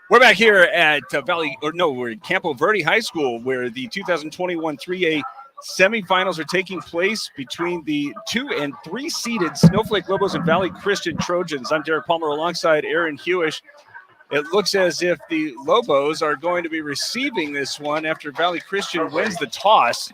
We're back here at we're at Campo Verde High School, where the 2021 3A semifinals are taking place between the 2 and 3 seeded Snowflake Lobos and Valley Christian Trojans. I'm Derek Palmer alongside Aaron Hewish. It looks as if the Lobos are going to be receiving this one after Valley Christian wins the toss.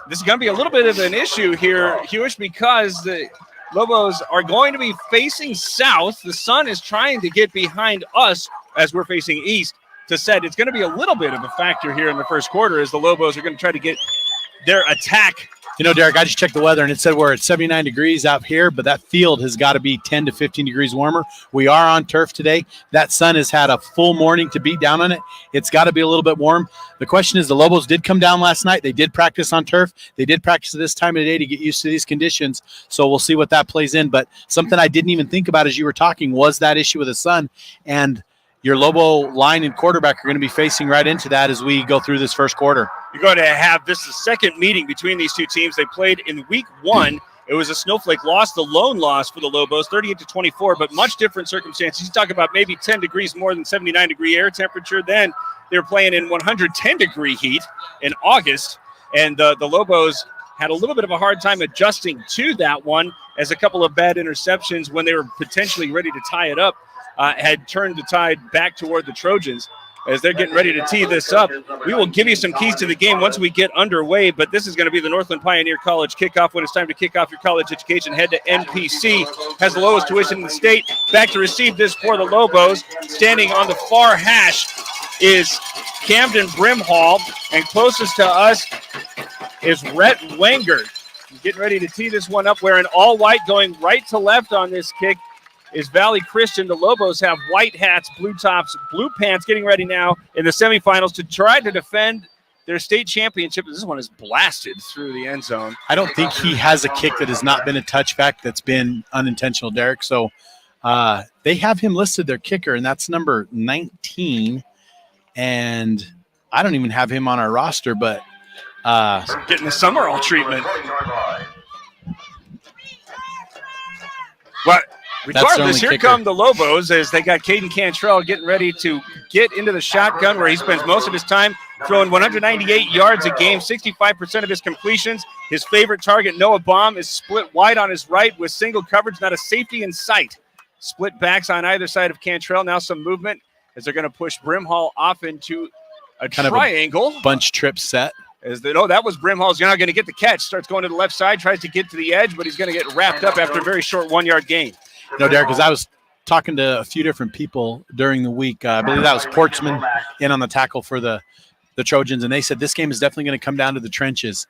This is going to be a little bit of an issue here, Hewish, because the Lobos are going to be facing south. The sun is trying to get behind us as we're facing east to set. It's going to be a little bit of a factor here in the first quarter as the Lobos are going to try to get their attack. You know, Derek, I just checked the weather, and it said we're at 79 degrees out here, but that field has got to be 10 to 15 degrees warmer. We are on turf today. That sun has had a full morning to beat down on it. It's got to be a little bit warm. The question is, the Lobos did come down last night. They did practice on turf. They did practice this time of the day to get used to these conditions, so we'll see what that plays in. But something I didn't even think about as you were talking was that issue with the sun, and your Lobo line and quarterback are going to be facing right into that as we go through this first quarter. You're going to have this the second meeting between these two teams. They played in week 1. It was a Snowflake loss, the lone loss for the Lobos, 38-24, but much different circumstances. You talk about maybe 10 degrees more than 79-degree air temperature. Then they were playing in 110-degree heat in August, and the Lobos had a little bit of a hard time adjusting to that one as a couple of bad interceptions when they were potentially ready to tie it up had turned the tide back toward the Trojans. As they're getting ready to tee this up, we will give you some keys to the game once we get underway, but this is going to be the Northland Pioneer College kickoff. When it's time to kick off your college education, head to NPC. Has the lowest tuition in the state. Back to receive this for the Lobos. Standing on the far hash is Camden Brimhall, and closest to us is Rhett Wenger. Getting ready to tee this one up, wearing all white, going right to left on this kick is Valley Christian. The Lobos have white hats, blue tops, blue pants, getting ready now in the semifinals to try to defend their state championship. This one is blasted through the end zone. I don't think he has a kick that has not been a touchback that's been unintentional, Derek. So they have him listed, their kicker, and that's number 19. And I don't even have him on our roster, but getting the Summerall treatment. But regardless, here come the Lobos as they got Caden Cantrell getting ready to get into the shotgun where he spends most of his time throwing 198 yards a game, 65% of his completions. His favorite target, Noah Baum, is split wide on his right with single coverage, not a safety in sight. Split backs on either side of Cantrell. Now some movement as they're going to push Brimhall off into a kind triangle. Of a bunch trip set. As they know, that was Brimhall's not going to get the catch. Starts going to the left side, tries to get to the edge, but he's going to get wrapped up after a very short 1-yard gain. No, Derek, because I was talking to a few different people during the week. I believe that was Portsman in on the tackle for the Trojans, and they said this game is definitely going to come down to the trenches.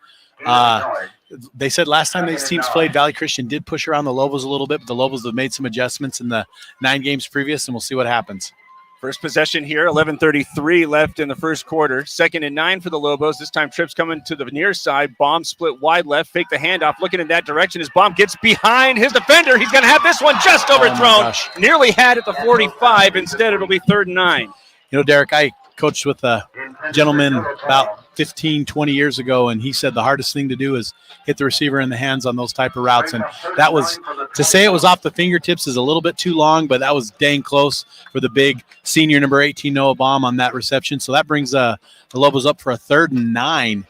They said last time these teams played, Valley Christian did push around the Lobos a little bit, but the Lobos have made some adjustments in the 9 games previous, and we'll see what happens. First possession here, 11:33 left in the first quarter. 2nd and 9 for the Lobos. This time Tripp's coming to the near side. Baum split wide left, fake the handoff, looking in that direction as Baum gets behind his defender. He's going to have this one just overthrown. Nearly had at the 45. Instead, it'll be 3rd and 9. You know, Derek, I coached with a gentleman about 15, 20 years ago, and he said the hardest thing to do is hit the receiver in the hands on those type of routes. And that was, to say it was off the fingertips is a little bit too long, but that was dang close for the big senior number 18, Noah Baum, on that reception. So that brings the Lobos up for a 3rd and 9.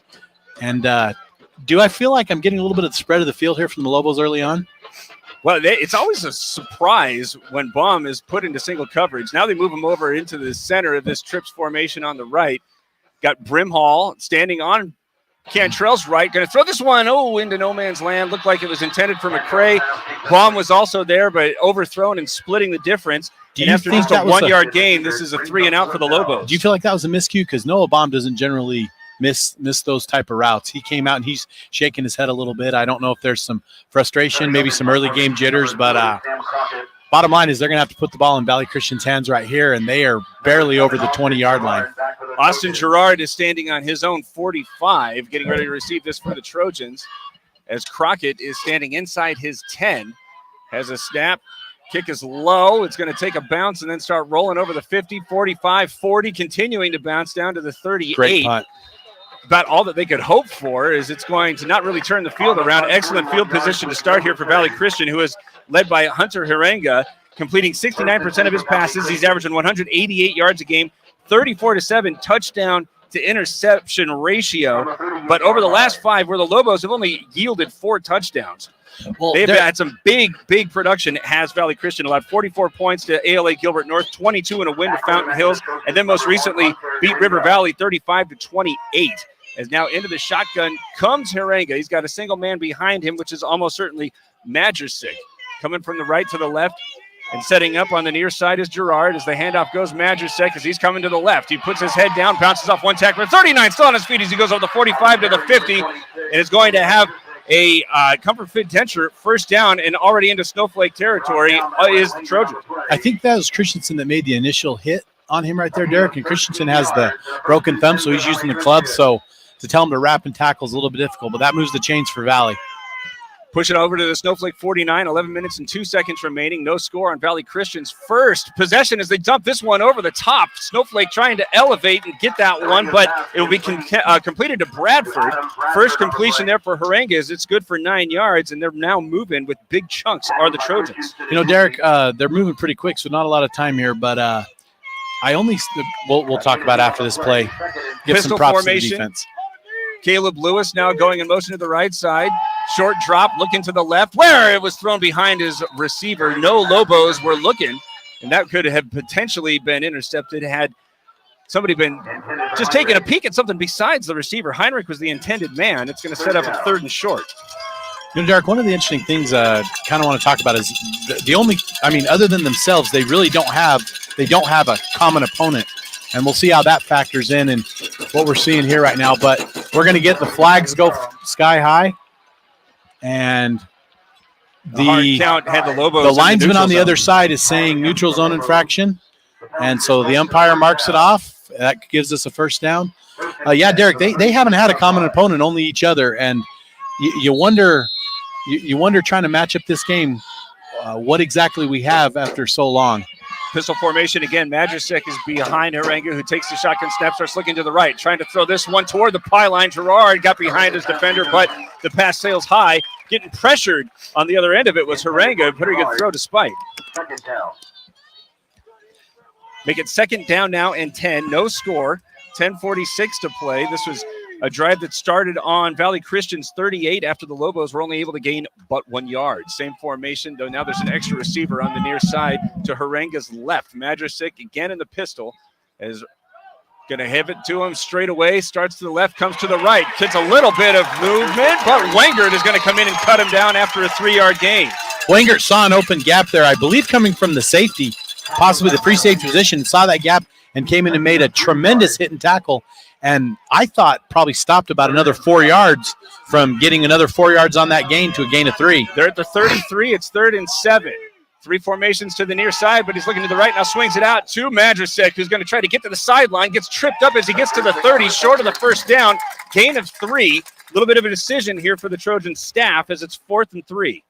And do I feel like I'm getting a little bit of the spread of the field here from the Lobos early on? Well, it's always a surprise when Baum is put into single coverage. Now they move him over into the center of this trips formation on the right. Got Brimhall standing on Cantrell's right. Going to throw this one, into no man's land. Looked like it was intended for McCray. Baum was also there, but overthrown and splitting the difference. And after just a 1-yard gain, this is a 3 and out for the Lobos. Do you feel like that was a miscue? Because Noah Baum doesn't generally miss those type of routes. He came out and he's shaking his head a little bit. I don't know if there's some frustration, maybe some early game jitters, but bottom line is they're going to have to put the ball in Valley Christian's hands right here, and they are barely over the 20-yard line. Austin Gerard is standing on his own 45, getting ready to receive this for the Trojans, as Crockett is standing inside his 10, has a snap. Kick is low. It's going to take a bounce and then start rolling over the 50, 45, 40, continuing to bounce down to the 38. Great punt. about all that they could hope for, is it's going to not really turn the field around. Excellent field position to start here for Valley Christian, who is led by Hunter Harenga, completing 69% of his passes. He's averaging 188 yards a game, 34-7 touchdown to interception ratio. But over the last 5, where the Lobos have only yielded 4 touchdowns. Well, they've had some big production. Has Valley Christian allowed 44 points to ALA Gilbert North, 22 in a win to Fountain Hills, and then most recently beat River Valley 35-28. As now into the shotgun comes Harenga. He's got a single man behind him, which is almost certainly Majersic. Coming from the right to the left and setting up on the near side is Gerard. As the handoff goes, Majersic, as he's coming to the left. He puts his head down, bounces off one tackler. 39 still on his feet as he goes over the 45 to the 50, and is going to have a Comfort Fit Denture first down, and already into Snowflake territory is the Trojans. I think that was Christensen that made the initial hit on him right there, Derek, and Christensen has the broken thumb, so he's using the club, so to tell him to wrap and tackle is a little bit difficult, but that moves the chains for Valley. Push it over to the Snowflake 49, 11 minutes and 2 seconds remaining. No score on Valley Christian's first possession as they dump this one over the top. Snowflake trying to elevate and get that one, but it will be completed to Bradford. First completion there for Harenga. It's good for 9 yards, and they're now moving with big chunks are the Trojans. You know, Derek, they're moving pretty quick, so not a lot of time here, but we'll talk about after this play. Give Pistol some props formation. to the defense. Caleb Lewis now going in motion to the right side. Short drop, looking to the left, where it was thrown behind his receiver. No Lobos were looking, and that could have potentially been intercepted had somebody been just taking a peek at something besides the receiver. Heinrich was the intended man. It's going to set up a 3rd and short. You know, Derek, one of the interesting things kind of want to talk about is the only, other than themselves, they really don't have a common opponent. And we'll see how that factors in and what we're seeing here right now. But we're going to get the flags go sky high. And the hard count had the Lobos. The linesman on the other side is saying neutral zone infraction. And so the umpire marks it off. That gives us a first down. Yeah, Derek, they haven't had a common opponent, only each other. And you wonder trying to match up this game, what exactly we have after so long. Pistol formation again. Majersic is behind Harenga, who takes the shotgun snap, starts looking to the right, trying to throw this one toward the pylon. Gerard got behind his defender, but the pass sails high. Getting pressured on the other end of it was Harenga. Pretty good throw despite. Make it 2nd down now and 10. No score. 10:46 to play. This was a drive that started on Valley Christian's 38 after the Lobos were only able to gain but 1 yard. Same formation, though now there's an extra receiver on the near side to Harenga's left. Majersic again in the pistol is going to have it to him straight away. Starts to the left, comes to the right. Gets a little bit of movement, but Wengert is going to come in and cut him down after a 3-yard gain. Wengert saw an open gap there, I believe coming from the safety, possibly the free safety position, saw that gap and came in and made a tremendous hit and tackle. And I thought probably stopped about another 4 yards from getting another 4 yards on that gain to a gain of 3. They're at the 33. It's 3rd and 7. 3 formations to the near side, but he's looking to the right now, swings it out to Majersic, who's going to try to get to the sideline, gets tripped up as he gets to the 30, short of the first down, gain of 3. A little bit of a decision here for the Trojan staff as it's 4th and 3.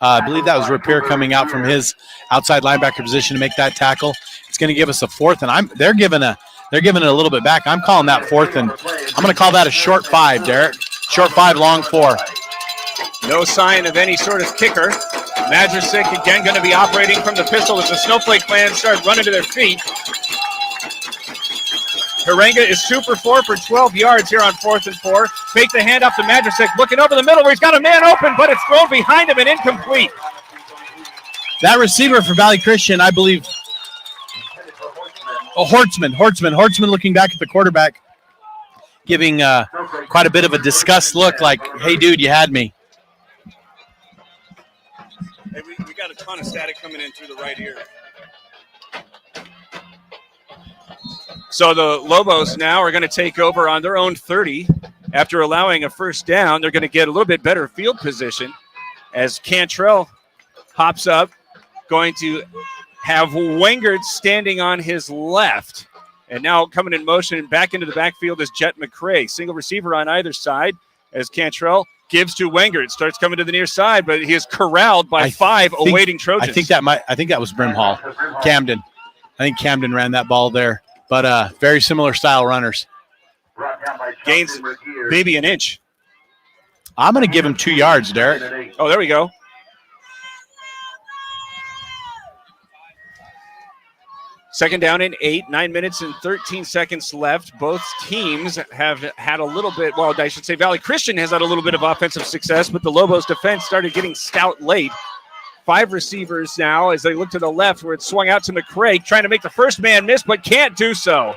I believe that was Repair coming out from his outside linebacker position to make that tackle. It's going to give us a 4th, and they're giving it a little bit back. I'm calling that 4th, and I'm going to call that a short 5, Derek. Short 5, long 4. No sign of any sort of kicker. Majersic again going to be operating from the pistol as the Snowflake fans start running to their feet. Harenga is 2 for 4 for 12 yards here on 4th and 4. Fake the handoff to Majersic, looking over the middle where he's got a man open, but it's thrown behind him and incomplete. That receiver for Valley Christian, I believe, Hortzman looking back at the quarterback, giving quite a bit of a disgust look like, hey, dude, you had me. Hey, we got a ton of static coming in through the right ear. So the Lobos now are going to take over on their own 30. After allowing a first down, they're going to get a little bit better field position as Cantrell hops up, going to have Wengert standing on his left. And now coming in motion and back into the backfield is Jet McCray. Single receiver on either side as Cantrell gives to Wengert. Starts coming to the near side, but he is corralled by 5 awaiting Trojans. I think that was Brimhall. Camden. I think Camden ran that ball there. But very similar style runners. Gains maybe an inch. I'm going to give him 2 yards, Derek. Oh, there we go. Second down and 8, 9 minutes and 13 seconds left. Both teams have had a little bit, well, I should say Valley Christian has had a little bit of offensive success, but the Lobos defense started getting stout late. 5 receivers now as they look to the left where it swung out to McCray, trying to make the first man miss, but can't do so.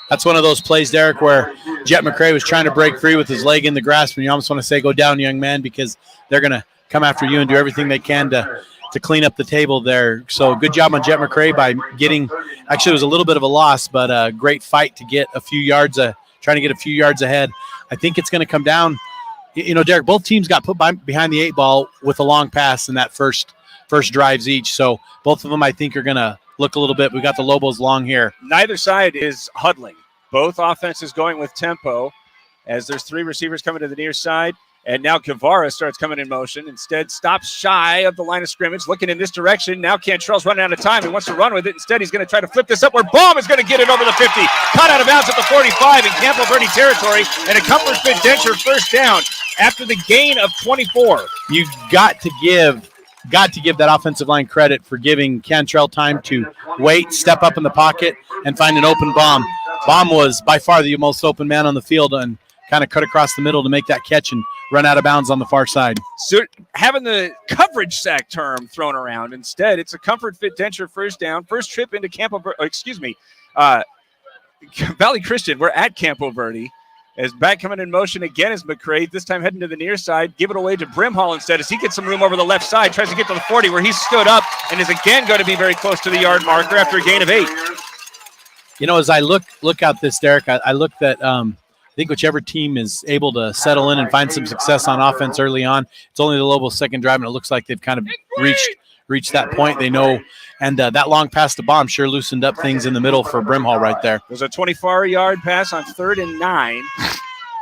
That's one of those plays, Derek, where Jet McCray was trying to break free with his leg in the grasp, and you almost want to say, go down, young man, because they're going to come after you and do everything they can to clean up the table there. So good job on Jet McCray by getting, actually it was a little bit of a loss, but a great fight to get a few yards, trying to get a few yards ahead. I think it's going to come down, Derek, both teams got put behind the 8 ball with a long pass in that first drives each. So both of them, I think, are going to look a little bit. We got the Lobos long here. Neither side is huddling. Both offenses going with tempo as there's 3 receivers coming to the near side. And now Guevara starts coming in motion. Instead, stops shy of the line of scrimmage, looking in this direction. Now Cantrell's running out of time. He wants to run with it. Instead, he's going to try to flip this up where Baum is going to get it over the 50. Caught out of bounds at the 45 in Campo Verde territory. And a Comfort Fit Denture first down after the gain of 24. You've got to give that offensive line credit for giving Cantrell time to wait, step up in the pocket, and find an open Baum. Baum was by far the most open man on the field and kind of cut across the middle to make that catch and run out of bounds on the far side. So having the coverage sack term thrown around. Instead, it's a Comfort Fit Denture first down. First trip into Valley Christian. We're at Campo Verde. As back coming in motion again is McCray, this time heading to the near side. Give it away to Brimhall instead as he gets some room over the left side. Tries to get to the 40 where he stood up and is again going to be very close to the yard marker after a gain of 8. As I look out this, Derek, I look that I think whichever team is able to settle in and find some success on offense early on, it's only the Lobos' second drive, and it looks like they've kind of reached that point. They know, and that long pass to Baum sure loosened up things in the middle for Brimhall right there. There's a 24-yard pass on 3rd and 9.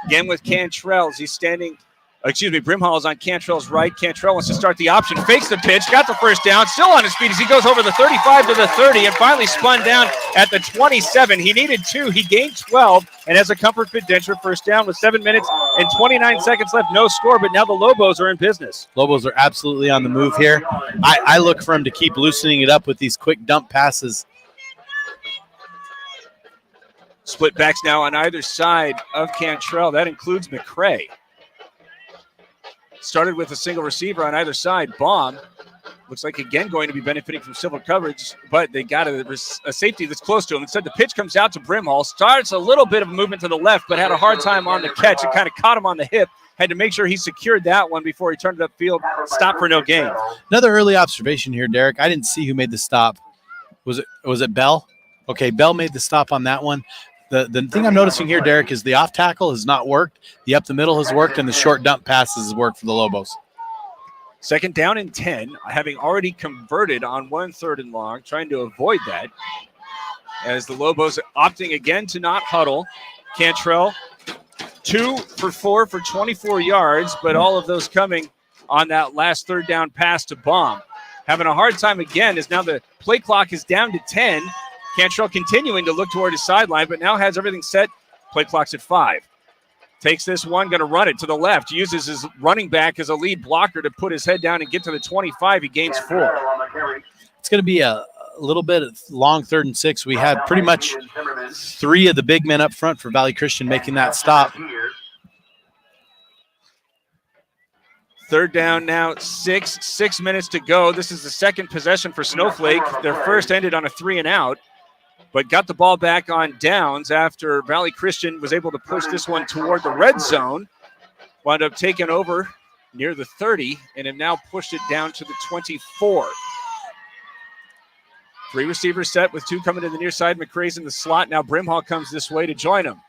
Again with Cantrell as he's standing. Brimhall is on Cantrell's right. Cantrell wants to start the option, fakes the pitch, got the first down, still on his feet as he goes over the 35 to the 30 and finally spun down at the 27. He needed 2. He gained 12 and has a Comfort Fit Denture first down with 7 minutes and 29 seconds left. No score, but now the Lobos are in business. Lobos are absolutely on the move here. I look for him to keep loosening it up with these quick dump passes. Split backs now on either side of Cantrell. That includes McCray. Started with a single receiver on either side. Baum looks like again going to be benefiting from silver coverage, but they got a safety that's close to him. Instead, the pitch comes out to Brimhall. Starts a little bit of movement to the left, but had a hard time on the catch. It kind of caught him on the hip. Had to make sure he secured that one before he turned it upfield. Stop for no gain. Another early observation here, Derek. I didn't see who made the stop. Was it Bell? Okay, Bell made the stop on that one. The thing I'm noticing here, Derek, is the off tackle has not worked. The up the middle has worked, and the short dump passes has worked for the Lobos. Second down and 10, having already converted on 1 3rd and long, trying to avoid that. As the Lobos opting again to not huddle. Cantrell, 2 for 4 for 24 yards, but all of those coming on that last 3rd down pass to Baum. Having a hard time again as now the play clock is down to 10. Cantrell continuing to look toward his sideline, but now has everything set. Play clock's at 5. Takes this one, going to run it to the left. Uses his running back as a lead blocker to put his head down and get to the 25. He gains 4. It's going to be a little bit long 3rd and 6. We had pretty much 3 of the big men up front for Valley Christian making that stop. 3rd down now, 6 minutes to go. This is the second possession for Snowflake. Their first ended on a 3 and out, but got the ball back on downs after Valley Christian was able to push this one toward the red zone. Wound up taking over near the 30 and have now pushed it down to the 24. 3 receivers set with 2 coming to the near side. McCray's in the slot. Now Brimhall comes this way to join him.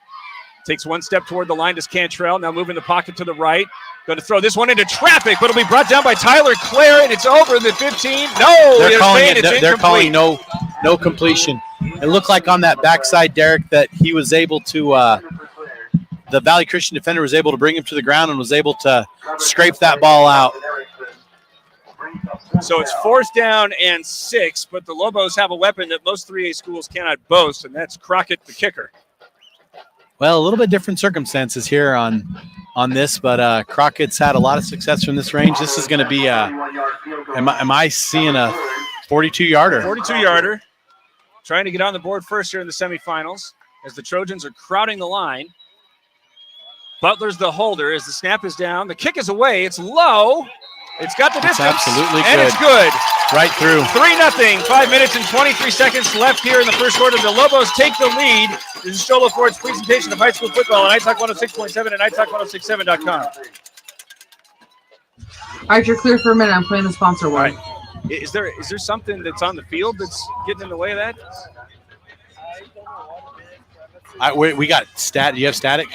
Takes 1 step toward the line, does Cantrell. Now moving the pocket to the right. Going to throw this one into traffic, but it'll be brought down by Tyler Clare, and it's over the 15. No, they're calling no completion. It looked like on that backside, Derek, that he was able to the Valley Christian defender was able to bring him to the ground and was able to scrape that ball out. So it's 4th down and 6, but the Lobos have a weapon that most 3A schools cannot boast, and that's Crockett, the kicker. Well, a little bit different circumstances here on this, but Crockett's had a lot of success from this range. This is going to be am I seeing a 42-yarder? 42-yarder. Trying to get on the board first here in the semifinals as the Trojans are crowding the line. Butler's the holder as the snap is down. The kick is away. It's low. It's got the distance. It's absolutely and good. It's good. Right through. 3-0. 5 minutes and 23 seconds left here in the first quarter. The Lobos take the lead. This is Sholo Ford's presentation of high school football on iTalk 106.7 and iTalk1067.com. All right, you're clear for a minute. I'm playing the sponsor one. Right. Is there something that's on the field that's getting in the way of that? We got stat. Do you have static?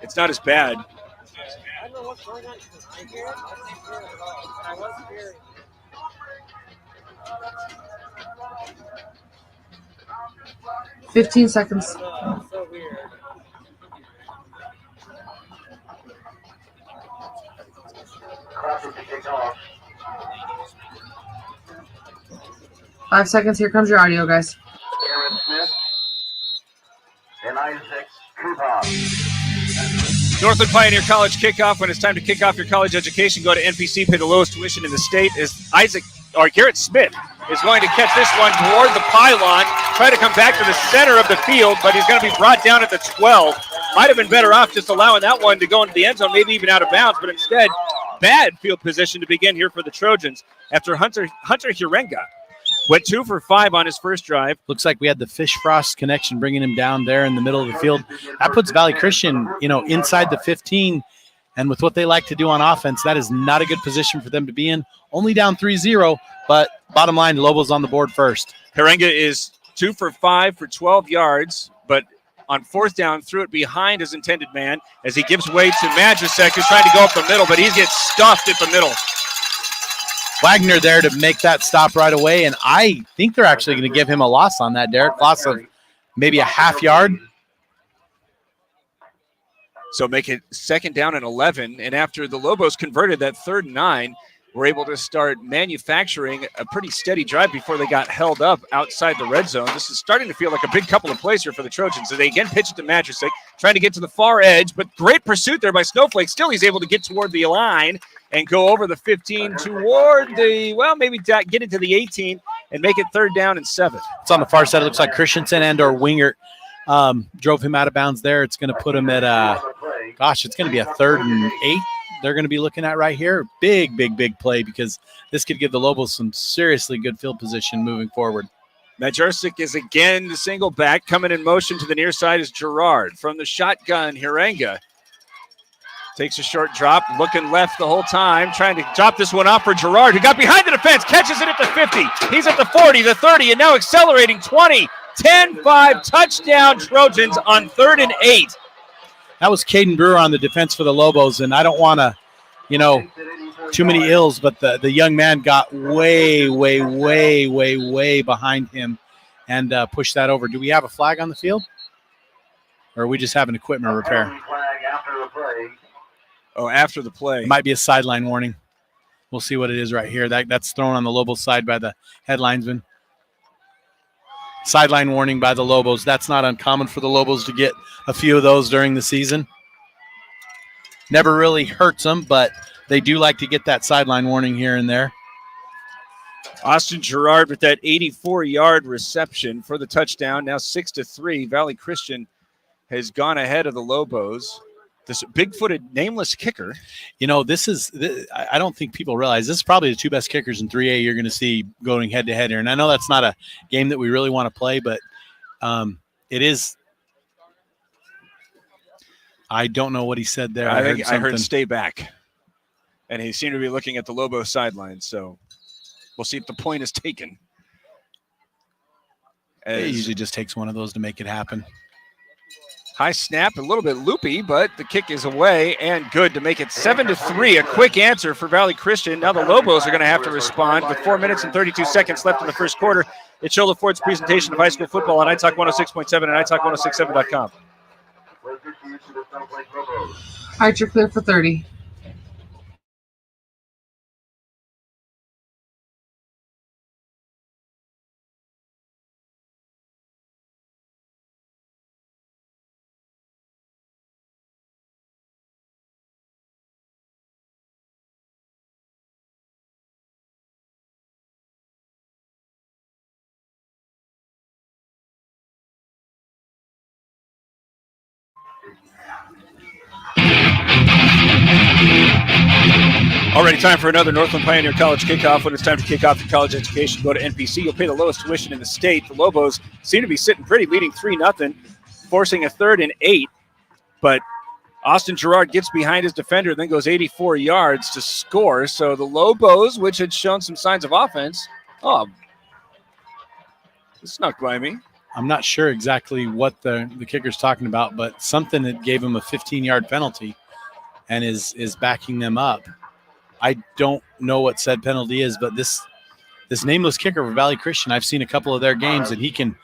It's not as bad. I don't know what's going on. I hear it. I can't hear it at all. I wasn't hearing. 15 seconds. It's so weird. Five seconds. Here comes your audio, guys. Aaron Smith and Isaac Cooper. Northwood Pioneer College kickoff. When it's time to kick off your college education, go to NPC, pay the lowest tuition in the state. As Garrett Smith is going to catch this one toward the pylon, try to come back to the center of the field, but he's going to be brought down at the 12. Might have been better off just allowing that one to go into the end zone, maybe even out of bounds, but instead, bad field position to begin here for the Trojans after Hunter Hirenga went 2 for 5 on his first drive. Looks like we had the Fish Frost connection bringing him down there in the middle of the field. That puts Valley Christian, inside the 15. And with what they like to do on offense, that is not a good position for them to be in. Only down 3-0, but bottom line, Lobos on the board first. Hirenga is 2 for 5 for 12 yards, but on fourth down, threw it behind his intended man as he gives way to Majacek, who's trying to go up the middle, but he gets stuffed at the middle. Wagner there to make that stop right away, and I think they're actually going to give him a loss on that, Derek. Loss of maybe a half yard. So make it 2nd down and 11, and after the Lobos converted that 3rd and 9, we're able to start manufacturing a pretty steady drive before they got held up outside the red zone. This is starting to feel like a big couple of plays here for the Trojans. So they again pitch it to Majacek, trying to get to the far edge, but great pursuit there by Snowflake. Still, he's able to get toward the line and go over the 15 toward the, maybe get into the 18 and make it 3rd down and 7. It's on the far side. It looks like Christensen and or Wingert drove him out of bounds there. It's going to put him at, it's going to be a 3rd and 8. They're going to be looking at right here. Big play because this could give the Lobos some seriously good field position moving forward. Majorsic is again the single back. Coming in motion to the near side is Gerard. From the shotgun, Hirenga takes a short drop, looking left the whole time, trying to drop this one off for Gerard, who got behind the defense, catches it at the 50. He's at the 40, the 30, and now accelerating 20, 10-5, touchdown Trojans on 3rd and 8. That was Caden Brewer on the defense for the Lobos, and I don't want to, too many ills, but the young man got way behind him and pushed that over. Do we have a flag on the field? Or are we just having equipment repair? After the play. It might be a sideline warning. We'll see what it is right here. That's thrown on the Lobos side by the head linesman. Sideline warning by the Lobos. That's not uncommon for the Lobos to get a few of those during the season. Never really hurts them, but they do like to get that sideline warning here and there. Austin Gerard with that 84-yard reception for the touchdown. Now 6-3. Valley Christian has gone ahead of the Lobos. This big-footed, nameless kicker. I don't think people realize this is probably the 2 best kickers in 3A you're going to see going head-to-head here. And I know that's not a game that we really want to play, but it is. I don't know what he said there. I heard stay back. And he seemed to be looking at the Lobos sideline. So we'll see if the point is taken. It usually just takes one of those to make it happen. High snap, a little bit loopy, but the kick is away and good to make it 7-3. A quick answer for Valley Christian. Now the Lobos are going to have to respond with 4 minutes and 32 seconds left in the first quarter. It's Sholo Ford's presentation of high school football on iTalk 106.7 and iTalk1067.com. you to the Snowflake Lobos. All right, you're clear for 30. Already time for another Northland Pioneer College kickoff. When it's time to kick off your college education, go to NPC. You'll pay the lowest tuition in the state. The Lobos seem to be sitting pretty, leading 3-0, forcing a 3rd and 8. But Austin Gerard gets behind his defender and then goes 84 yards to score. So the Lobos, which had shown some signs of offense, it snuck by me. I'm not sure exactly what the kicker's talking about, but something that gave him a 15-yard penalty and is backing them up. I don't know what said penalty is, but this nameless kicker for Valley Christian, I've seen a couple of their games, and he can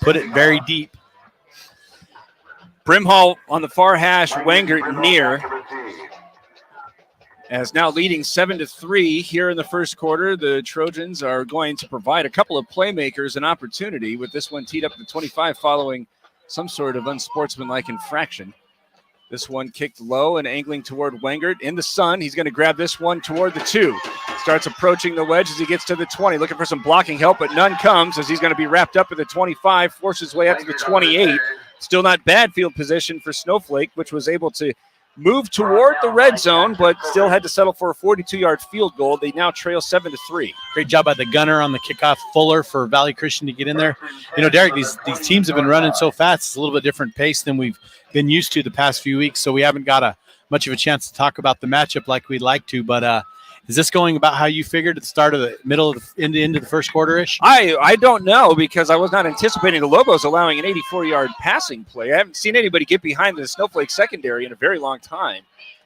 put it very deep. Brimhall on the far hash, Wengert near. As now leading 7-3 here in the first quarter, the Trojans are going to provide a couple of playmakers an opportunity with this one teed up at the 25 following some sort of unsportsmanlike infraction. This one kicked low and angling toward Wengert in the sun. He's going to grab this one toward the 2. Starts approaching the wedge as he gets to the 20, looking for some blocking help, but none comes as he's going to be wrapped up at the 25, forces his way up to the 28. Still not bad field position for Snowflake, which was able to move toward the red zone, but still had to settle for a 42-yard field goal. They now trail 7-3. Great job by the gunner on the kickoff, Fuller, for Valley Christian to get in there. You know, Derek, these teams have been running so fast. It's a little bit different pace than we've been used to the past few weeks, so we haven't got much of a chance to talk about the matchup like we'd like to. But is this going about how you figured at the start of the middle of the end of the first quarter-ish? I don't know, because I was not anticipating the Lobos allowing an 84-yard passing play. I haven't seen anybody get behind the Snowflake secondary in a very long time.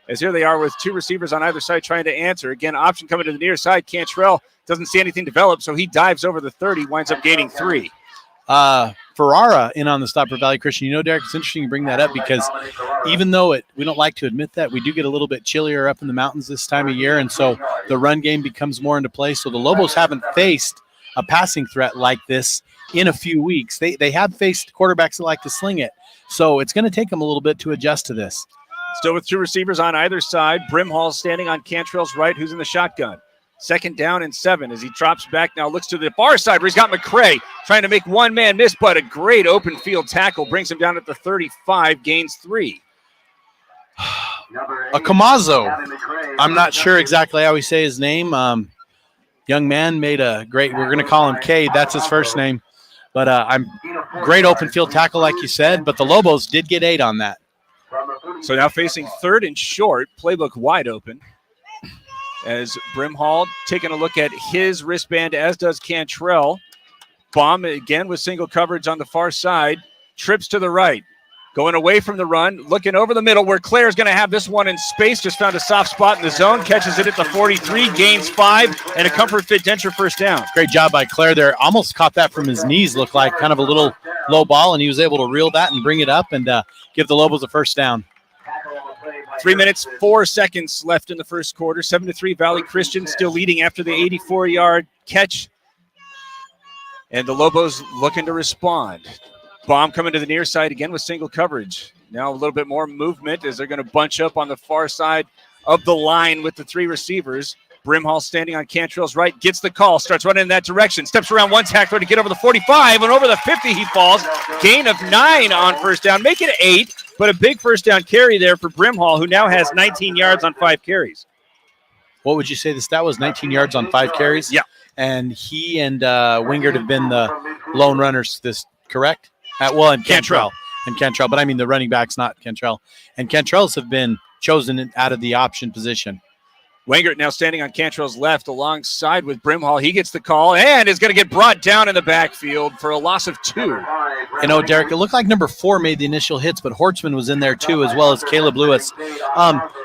As here they are with 2 receivers on either side trying to answer. Again, option coming to the near side. Cantrell doesn't see anything develop, so he dives over the 30, winds up gaining 3. Ferrara in on the stop for Valley Christian. You know, Derek, it's interesting you bring that up because even though we don't like to admit that, we do get a little bit chillier up in the mountains this time of year, and so the run game becomes more into play. So the Lobos haven't faced a passing threat like this in a few weeks. They have faced quarterbacks that like to sling it, so it's going to take them a little bit to adjust to this. Still with 2 receivers on either side. Brimhall standing on Cantrell's right, who's in the shotgun. 2nd down and 7 as he drops back now, looks to the far side where he's got McCray trying to make one man miss, but a great open field tackle brings him down at the 35, gains 3. A Camazo. I'm not sure exactly how we say his name. Young man made a great, we're going to call him Cade. That's his first name. But great open field tackle, like you said, but the Lobos did get 8 on that. So now facing 3rd and short, playbook wide open. As Brimhall taking a look at his wristband, as does Cantrell. Baum again with single coverage on the far side. Trips to the right. Going away from the run, looking over the middle where Claire's going to have this one in space. Just found a soft spot in the zone. Catches it at the 43, gains 5, and a comfort fit Denture first down. Great job by Claire there. Almost caught that from his knees. Looked like kind of a little low ball, and he was able to reel that and bring it up and give the Lobos a first down. 3 minutes, 4 seconds left in the first quarter. 7-3 Valley Christian still leading after the 84-yard catch. And the Lobos looking to respond. Baum coming to the near side again with single coverage. Now a little bit more movement as they're going to bunch up on the far side of the line with the 3 receivers. Brimhall standing on Cantrell's right, gets the call, starts running in that direction, steps around one tackler to get over the 45, and over the 50 he falls. Gain of 9 on first down, make it 8, but a big first down carry there for Brimhall, who now has 19 yards on 5 carries. What would you say the stat was, 19 yards on 5 carries? Yeah. And he and Wingard have been the lone runners, this correct? And Cantrell. But I mean the running backs, not Cantrell. And Cantrell's have been chosen out of the option position. Wengert now standing on Cantrell's left alongside with Brimhall. He gets the call and is going to get brought down in the backfield for a loss of 2. You know, Derek, it looked like number 4 made the initial hits, but Hortzman was in there too, as well as Caleb Lewis.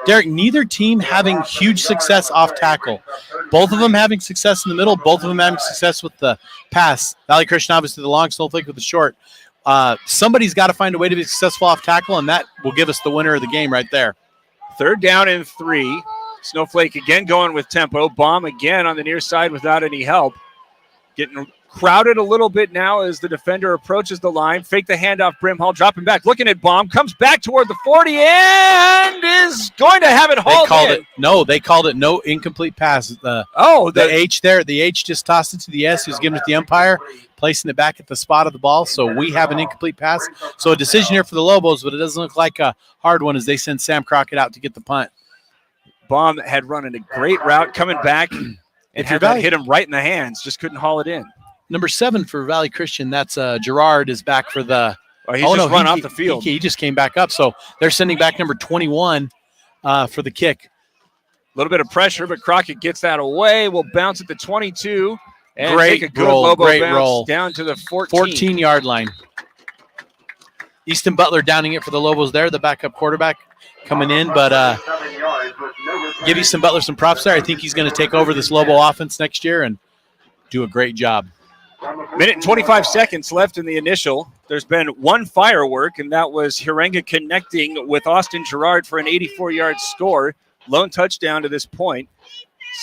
Derek, neither team having huge success off tackle. Both of them having success in the middle, both of them having success with the pass. Valley Christian obviously the long, Snowflake with the short. somebody's got to find a way to be successful off tackle, and that will give us the winner of the game right there. 3rd down and 3. Snowflake again going with tempo. Bomb again on the near side without any help. Getting crowded a little bit now as the defender approaches the line. Fake the handoff, Brimhall dropping back. Looking at Bomb. Comes back toward the 40 and is going to have it hauled in. They called it no incomplete pass. The H there. The H just tossed it to the S, who's giving it to the umpire, placing it back at the spot of the ball. So we have an incomplete pass. So a decision here for the Lobos, but it doesn't look like a hard one as they send Sam Crockett out to get the punt. Bomb had run in a great route coming back and had that hit him right in the hands. Just couldn't haul it in. Number 7 for Valley Christian, that's Gerard is back for the – run off the field. He just came back up. So they're sending back number 21 for the kick. A little bit of pressure, but Crockett gets that away. Will bounce at the 22 and take a good roll, great bounce roll down to the 14-yard line. Easton Butler downing it for the Lobos there, the backup quarterback coming in. But give Easton Butler some props there. I think he's going to take over this Lobo offense next year and do a great job. Minute and 25 seconds left in the initial. There's been one firework, and that was Hirenga connecting with Austin Gerard for an 84-yard score. Lone touchdown to this point.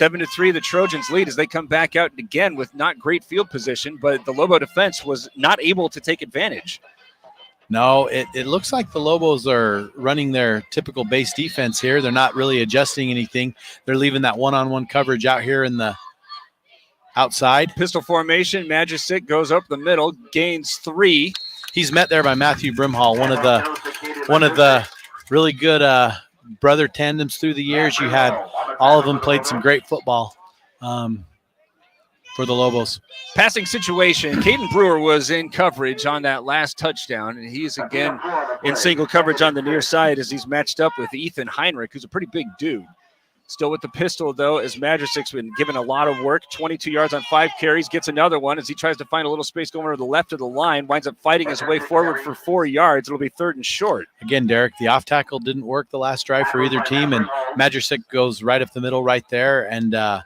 7-3, the Trojans lead as they come back out again with not great field position, but the Lobo defense was not able to take advantage. No, it looks like the Lobos are running their typical base defense here. They're not really adjusting anything. They're leaving that one-on-one coverage out here in the outside. Pistol formation, Magic goes up the middle, gains 3. He's met there by Matthew Brimhall, one of the really good brother tandems through the years. You had all of them played some great football for the Lobos. Passing situation, Caden Brewer was in coverage on that last touchdown, and he's again in single coverage on the near side as he's matched up with Ethan Heinrich, who's a pretty big dude. Still with the pistol, though, as Magic's been given a lot of work. 22 yards on 5 carries, gets another one as he tries to find a little space going over to the left of the line, winds up fighting his way forward for 4 yards. It'll be 3rd and short. Again, Derek, the off tackle didn't work the last drive for either team, and Magic goes right up the middle right there, and the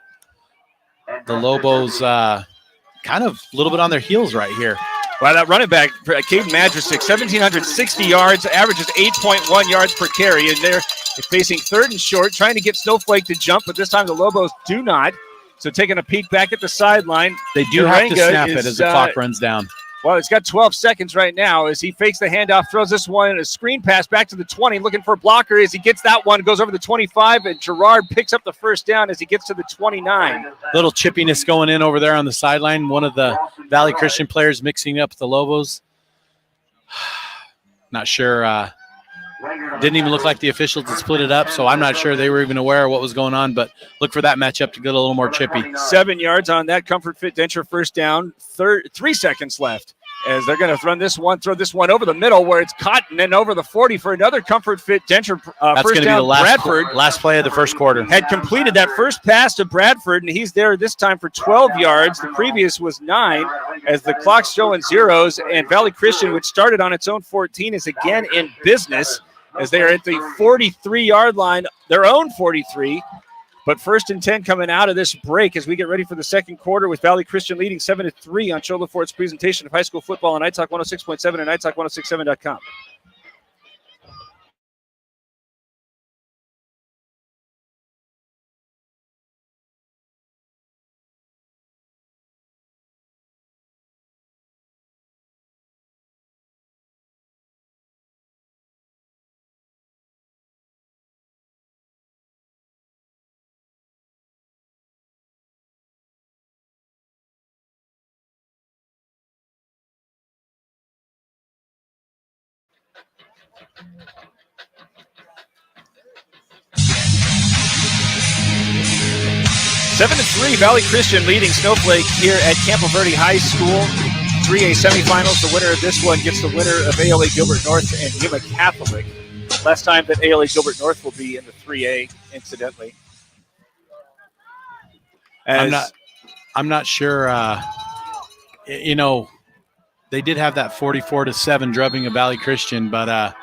Lobos kind of a little bit on their heels right here. Well, that running back, Caden Magic, 1,760 yards, averages 8.1 yards per carry, and they're facing 3rd and short, trying to get Snowflake to jump, but this time the Lobos do not. So taking a peek back at the sideline. They do have to snap it as the clock runs down. Well, it's got 12 seconds right now as he fakes the handoff, throws this one, a screen pass back to the 20, looking for a blocker as he gets that one, goes over the 25, and Gerard picks up the 1st down as he gets to the 29. Little chippiness going in over there on the sideline. One of the Valley Christian players mixing up the Lobos. Not sure. Didn't even look like the officials had split it up, so I'm not sure they were even aware of what was going on, but look for that matchup to get a little more chippy. 7 yards on that Comfort Fit Denture 1st down, 3 seconds left as they're going to run this one, throw this one over the middle where it's caught and then over the 40 for another Comfort Fit Denture That's first going to down. be the last play of the first quarter. Had completed that first pass to Bradford, and he's there this time for 12 yards. The previous was 9 as the clock's showing zeros, and Valley Christian, which started on its own 14, is again in business as they are at the 43-yard line, their own 43. But 1st and 10 coming out of this break as we get ready for the second quarter with Valley Christian leading 7-3 on Chola Ford's presentation of high school football on iTalk 106.7 and iTalk1067.com. Seven to 3, Valley Christian leading Snowflake here at Campo Verde High School. 3A semifinals. The winner of this one gets the winner of ALA Gilbert North and Yuma Catholic. Last time that ALA Gilbert North will be in the 3A, incidentally. I'm not sure. They did have that 44-7 drubbing of Valley Christian, but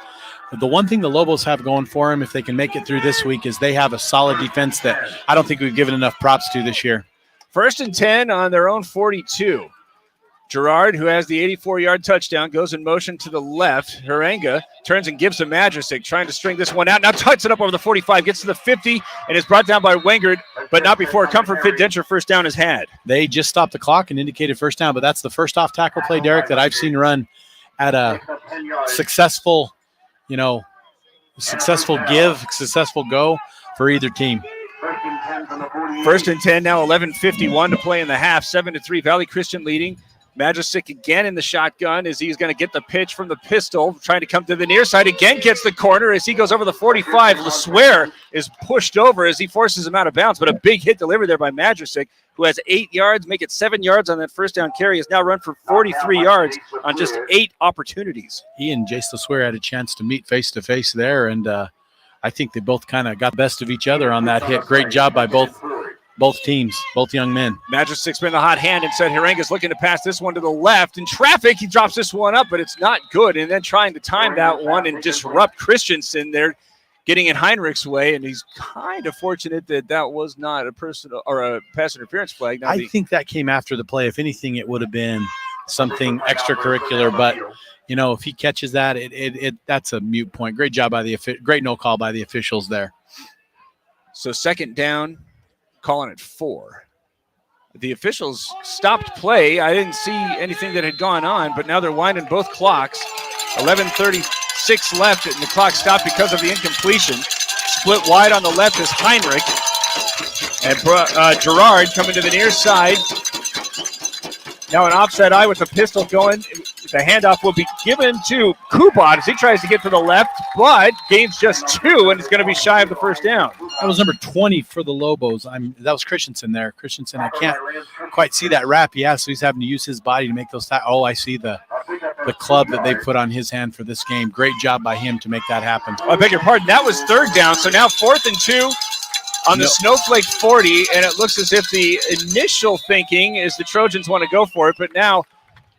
the one thing the Lobos have going for them, if they can make it through this week, is they have a solid defense that I don't think we've given enough props to this year. 1st and 10 on their own 42. Gerard, who has the 84-yard touchdown, goes in motion to the left. Harenga turns and gives to Majestic, trying to string this one out. Now tucks it up over the 45, gets to the 50, and is brought down by Wengert, but not before Comfort Fit Denture first down is had. They just stopped the clock and indicated first down, but that's the first off-tackle play, Derek, that I've seen run at a successful, successful go for either team. First and 10, now 11:51 to play in the half. 7-3, Valley Christian leading. Majestic again in the shotgun as he's going to get the pitch from the pistol, trying to come to the near side. Again gets the corner as he goes over the 45. LeSueur is pushed over as he forces him out of bounds, but a big hit delivered there by Majestic, who has 8 yards, make it 7 yards on that first down carry, has now run for 43 yards on just 8 opportunities. He and Jace LeSueur had a chance to meet face-to-face there, and I think they both kind of got the best of each other on that hit. Great job by both teams, both young men. Majestic's been the hot hand and said Harenga's looking to pass this one to the left. In traffic, he drops this one up, but it's not good. And then trying to time that one and disrupt Christensen there, getting in Heinrich's way. And he's kind of fortunate that that was not a personal or a pass interference flag. I think that came after the play. If anything, it would have been something extracurricular. But, if he catches that, that's a moot point. Great job by great no call by the officials there. So second down. Calling it 4. The officials stopped play. I didn't see anything that had gone on, but now they're winding both clocks. 11:36 left, and the clock stopped because of the incompletion. Split wide on the left is Heinrich. And Gerard coming to the near side. Now an offside eye with the pistol going. The handoff will be given to Kupot as he tries to get to the left, but gains just 2 and is going to be shy of the first down. That was number 20 for the Lobos. That was Christensen there. Christensen, I can't quite see that wrap. Yeah, so he's having to use his body to make those Oh, I see the club that they put on his hand for this game. Great job by him to make that happen. I beg your pardon. That was third down, so now 4th and 2. On the Snowflake 40, and it looks as if the initial thinking is the Trojans want to go for it, but now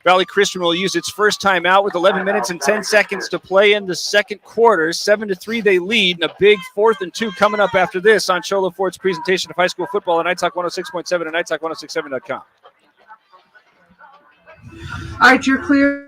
Valley Christian will use its first timeout with 11 minutes and 10 seconds to play in the second quarter. 7-3 they lead, and a big 4th and 2 coming up after this on Cholo Ford's presentation of high school football on NightTalk 106.7 and NightTalk1067.com. All right, you're clear.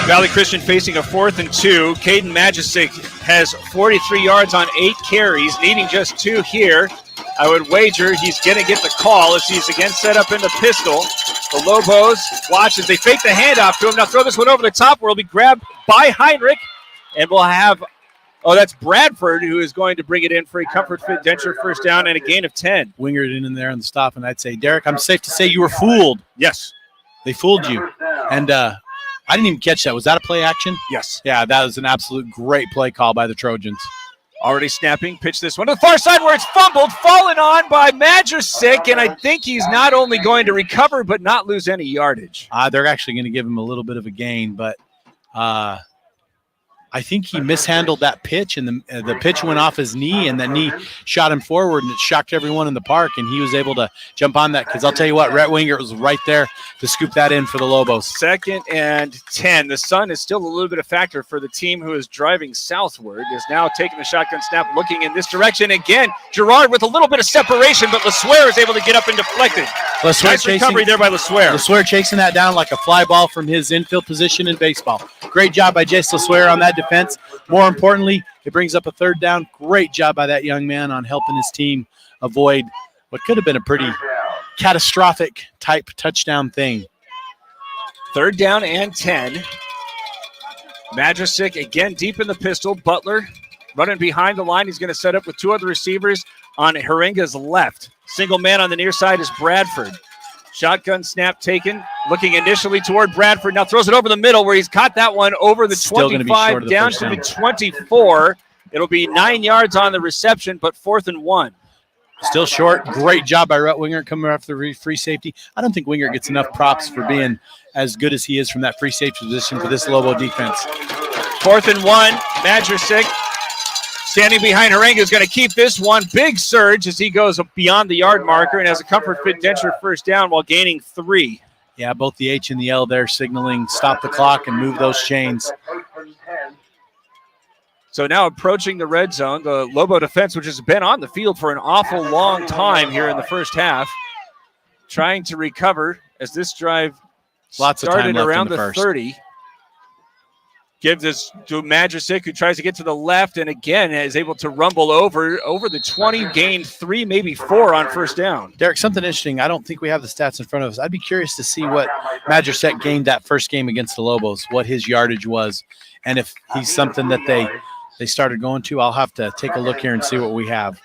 Valley Christian facing a 4th and 2. Caden Majestic has 43 yards on 8 carries, needing just 2 here. I would wager he's going to get the call as he's again set up in the pistol. The Lobos watch as they fake the handoff to him. Now throw this one over the top where it'll be grabbed by Heinrich. And we'll have, that's Bradford who is going to bring it in for a Comfort Fit Denture first down and a gain of 10. Wingered in there on the stop, and I'd say, Derek, I'm safe to say you were fooled. Yes. They fooled you. And I didn't even catch that. Was that a play action? Yes. Yeah, that was an absolute great play call by the Trojans. Already snapping, pitch this one to the far side where it's fumbled, fallen on by Majestic, and I think he's not only going to recover but not lose any yardage. They're actually going to give him a little bit of a gain, but I think he mishandled that pitch, and the pitch went off his knee, and that knee shot him forward, and it shocked everyone in the park, and he was able to jump on that because I'll tell you what, Rhett Wingert was right there to scoop that in for the Lobos. 2nd and 10. The sun is still a little bit of a factor for the team who is driving southward, is now taking the shotgun snap, looking in this direction. Again, Gerard with a little bit of separation, but LeSueur is able to get up and deflect it. Nice recovery there by LeSueur. LeSueur chasing that down like a fly ball from his infield position in baseball. Great job by Jace LeSueur on that defense. More importantly, it brings up a 3rd down. Great job by that young man on helping his team avoid what could have been a pretty catastrophic type touchdown thing. 3rd down and 10. Majestic again deep in the pistol. Butler running behind the line. He's going to set up with 2 other receivers on Harenga's left. Single man on the near side is Bradford. Shotgun snap taken, looking initially toward Bradford. Now throws it over the middle where he's caught that one over the 25 down to the 24. It'll be 9 yards on the reception, but 4th and 1. Still short. Great job by Rhett Wingert coming after the free safety. I don't think Wingert gets enough props for being as good as he is from that free safety position for this Lobo defense. 4th and 1. Madrusik standing behind Harenga is going to keep this one. Big surge as he goes beyond the yard marker and has a comfort fit Denture first down while gaining 3. Yeah, both the H and the L there signaling stop the clock and move those chains. So now approaching the red zone, the Lobo defense, which has been on the field for an awful long time here in the first half, trying to recover as this drive started around the 30. Give this to Madrusik, who tries to get to the left, and again is able to rumble over the 20, gained 3, maybe 4 on first down. Derek, something interesting. I don't think we have the stats in front of us. I'd be curious to see what Madrusik gained that first game against the Lobos, what his yardage was, and if he's something that they started going to. I'll have to take a look here and see what we have.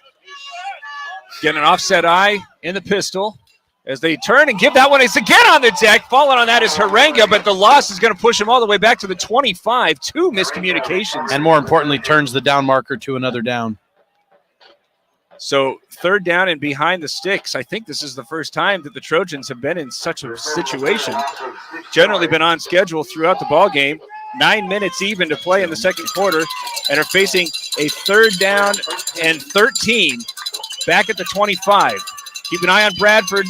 Get an offset eye in the pistol as they turn and give that one. It's again on the deck. Falling on that is Harenga, but the loss is going to push him all the way back to the 25. 2 miscommunications. And more importantly, turns the down marker to another down. So 3rd down and behind the sticks. I think this is the first time that the Trojans have been in such a situation. Generally been on schedule throughout the ball game. 9 minutes even to play in the second quarter, and are facing a 3rd down and 13 back at the 25. Keep an eye on Bradford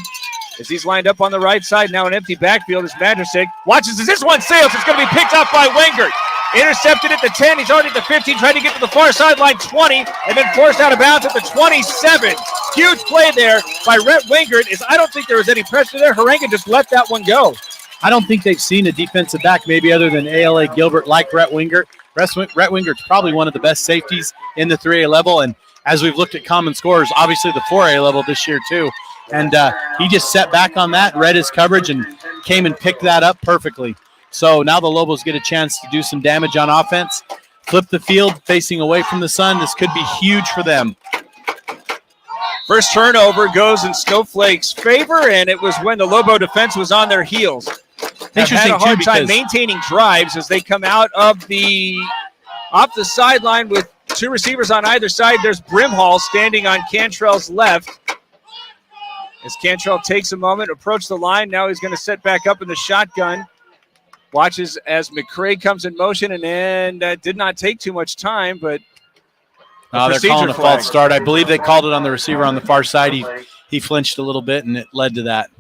as he's lined up on the right side. Now an empty backfield as Madrusik watches as this one sails. It's going to be picked up by Wingert. Intercepted at the 10. He's already at the 15, trying to get to the far sideline, 20, and then forced out of bounds at the 27. Huge play there by Rhett Wingert. Is I don't think there was any pressure there. Harenga just let that one go. I don't think they've seen a defensive back maybe other than ALA Gilbert like Rhett Wingert. Rhett Wingert's probably one of the best safeties in the 3A level, and as we've looked at common scores, obviously the 4A level this year too. And he just set back on that, read his coverage, and came and picked that up perfectly. So now the Lobos get a chance to do some damage on offense, flip the field facing away from the sun. This could be huge for them. First turnover goes in Snowflake's favor, and it was when the Lobo defense was on their heels. Interesting, had a hard time maintaining drives as they come out of off the sideline with 2 receivers on either side. There's Brimhall standing on Cantrell's left. As Cantrell takes a moment, approach the line. Now he's going to set back up in the shotgun. Watches as McCray comes in motion, and then that did not take too much time, but they're calling a false start. I believe they called it on the receiver on the far side. He flinched a little bit, and it led to that.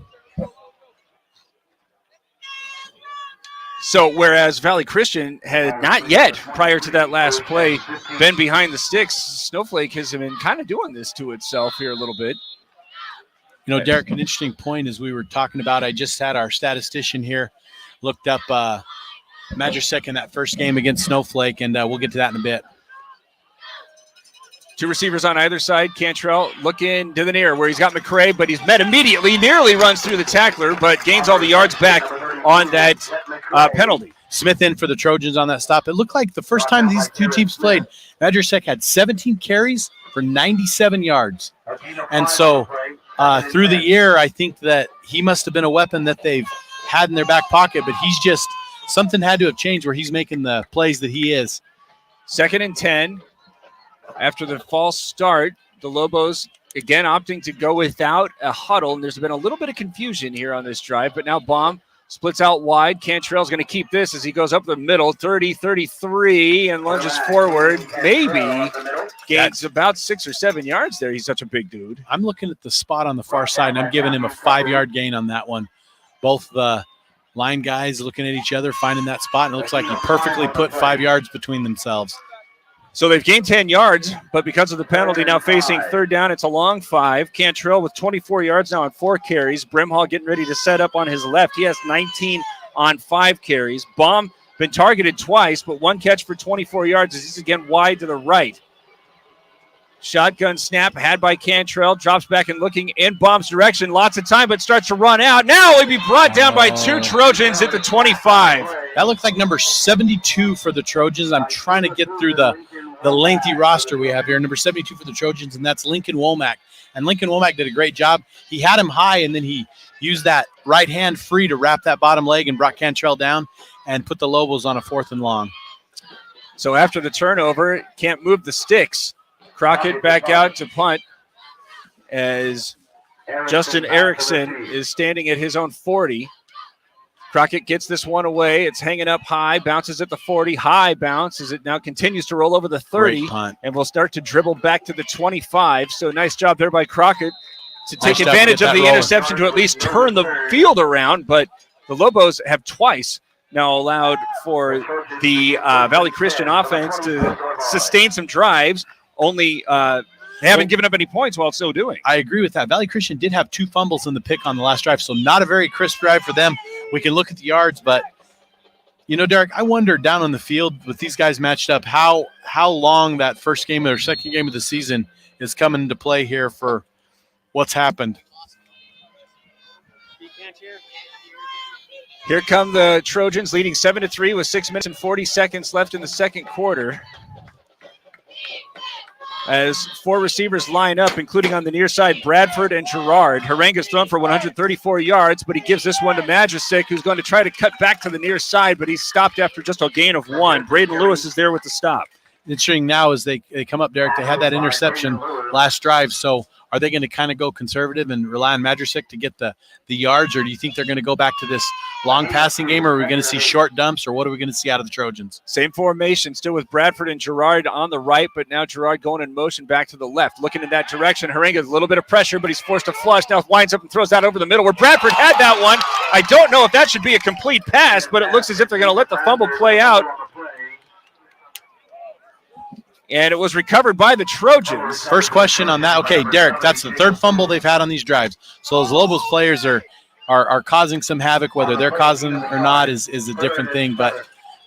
So whereas Valley Christian had not yet, prior to that last play, been behind the sticks, Snowflake has been kind of doing this to itself here a little bit. You know, Derek, an interesting point as we were talking about, I just had our statistician here looked up Madrusik in that first game against Snowflake, and we'll get to that in a bit. 2 receivers on either side. Cantrell looking to the near where he's got McCray, but he's met immediately, nearly runs through the tackler, but gains all the yards back on that penalty. Smith in for the Trojans on that stop. It looked like the first time these 2 teams played, Madrusik had 17 carries for 97 yards. And so through the year, I think that he must have been a weapon that they've had in their back pocket, but he's just, something had to have changed where he's making the plays that he is. 2nd and 10. After the false start, the Lobos again opting to go without a huddle, and there's been a little bit of confusion here on this drive, but now Baum splits out wide. Cantrell's going to keep this as he goes up the middle, 30, 33, and lunges forward. Maybe gains about 6 or 7 yards there. He's such a big dude. I'm looking at the spot on the far side, and I'm giving him a 5-yard gain on that one. Both the line guys looking at each other, finding that spot, and it looks like he perfectly put 5 yards between themselves. So they've gained 10 yards, but because of the penalty, now facing 3rd down, it's a long 5. Cantrell with 24 yards now on 4 carries. Brimhall getting ready to set up on his left. He has 19 on 5 carries. Baum been targeted twice, but 1 catch for 24 yards as he's again wide to the right. Shotgun snap had by Cantrell, drops back and looking in Baum's direction. Lots of time, but starts to run out. Now he'll be brought down by 2 Trojans at the 25. That looks like number 72 for the Trojans. I'm trying to get through the lengthy roster we have here. Number 72 for the Trojans, and that's Lincoln Womack. And Lincoln Womack did a great job. He had him high, and then he used that right hand free to wrap that bottom leg and brought Cantrell down and put the Lobos on a 4th and long. So after the turnover, can't move the sticks. Crockett back out to punt. as Justin Erickson is standing at his own 40. Crockett gets this one away. It's hanging up high, bounces at the 40, high bounce as it now continues to roll over the 30 and will start to dribble back to the 25. So nice job there by Crockett to take advantage of the interception to at least turn the field around. But the Lobos have twice now allowed for the Valley Christian offense to sustain some drives. Only they haven't given up any points while so doing. I agree with that. Valley Christian did have 2 fumbles in the pick on the last drive, so not a very crisp drive for them. We can look at the yards, but, you know, Derek, I wonder down on the field with these guys matched up how long that first game or second game of the season is coming into play here for what's happened. Here come the Trojans leading 7-3 with 6 minutes and 40 seconds left in the second quarter. As 4 receivers line up, including on the near side, Bradford and Gerard. Haranga's thrown for 134 yards, but he gives this one to Majicic, who's going to try to cut back to the near side, but he's stopped after just a gain of 1. Braden Lewis is there with the stop. Interesting now as they come up, Derek, they had that interception last drive, so are they going to kind of go conservative and rely on Majicic to get the yards, or do you think they're going to go back to this long passing game, or are we going to see short dumps, or what are we going to see out of the Trojans? Same formation, still with Bradford and Gerard on the right, but now Gerard going in motion back to the left, looking in that direction. Haranga's a little bit of pressure, but he's forced to flush. Now winds up and throws that over the middle where Bradford had that one. I don't know if that should be a complete pass, but it looks as if they're going to let the fumble play out. And it was recovered by the Trojans. First question on that. Okay, Derek, that's the 3rd fumble they've had on these drives. So those Lobos players are causing some havoc. Whether they're causing or not is a different thing. But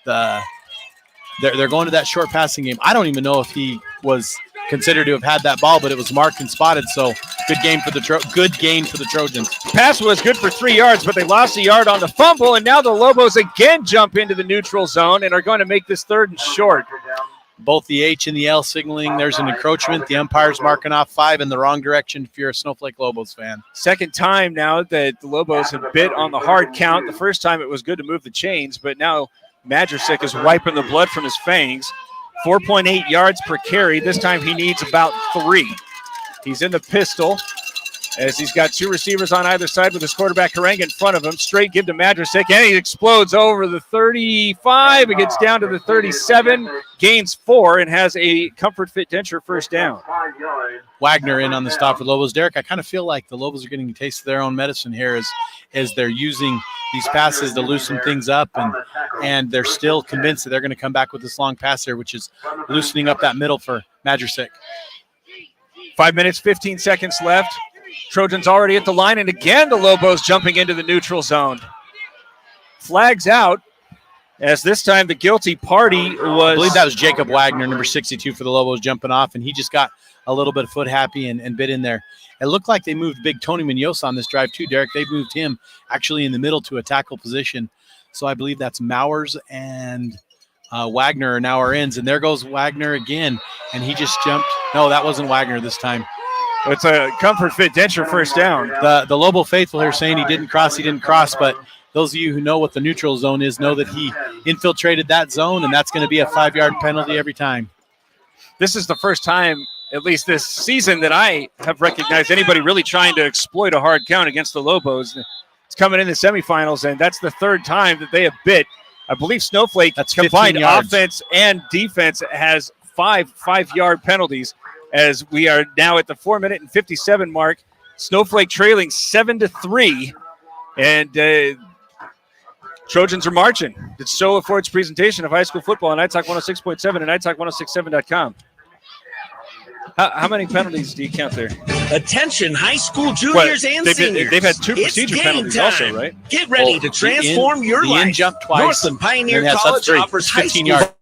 they're going to that short passing game. I don't even know if he was considered to have had that ball, but it was marked and spotted. So good game for the Trojans. Pass was good for 3 yards, but they lost a yard on the fumble. And now the Lobos again jump into the neutral zone and are going to make this 3rd and short. Both the H and the L signaling there's an encroachment. The umpire's marking off 5 in the wrong direction if you're a Snowflake Lobos fan. Second time now that the Lobos have bit on the hard count. The first time it was good to move the chains, but now Majicic is wiping the blood from his fangs. 4.8 yards per carry. This time he needs about 3. He's in the pistol as he's got 2 receivers on either side with his quarterback Haranga in front of him. Straight give to Majicic, and he explodes over the 35. It gets down to the 37, gains 4, and has a comfort fit denture first down. Wagner in on the stop for Lobos. Derek, I kind of feel like the Lobos are getting a taste of their own medicine here as they're using these passes to loosen things up, and they're still convinced that they're going to come back with this long pass here, which is loosening up that middle for Majicic. 5 minutes, 15 seconds left. Trojans already at the line, and again the Lobos jumping into the neutral zone. Flags out, as this time the guilty party was... I believe that was Jacob Wagner, number 62 for the Lobos, jumping off, and he just got a little bit of foot happy and bit in there. It looked like they moved big Tony Munoz on this drive too, Derek. They moved him actually in the middle to a tackle position. So I believe that's Mowers and Wagner are now our ends, and there goes Wagner again, and he just jumped. No, that wasn't Wagner this time. It's a comfort fit denture first down. The Lobo faithful here saying he didn't cross, but those of you who know what the neutral zone is know that he infiltrated that zone, and that's going to be a 5-yard penalty every time. This is the first time, at least this season, that I have recognized anybody really trying to exploit a hard count against the Lobos. It's coming in the semifinals, and that's the 3rd time that they have bit. I believe Snowflake, that's combined offense and defense, has 5-yard penalties. As we are now at the 4-minute and 57 mark, Snowflake trailing 7-3, and Trojans are marching. It's Stola Ford's presentation of high school football on iTalk 106.7 and iTalk1067.com. How many penalties do you count there? Attention, high school juniors and seniors. They've had 2 procedure penalties also, right? Get ready to transform your life. In jump twice. Northland Pioneer College offers high 15 school. yards.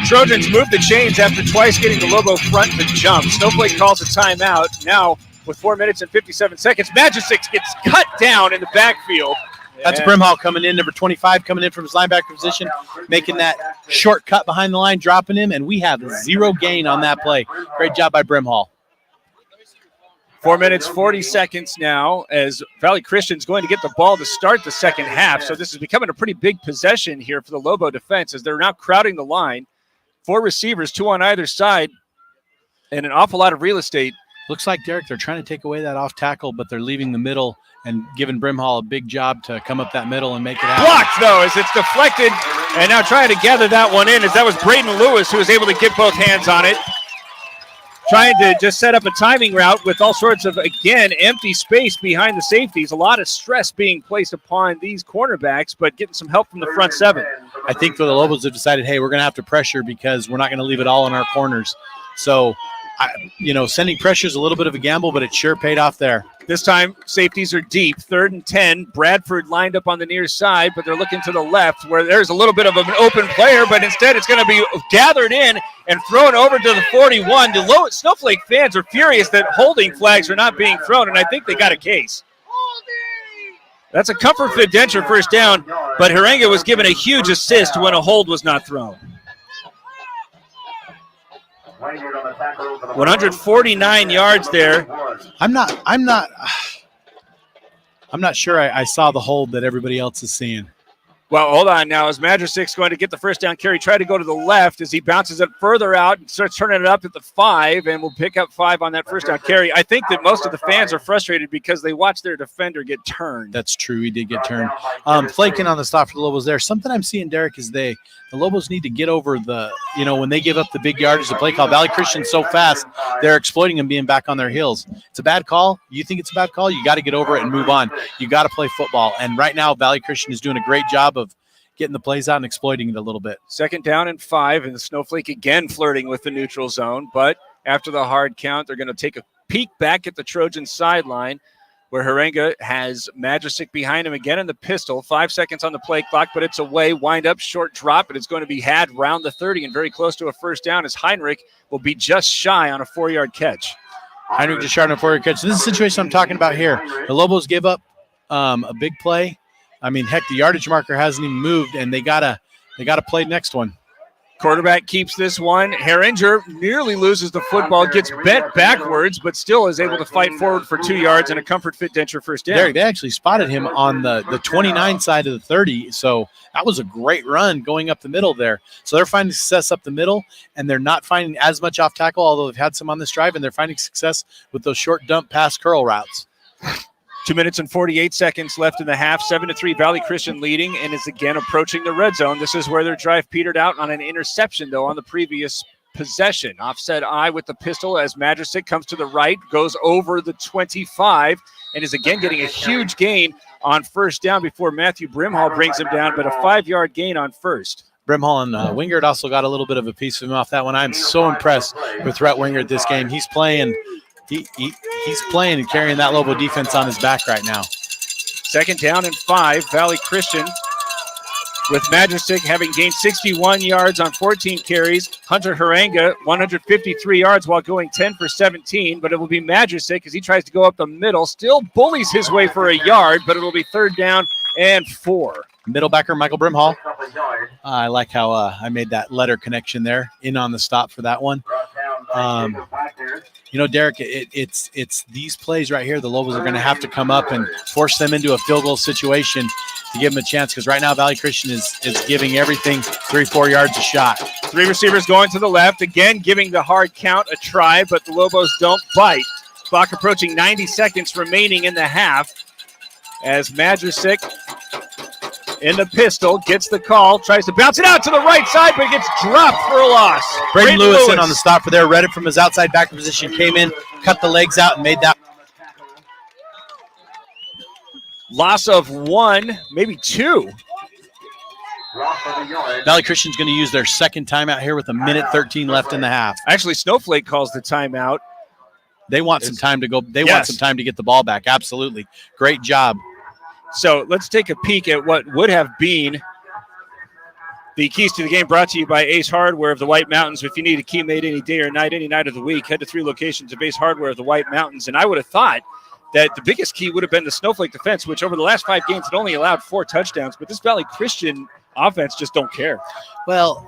Trojans move the chains after twice getting the Lobo front to jump. Snowflake calls a timeout. Now, with 4 minutes and 57 seconds, Majicic gets cut down in the backfield That's Brimhall coming in, number 25, coming in from his linebacker position, making that short cut behind the line, dropping him, and we have 0 gain on that play. Great job by Brimhall. 4 minutes, 40 seconds now as Valley Christian's going to get the ball to start the second half. So this is becoming a pretty big possession here for the Lobo defense as they're now crowding the line. 4 receivers, 2 on either side, and an awful lot of real estate. Looks like, Derek, they're trying to take away that off tackle, but they're leaving the middle and giving Brimhall a big job to come up that middle and make it happen. Blocked, though, as it's deflected, and now trying to gather that one in, as that was Braden Lewis who was able to get both hands on it. Trying to just set up a timing route with all sorts of, again, empty space behind the safeties. A lot of stress being placed upon these cornerbacks, but getting some help from the front 7. I think the Lobos have decided, hey, we're going to have to pressure because we're not going to leave it all in our corners. So, sending pressure is a little bit of a gamble, but it sure paid off there. This time, safeties are deep. 3rd and 10. Bradford lined up on the near side, but they're looking to the left where there's a little bit of an open player, but instead it's going to be gathered in and thrown over to the 41. The Snowflake fans are furious that holding flags are not being thrown, and I think they got a case. That's a comfort fit denture first down, but Harenga was given a huge assist when a hold was not thrown. 149 yards there. I'm not sure I saw the hold that everybody else is seeing. Well, hold on now. As Madrasik's going to get the first down carry, try to go to the left as he bounces it further out and starts turning it up at the 5, and will pick up 5 on that first down carry. I think that most of the fans are frustrated because they watched their defender get turned. That's true. He did get turned. Flaking on the stop for the Lobos there. Something I'm seeing, Derek, is the Lobos need to get over when they give up the big yardage to play call. Valley Christian's so fast, they're exploiting them being back on their heels. It's a bad call. You think it's a bad call? You got to get over it and move on. You got to play football. And right now, Valley Christian is doing a great job of getting the plays out and exploiting it a little bit. 2nd down and 5, and the Snowflake again flirting with the neutral zone. But after the hard count, they're going to take a peek back at the Trojan sideline, where Harenga has Madrasik behind him again in the pistol. 5 seconds on the play clock, but it's away. Wind up, short drop, and it's going to be had round the 30 and very close to a first down as Heinrich will be just shy on a 4-yard catch. Heinrich just shy on a 4-yard catch. This is the situation I'm talking about here. The Lobos give up a big play. I mean, heck, the yardage marker hasn't even moved, and they gotta play next one. Quarterback keeps this one. Herringer nearly loses the football, gets bent backwards, but still is able to fight forward for 2 yards and a comfort fit denture first down. They actually spotted him on the 29 side of the 30, so that was a great run going up the middle there. So they're finding success up the middle, and they're not finding as much off tackle, although they've had some on this drive, and they're finding success with those short dump pass curl routes. 2 minutes and 48 seconds left in the half. 7-3 Valley Christian leading and is again approaching the red zone. This is where their drive petered out on an interception, though, on the previous possession. Offset eye with the pistol as Madrasik comes to the right, goes over the 25, and is again getting a huge gain on first down before Matthew Brimhall brings him down, but a 5-yard gain on first. Brimhall and Wingard also got a little bit of a piece of him off that one. I'm so impressed with Rhett Wingard this game. He's playing. He's playing and carrying that Lobo defense on his back right now. 2nd down and 5. Valley Christian with Madrasik having gained 61 yards on 14 carries. Hunter Harenga, 153 yards while going 10 for 17, but it will be Madrasik as he tries to go up the middle. Still bullies his way for a yard, but it will be 3rd down and 4. Middle backer Michael Brimhall. I like how I made that letter connection there, in on the stop for that one. Derek, it's these plays right here. The Lobos are going to have to come up and force them into a field goal situation to give them a chance, because right now Valley Christian is giving everything 3-4 yards a shot. 3 receivers going to the left, again giving the hard count a try, but the Lobos don't bite. Clock approaching 90 seconds remaining in the half as Madrasik in the pistol, gets the call, tries to bounce it out to the right side, but it gets dropped for a loss. Braden Lewis in on the stop for there, read it from his outside backer position, came in, cut the legs out, and made that. Loss of 1, maybe 2. Valley Christian's going to use their second timeout here with 1:13 left in the half. Actually, Snowflake calls the timeout. They want some time to go. They want some time to get the ball back. Absolutely. Great job. So let's take a peek at what would have been the keys to the game, brought to you by Ace Hardware of the White Mountains. If you need a key made any day or night, any night of the week, head to 3 locations of Ace Hardware of the White Mountains. And I would have thought that the biggest key would have been the Snowflake defense, which over the last 5 games had only allowed 4 touchdowns. But this Valley Christian offense just don't care. Well,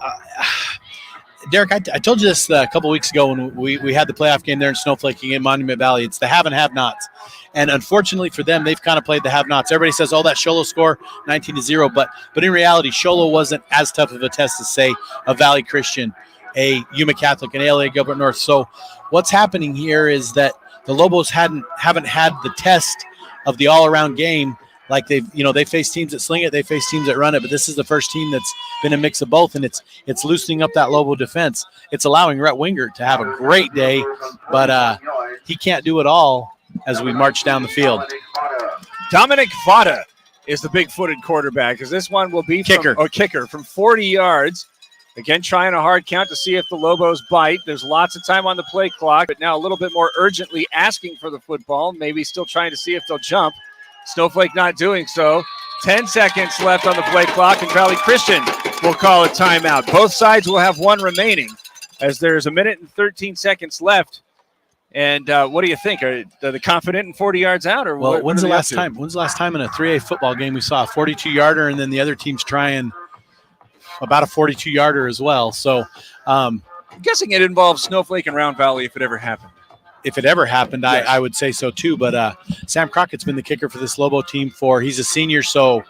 Derek, I told you this a couple weeks ago when we had the playoff game there in Snowflake in Monument Valley. It's the have and have-nots. And unfortunately for them, they've kind of played the have-nots. Everybody says, oh, that Sholo score, 19-0. But in reality, Sholo wasn't as tough of a test as, say, a Valley Christian, a Yuma Catholic, an ALA Gilbert North. So what's happening here is that the Lobos haven't had the test of the all-around game. Like they face teams that sling it, they face teams that run it, but this is the first team that's been a mix of both, and it's loosening up that Lobo defense. It's allowing Rhett Wingert to have a great day, but he can't do it all as we march down the field. Dominic Vada is the big-footed quarterback, because this one will be kicker from 40 yards. Again, trying a hard count to see if the Lobos bite. There's lots of time on the play clock, but now a little bit more urgently asking for the football, maybe still trying to see if they'll jump. Snowflake not doing so. 10 seconds left on the play clock, and Valley Christian will call a timeout. Both sides will have one remaining, as there's 1 minute and 13 seconds left. And what do you think? Are they confident in 40 yards out? Or well, when's the last time in a 3A football game we saw a 42-yarder, and then the other team's trying about a 42-yarder as well? So I'm guessing it involves Snowflake and Round Valley if it ever happened. If it ever happened, yes. I would say so too. But Sam Crockett's been the kicker for this Lobo team he's a senior, so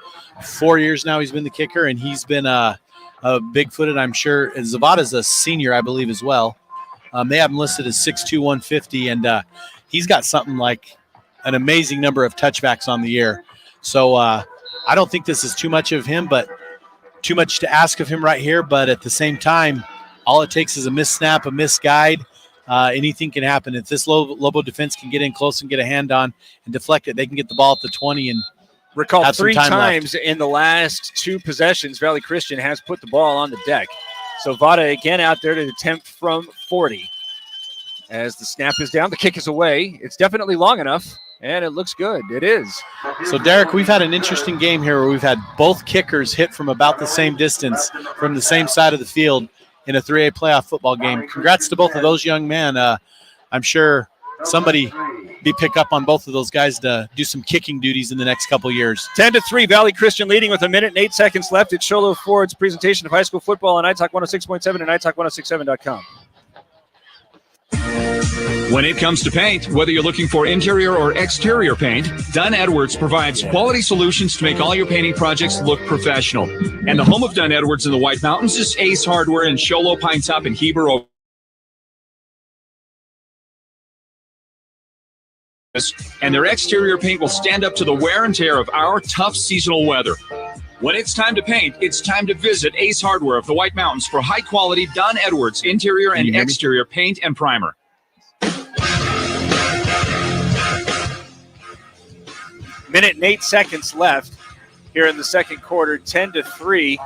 4 years now he's been the kicker, and he's been a big-footed, I'm sure. And Zavada's a senior, I believe, as well. They have him listed as 6'2", 150, and he's got something like an amazing number of touchbacks on the year. So I don't think this is too much of him, but too much to ask of him right here. But at the same time, all it takes is a missed snap, a missed guide. Anything can happen. If this Lobo defense can get in close and get a hand on and deflect it, they can get the ball at the 20 and recall have 3 times left. In the last 2 possessions, Valley Christian has put the ball on the deck. So Vada again out there to attempt from 40. As the snap is down, the kick is away. It's definitely long enough, and it looks good. It is. So, Derek, we've had an interesting game here where we've had both kickers hit from about the same distance from the same side of the field in a 3A playoff football game. Congrats to both of those young men. I'm sure somebody be pick up on both of those guys to do some kicking duties in the next couple years. 10-3, Valley Christian leading with 1 minute and 8 seconds left. It's Sholo Ford's presentation of high school football on iTalk 106.7 and iTalk1067.com. When it comes to paint, whether you're looking for interior or exterior paint, Dunn Edwards provides quality solutions to make all your painting projects look professional. And the home of Dunn Edwards in the White Mountains is Ace Hardware in Sholo, Pine Top, and Heber. And their exterior paint will stand up to the wear and tear of our tough seasonal weather. When it's time to paint, it's time to visit Ace Hardware of the White Mountains for high-quality Dunn Edwards interior and exterior paint and primer. Minute and 8 seconds left here in the second quarter, 10-3.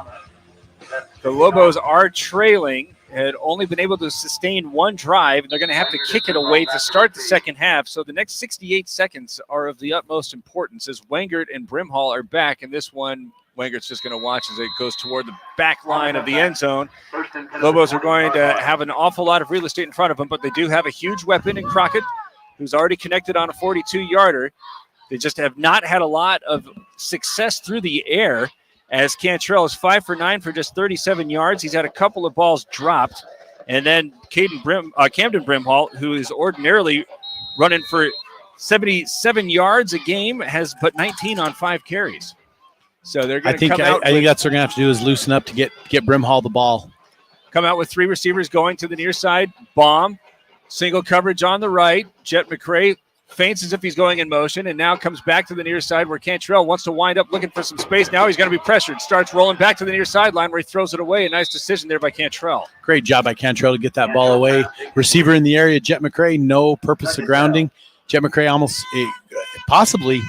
The Lobos are trailing, had only been able to sustain one drive, and they're going to have to kick it away to start the second half. So the next 68 seconds are of the utmost importance as Wengert and Brimhall are back, and this one Wengert's just going to watch as it goes toward the back line of the end zone. Lobos are going to have an awful lot of real estate in front of them, but they do have a huge weapon in Crockett, who's already connected on a 42-yarder. They just have not had a lot of success through the air, as Cantrell is 5 for 9 for just 37 yards. He's had a couple of balls dropped. And then Camden Brimhall, who is ordinarily running for 77 yards a game, has put 19 on 5 carries. So they're going to come out. I think that's what they're going to have to do is loosen up to get Brimhall the ball. Come out with 3 receivers going to the near side. Bomb, single coverage on the right. Jet McCray feints as if he's going in motion, and now comes back to the near side where Cantrell wants to wind up looking for some space. Now he's going to be pressured. Starts rolling back to the near sideline where he throws it away. A nice decision there by Cantrell. Great job by Cantrell to get that ball away. Receiver in the area, Jet McCray, no purpose of grounding. Jet McCray possibly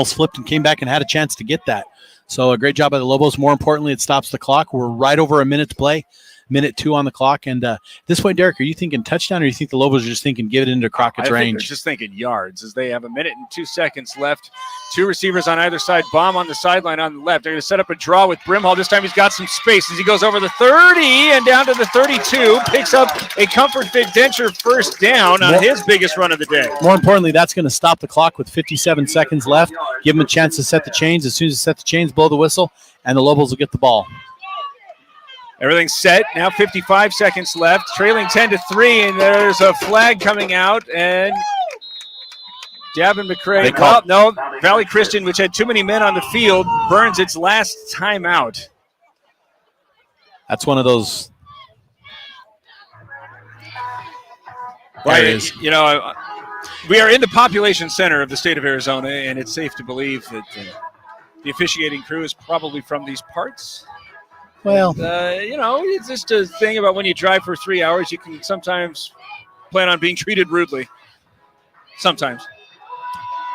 flipped and came back and had a chance to get that. So a great job by the Lobos. More importantly, it stops the clock. We're right over a minute to play. minute 2 on the clock. And at this point, Derek, are you thinking touchdown, or you think the Lobos are just thinking give it into Crockett's range? They're just thinking yards, as they have a minute and 2 seconds left. 2 receivers on either side. Bomb on the sideline on the left. They're going to set up a draw with Brimhall. This time he's got some space as he goes over the 30 and down to the 32. Picks up a Comfort Fit Denture first down on his biggest run of the day. More importantly, that's going to stop the clock with 57 seconds left. Give him a chance to set the chains. As soon as he set the chains, blow the whistle, and the Lobos will get the ball. Everything's set. Now 55 seconds left. Trailing 10-3, and there's a flag coming out. And Gavin McCray. No, Valley Christian, which had too many men on the field, burns its last timeout. That's one of those. There it is. You know, we are in the population center of the state of Arizona, and it's safe to believe that the officiating crew is probably from these parts. Well, you know, it's just a thing about when you drive for 3 hours, you can sometimes plan on being treated rudely. Sometimes.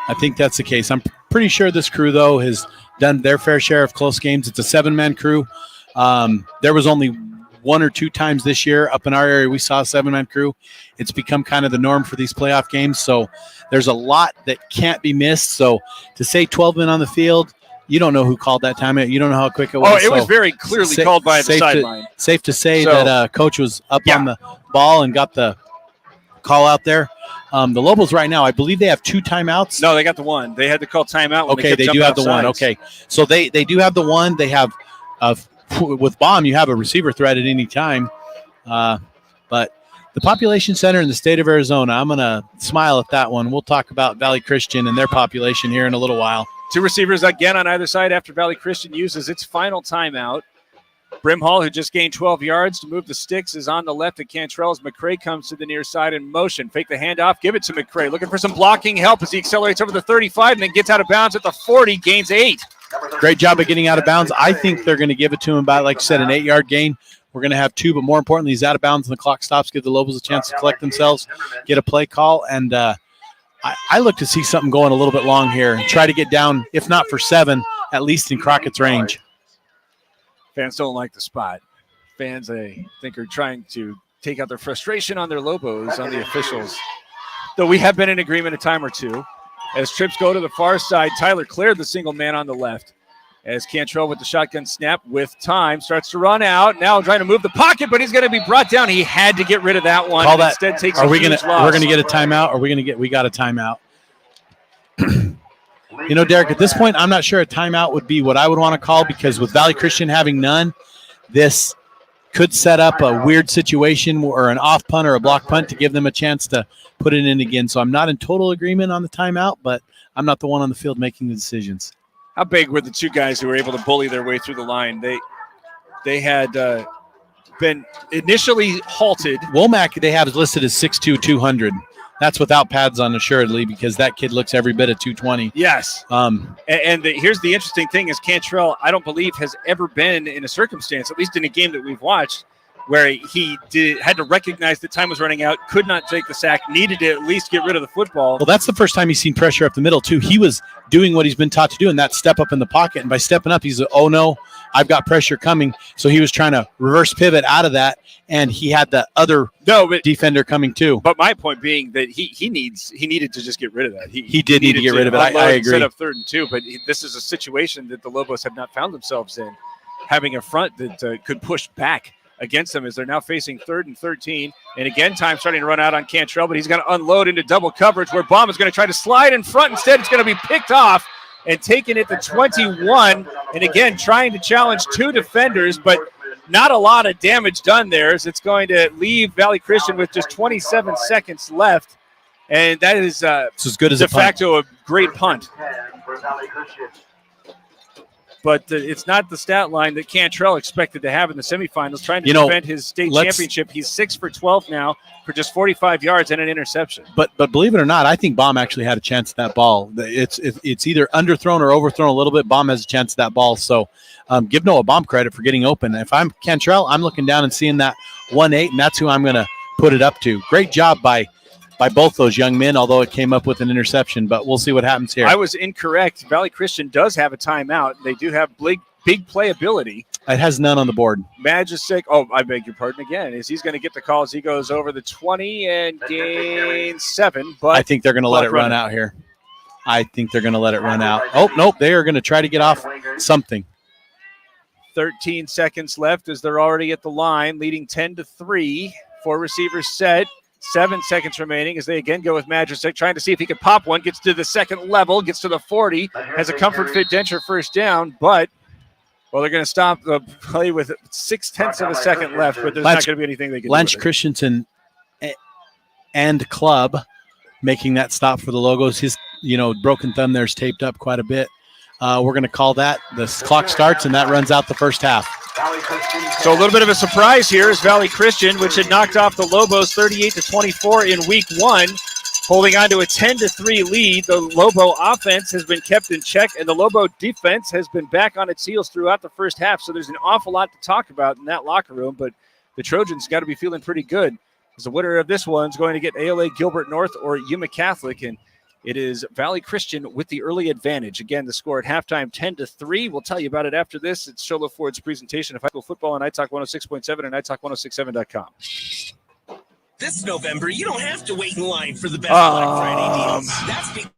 I think that's the case. I'm pretty sure this crew, though, has done their fair share of close games. It's a 7-man crew. There was only 1 or 2 times this year up in our area we saw a 7-man crew. It's become kind of the norm for these playoff games. So there's a lot that can't be missed. So to say 12 men on the field, you don't know who called that timeout. You don't know how quick it was. Oh, it was very clearly called by the sideline. Safe to say that Coach was up on the ball and got the call out there. The Lobos right now, I believe they have 2 timeouts. No, they got the one. They had to call timeout. Okay, they do have the one. Okay, so they do have the one. They have with Bomb, you have a receiver threat at any time. But the population center in the state of Arizona, I'm going to smile at that one. We'll talk about Valley Christian and their population here in a little while. 2 receivers again on either side after Valley Christian uses its final timeout. Brimhall, who just gained 12 yards to move the sticks, is on the left at Cantrell as McCray comes to the near side in motion. Fake the handoff, give it to McCray. Looking for some blocking help as he accelerates over the 35 and then gets out of bounds at the 40, gains 8. Great job of getting out of bounds. I think they're going to give it to him by, like I said, an 8-yard gain. We're going to have 2, but more importantly, he's out of bounds and the clock stops. Give the Lobos a chance to collect themselves, get a play call, and I look to see something going a little bit long here and try to get down, if not for 7, at least in Crockett's range. Fans don't like the spot. Fans, I think, are trying to take out their frustration on their Lobos, on the officials. Though we have been in agreement a time or two. As trips go to the far side, Tyler cleared the single man on the left. As Cantrell with the shotgun snap with time starts to run out. Now trying to move the pocket, but he's going to be brought down. He had to get rid of that one. Call that. Instead takes Are a we huge gonna? loss. We're going to get a timeout, or we got a timeout. You know, Derek, at this point, I'm not sure a timeout would be what I would want to call, because with Valley Christian having none, this could set up a weird situation or an off punt or a block punt to give them a chance to put it in again. So I'm not in total agreement on the timeout, but I'm not the one on the field making the decisions. How big were the 2 guys who were able to bully their way through the line? They had been initially halted. Womack, they have listed as 6'2", 200. That's without pads on, assuredly, because that kid looks every bit of 220. Yes. Here's the interesting thing is Cantrell, I don't believe, has ever been in a circumstance, at least in a game that we've watched, where he had to recognize that time was running out, could not take the sack, needed to at least get rid of the football. Well, that's the first time he's seen pressure up the middle, too. He was doing what he's been taught to do, and that step up in the pocket. And by stepping up, he's, oh, no, I've got pressure coming. So he was trying to reverse pivot out of that, and he had the other defender coming, too. But my point being that he needed to just get rid of that. He did need to get rid of it. I agree. Set up 3rd and 2, but this is a situation that the Lobos have not found themselves in, having a front that could push back against them as they're now facing 3rd and 13. And again, time starting to run out on Cantrell, but he's going to unload into double coverage where Baum is going to try to slide in front. Instead, it's going to be picked off and taken at the 21. And again, trying to challenge 2 defenders, but not a lot of damage done there, as it's going to leave Valley Christian with just 27 seconds left. And that is as good as de facto a great punt. But it's not the stat line that Cantrell expected to have in the semifinals, trying to defend his state championship. He's 6 for 12 now for just 45 yards and an interception. But believe it or not, I think Baum actually had a chance at that ball. It's either underthrown or overthrown a little bit. Baum has a chance at that ball. So give Noah Baum credit for getting open. If I'm Cantrell, I'm looking down and seeing that 1-8, and that's who I'm going to put it up to. Great job by both those young men, although it came up with an interception, but we'll see what happens here. I was incorrect. Valley Christian does have a timeout. They do have big playability. It has none on the board. Magic, oh, I beg your pardon again, is he's going to get the call as he goes over the 20 and gains 7. But I think they're going to let it run out here. I think they're going to let it run out. Oh, nope, they are going to try to get off something. 13 seconds left as they're already at the line, leading 10-3. 4 receivers set. 7 seconds remaining as they again go with Magic, trying to see if he can pop one. Gets to the second level, gets to the 40, has a comfort fit denture first down, but they're going to stop the play with 0.6 of a second left, but there's not going to be anything they can do. Lance Christensen and club making that stop for the Logos. His broken thumb there's taped up quite a bit. We're going to call that. The clock starts, and that runs out the first half. So a little bit of a surprise here is Valley Christian, which had knocked off the Lobos 38-24 in week 1, holding on to a 10-3 lead. The Lobo offense has been kept in check, and the Lobo defense has been back on its heels throughout the first half. So there's an awful lot to talk about in that locker room, but the Trojans got to be feeling pretty good. As the winner of this one is going to get ALA Gilbert North or Yuma Catholic, and it is Valley Christian with the early advantage. Again, the score at halftime 10-3. We'll tell you about it after this. It's Sholo Ford's presentation of high school football on iTalk 106.7 and iTalk1067.com. This November, you don't have to wait in line for the best Black Friday deals. That's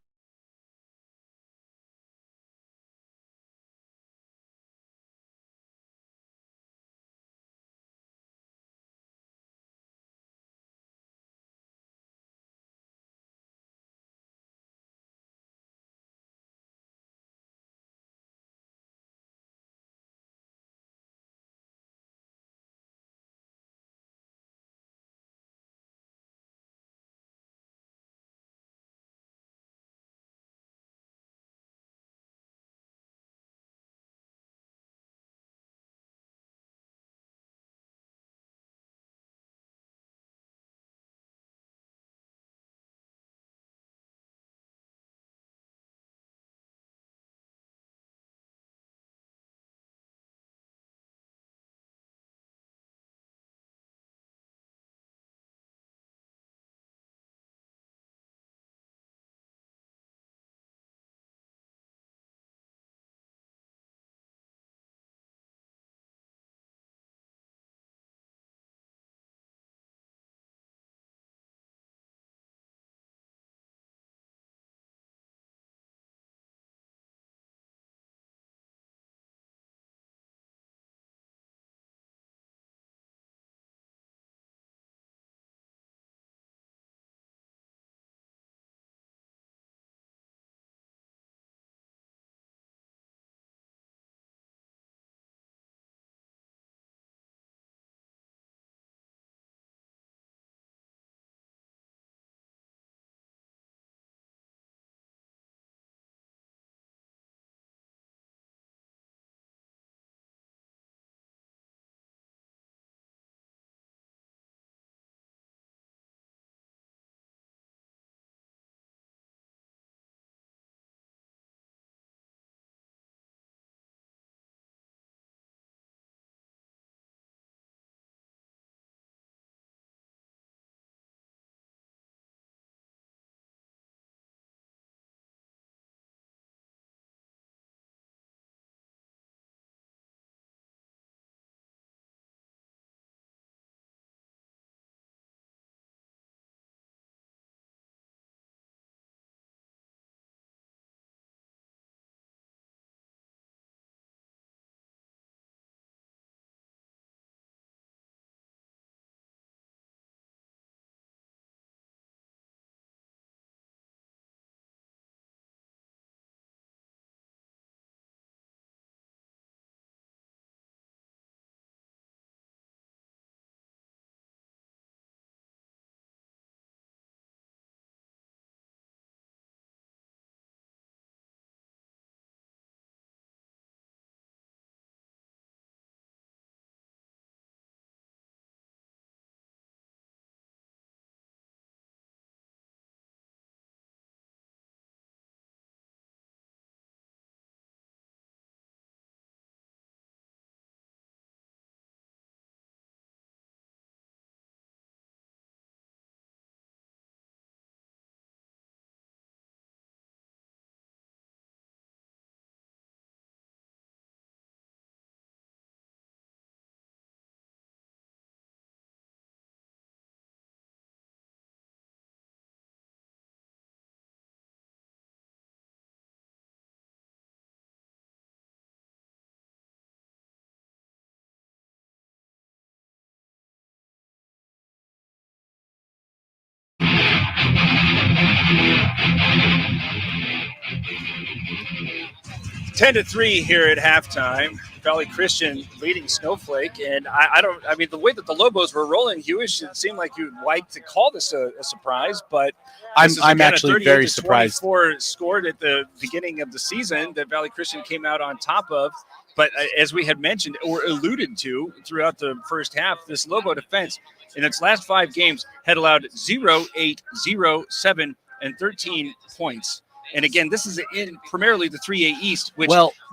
10-3 here at halftime. Valley Christian leading Snowflake, and I mean, the way that the Lobos were rolling, Hewish, it seemed like you'd like to call this a surprise, but I'm actually very surprised. 24 scored at the beginning of the season that Valley Christian came out on top of. But as we had mentioned or alluded to throughout the first half, this Lobo defense in its last 5 games had allowed 0, 8, 0, 7, and 13 points. And again, this is in primarily the 3A East, which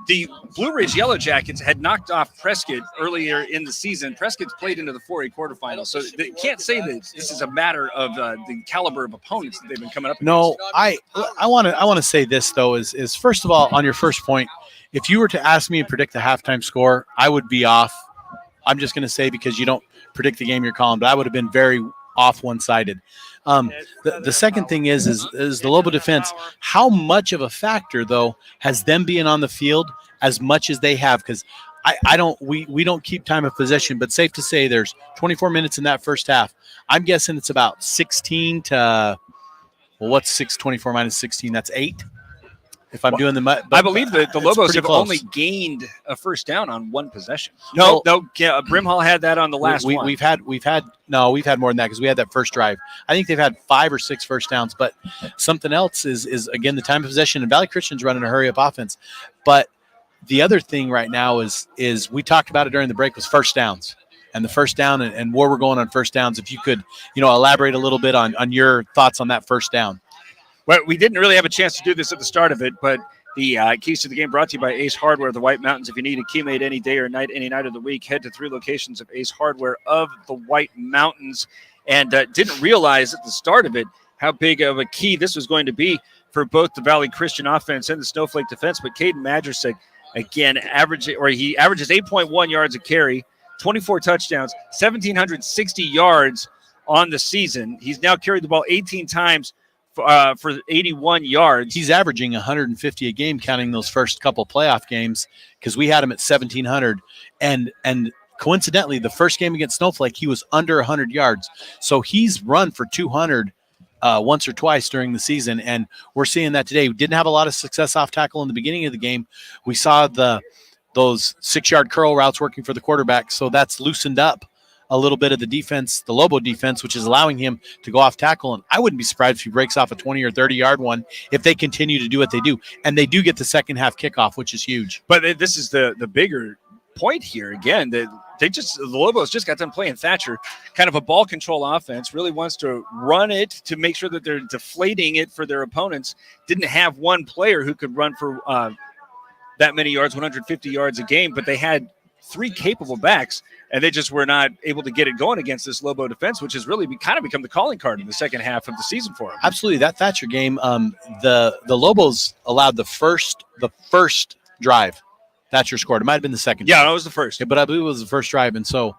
the Blue Ridge Yellow Jackets had knocked off Prescott earlier in the season. Prescott's played into the 4A quarterfinals, so they can't say that this is a matter of the caliber of opponents that they've been coming up against. No, I want to say this though is first of all, on your first point, if you were to ask me and predict the halftime score, I would be off. I'm just going to say because you don't predict the game you're calling, but I would have been very off one-sided. The second thing is the Lobo defense. How much of a factor though has them being on the field as much as they have? Because we don't keep time of possession, but safe to say there's 24 minutes in that first half. I'm guessing it's about 16 to what's 624 minus 16? That's 8. If I'm doing the, I believe that the Lobos have only gained a first down on 1 possession. No, Brimhall had that on the last one. We've had more than that because we had that first drive. I think they've had 5 or 6 first downs. But something else is again the time of possession. And Valley Christian's running a hurry up offense. But the other thing right now is we talked about it during the break was first downs and the first down and where we're going on first downs. If you could elaborate a little bit on your thoughts on that first down. Well, we didn't really have a chance to do this at the start of it, but the keys to the game brought to you by Ace Hardware of the White Mountains. If you need a key made any day or night, any night of the week, head to 3 locations of Ace Hardware of the White Mountains. And didn't realize at the start of it how big of a key this was going to be for both the Valley Christian offense and the Snowflake defense. But Caden Majersic, again, he averages 8.1 yards a carry, 24 touchdowns, 1,760 yards on the season. He's now carried the ball 18 times for 81 yards. He's averaging 150 a game, counting those first couple playoff games, because we had him at 1,700. And coincidentally, the first game against Snowflake, he was under 100 yards. So he's run for 200 once or twice during the season, and we're seeing that today. We didn't have a lot of success off tackle in the beginning of the game. We saw those 6-yard curl routes working for the quarterback, so that's loosened up a little bit of the defense, the Lobo defense, which is allowing him to go off tackle. And I wouldn't be surprised if he breaks off a 20 or 30-yard one if they continue to do what they do. And they do get the second half kickoff, which is huge. But this is the bigger point here. Again, the Lobos just got done playing Thatcher, kind of a ball control offense, really wants to run it to make sure that they're deflating it for their opponents. Didn't have one player who could run for that many yards, 150 yards a game, but they had 3 capable backs, and they just were not able to get it going against this Lobo defense, which has really kind of become the calling card in the second half of the season for them. Absolutely. That Thatcher game, the Lobos allowed the first drive. Thatcher scored. It might have been the second. Yeah, it was the first. But I believe it was the first drive. And so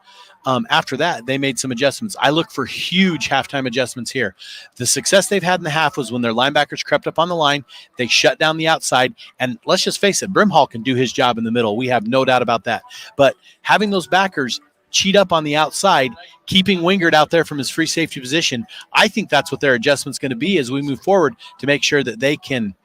after that, they made some adjustments. I look for huge halftime adjustments here. The success they've had in the half was when their linebackers crept up on the line. They shut down the outside. And let's just face it, Brimhall can do his job in the middle. We have no doubt about that. But having those backers cheat up on the outside, keeping Wingard out there from his free safety position, I think that's what their adjustment's going to be as we move forward to make sure that they can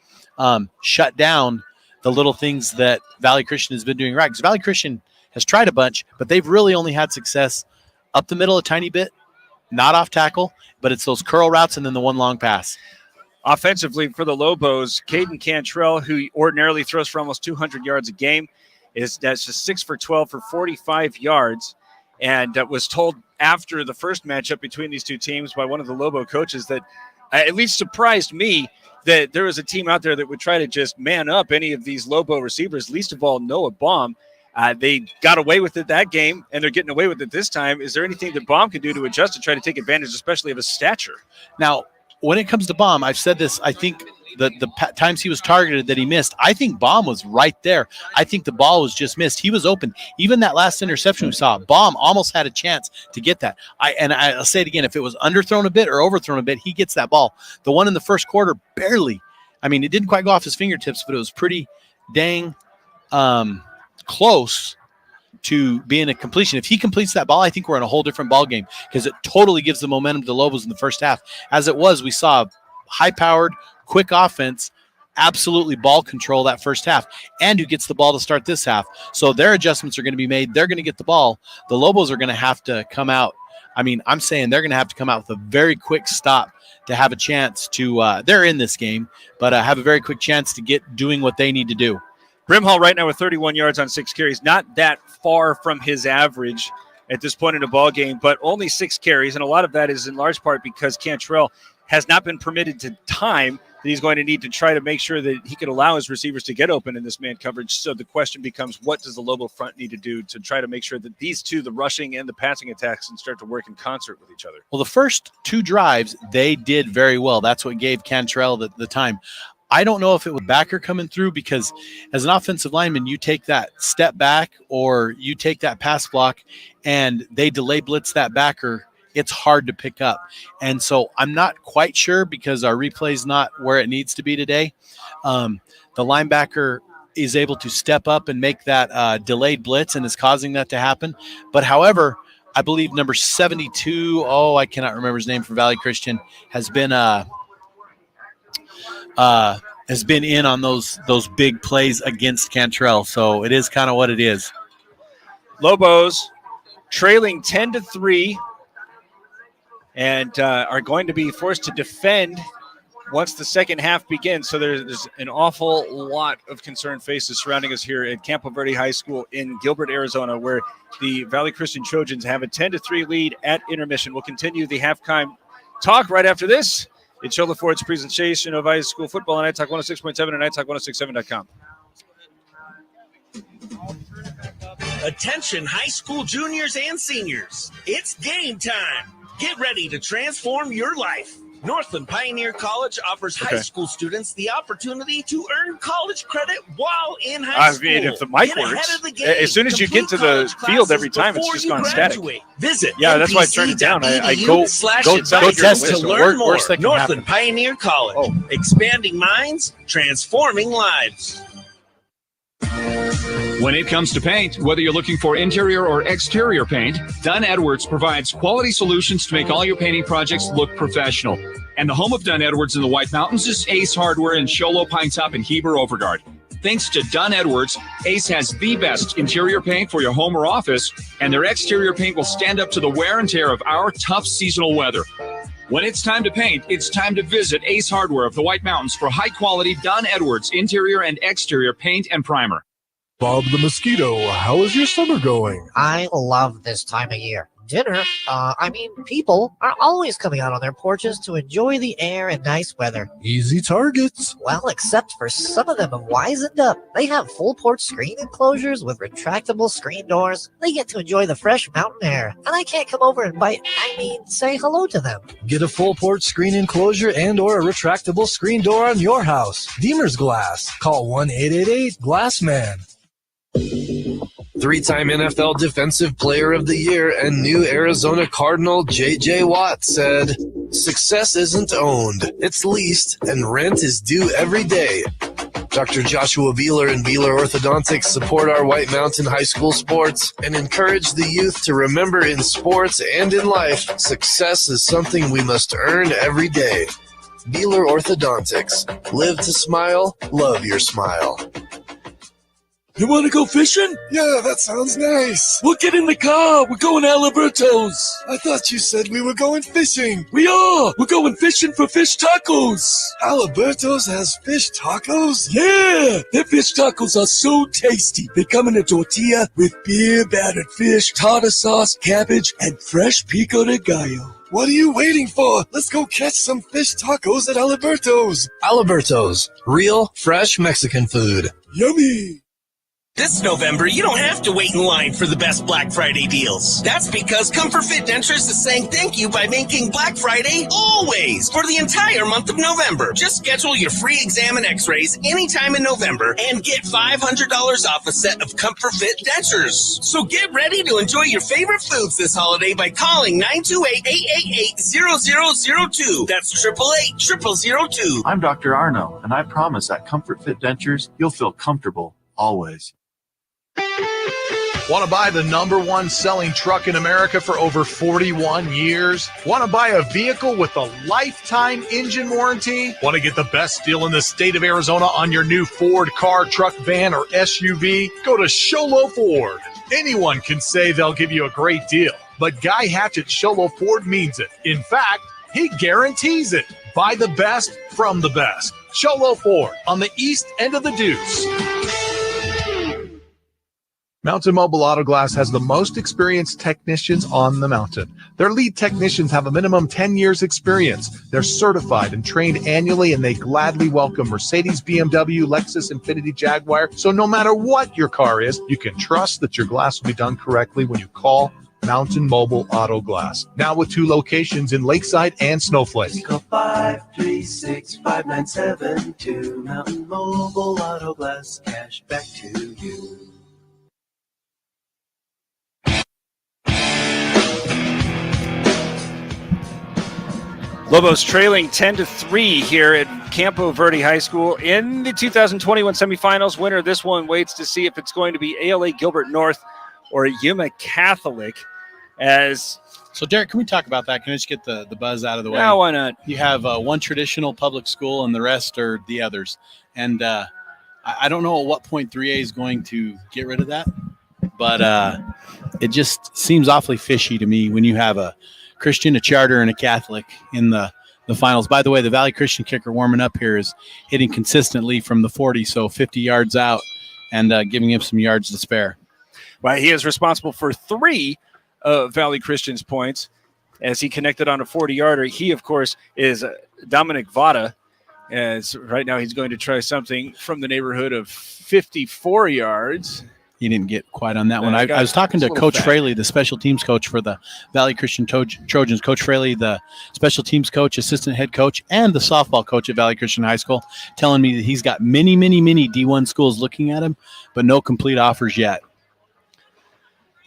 shut down the little things that Valley Christian has been doing right. Because Valley Christian has tried a bunch, but they've really only had success up the middle a tiny bit, not off tackle, but it's those curl routes and then the one long pass. Offensively for the Lobos, Caden Cantrell, who ordinarily throws for almost 200 yards a game, that's just 6 for 12 for 45 yards. And was told after the first matchup between these two teams by one of the Lobo coaches that at least surprised me that there was a team out there that would try to just man up any of these Lobo receivers, least of all Noah Baum. They got away with it that game, and they're getting away with it this time. Is there anything that Baum can do to adjust to try to take advantage, especially of his stature? Now, when it comes to Baum, I've said this, I think the times he was targeted that he missed, I think Baum was right there. I think the ball was just missed. He was open. Even that last interception we saw, Baum almost had a chance to get that. I'll say it again, if it was underthrown a bit or overthrown a bit, he gets that ball. The one in the first quarter, barely. I mean, it didn't quite go off his fingertips, but it was pretty dang close to being a completion. If he completes that ball, I think we're in a whole different ball game because it totally gives the momentum to the Lobos in the first half. As it was, we saw high-powered, quick offense absolutely ball control that first half and who gets the ball to start this half. So their adjustments are going to be made. They're going to get the ball. The Lobos are going to have to come out. I mean, I'm saying they're going to have to come out with a very quick stop to have a chance to they're in this game, but have a very quick chance to get doing what they need to do. Brimhall right now with 31 yards on 6 carries, not that far from his average at this point in the ball game, but only 6 carries, and a lot of that is in large part because Cantrell has not been permitted to time that he's going to need to try to make sure that he can allow his receivers to get open in this man coverage. So the question becomes, what does the Lobo front need to do to try to make sure that these two, the rushing and the passing attacks, can start to work in concert with each other? Well, the first 2 drives, they did very well. That's what gave Cantrell the time. I don't know if it was backer coming through, because as an offensive lineman, you take that step back or you take that pass block and they delay blitz that backer. It's hard to pick up. And so I'm not quite sure, because our replay is not where it needs to be today. The linebacker is able to step up and make that delayed blitz and is causing that to happen. But however, I believe number 72, I cannot remember his name, for Valley Christian, has been in on those big plays against Cantrell. So it is kind of what it is. Lobos trailing 10-3 and are going to be forced to defend once the second half begins. So there's an awful lot of concerned faces surrounding us here at Campo Verde High School in Gilbert, Arizona, where the Valley Christian Trojans have a 10-3 lead at intermission. We'll continue the halftime talk right after this. It's Shola Ford's presentation of high school football on iTalk 106.7 and iTalk1067.com. Attention high school juniors and seniors. It's game time. Get ready to transform your life. Northland Pioneer College offers high school students the opportunity to earn college credit while in high school. I mean, if the mic works, as soon as you get to the field every time, it's just gone static. Visit that's why I turned it down. I go test it to learn more. Northland happen. Pioneer College, expanding minds, transforming lives. When it comes to paint, whether you're looking for interior or exterior paint, Dunn Edwards provides quality solutions to make all your painting projects look professional. And the home of Dunn Edwards in the White Mountains is Ace Hardware in Sholo, Pine Top, and Heber Overgard. Thanks to Dunn Edwards, Ace has the best interior paint for your home or office, and their exterior paint will stand up to the wear and tear of our tough seasonal weather. When it's time to paint, it's time to visit Ace Hardware of the White Mountains for high-quality Dunn Edwards interior and exterior paint and primer. Bob the Mosquito, how is your summer going? I love this time of year. Dinner, people are always coming out on their porches to enjoy the air and nice weather. Easy targets. Well, except for some of them have wisened up. They have full porch screen enclosures with retractable screen doors. They get to enjoy the fresh mountain air. And I can't come over and say hello to them. Get a full porch screen enclosure and or a retractable screen door on your house. Deemer's Glass. Call 1-888-GLASSMAN. 3-time NFL Defensive Player of the Year and new Arizona Cardinal J.J. Watt said, "Success isn't owned, it's leased, and rent is due every day." Dr. Joshua Beeler and Beeler Orthodontics support our White Mountain High School sports and encourage the youth to remember in sports and in life, success is something we must earn every day. Beeler Orthodontics. Live to smile, love your smile. You want to go fishing? Yeah, that sounds nice. We'll get in the car. We're going to Alberto's. I thought you said we were going fishing. We are. We're going fishing for fish tacos. Alberto's has fish tacos? Yeah. Their fish tacos are so tasty. They come in a tortilla with beer-battered fish, tartar sauce, cabbage, and fresh pico de gallo. What are you waiting for? Let's go catch some fish tacos at Alberto's. Alberto's. Real, fresh Mexican food. Yummy. This November, you don't have to wait in line for the best Black Friday deals. That's because Comfort Fit Dentures is saying thank you by making Black Friday always for the entire month of November. Just schedule your free exam and x-rays anytime in November and get $500 off a set of Comfort Fit Dentures. So get ready to enjoy your favorite foods this holiday by calling 928-888-0002. That's 888-0002. I'm Dr. Arno, and I promise at Comfort Fit Dentures, you'll feel comfortable always. Want to buy the #1 selling truck in America for over 41 years? Want to buy a vehicle with a lifetime engine warranty? Want to get the best deal in the state of Arizona on your new Ford car, truck, van, or SUV? Go to Sholo Ford. Anyone can say they'll give you a great deal, but Guy Hatch at Sholo Ford means it. In fact, he guarantees it. Buy the best from the best. Sholo Ford on the east end of the Deuce. Mountain Mobile Auto Glass has the most experienced technicians on the mountain. Their lead technicians have a minimum 10 years experience. They're certified and trained annually, and they gladly welcome Mercedes, BMW, Lexus, Infiniti, Jaguar. So no matter what your car is, you can trust that your glass will be done correctly when you call Mountain Mobile Auto Glass. Now with 2 locations in Lakeside and Snowflake. Call 536-5972. Mountain Mobile Auto Glass. Cash back to you. Lobos trailing 10-3 here at Campo Verde High School in the 2021 semifinals. Winner this one waits to see if it's going to be ALA Gilbert North or Yuma Catholic. So, Derek, can we talk about that? Can I just get the buzz out of the way? No, why not? You have one traditional public school, and the rest are the others. And I don't know at what point 3A is going to get rid of that, but it just seems awfully fishy to me when you have a Christian, a charter, and a Catholic in the finals. By the way, the Valley Christian kicker warming up here is hitting consistently from the 40, so 50 yards out, and giving him some yards to spare. Right, he is responsible for 3 of Valley Christian's points as he connected on a 40-yarder. He, of course, is Dominic Vada, as right now he's going to try something from the neighborhood of 54 yards. He didn't get quite on that one. I was talking to Coach Fraley, the special teams coach for the Valley Christian Trojans. Coach Fraley, the special teams coach, assistant head coach, and the softball coach at Valley Christian High School, telling me that he's got many, many, many D1 schools looking at him, but no complete offers yet.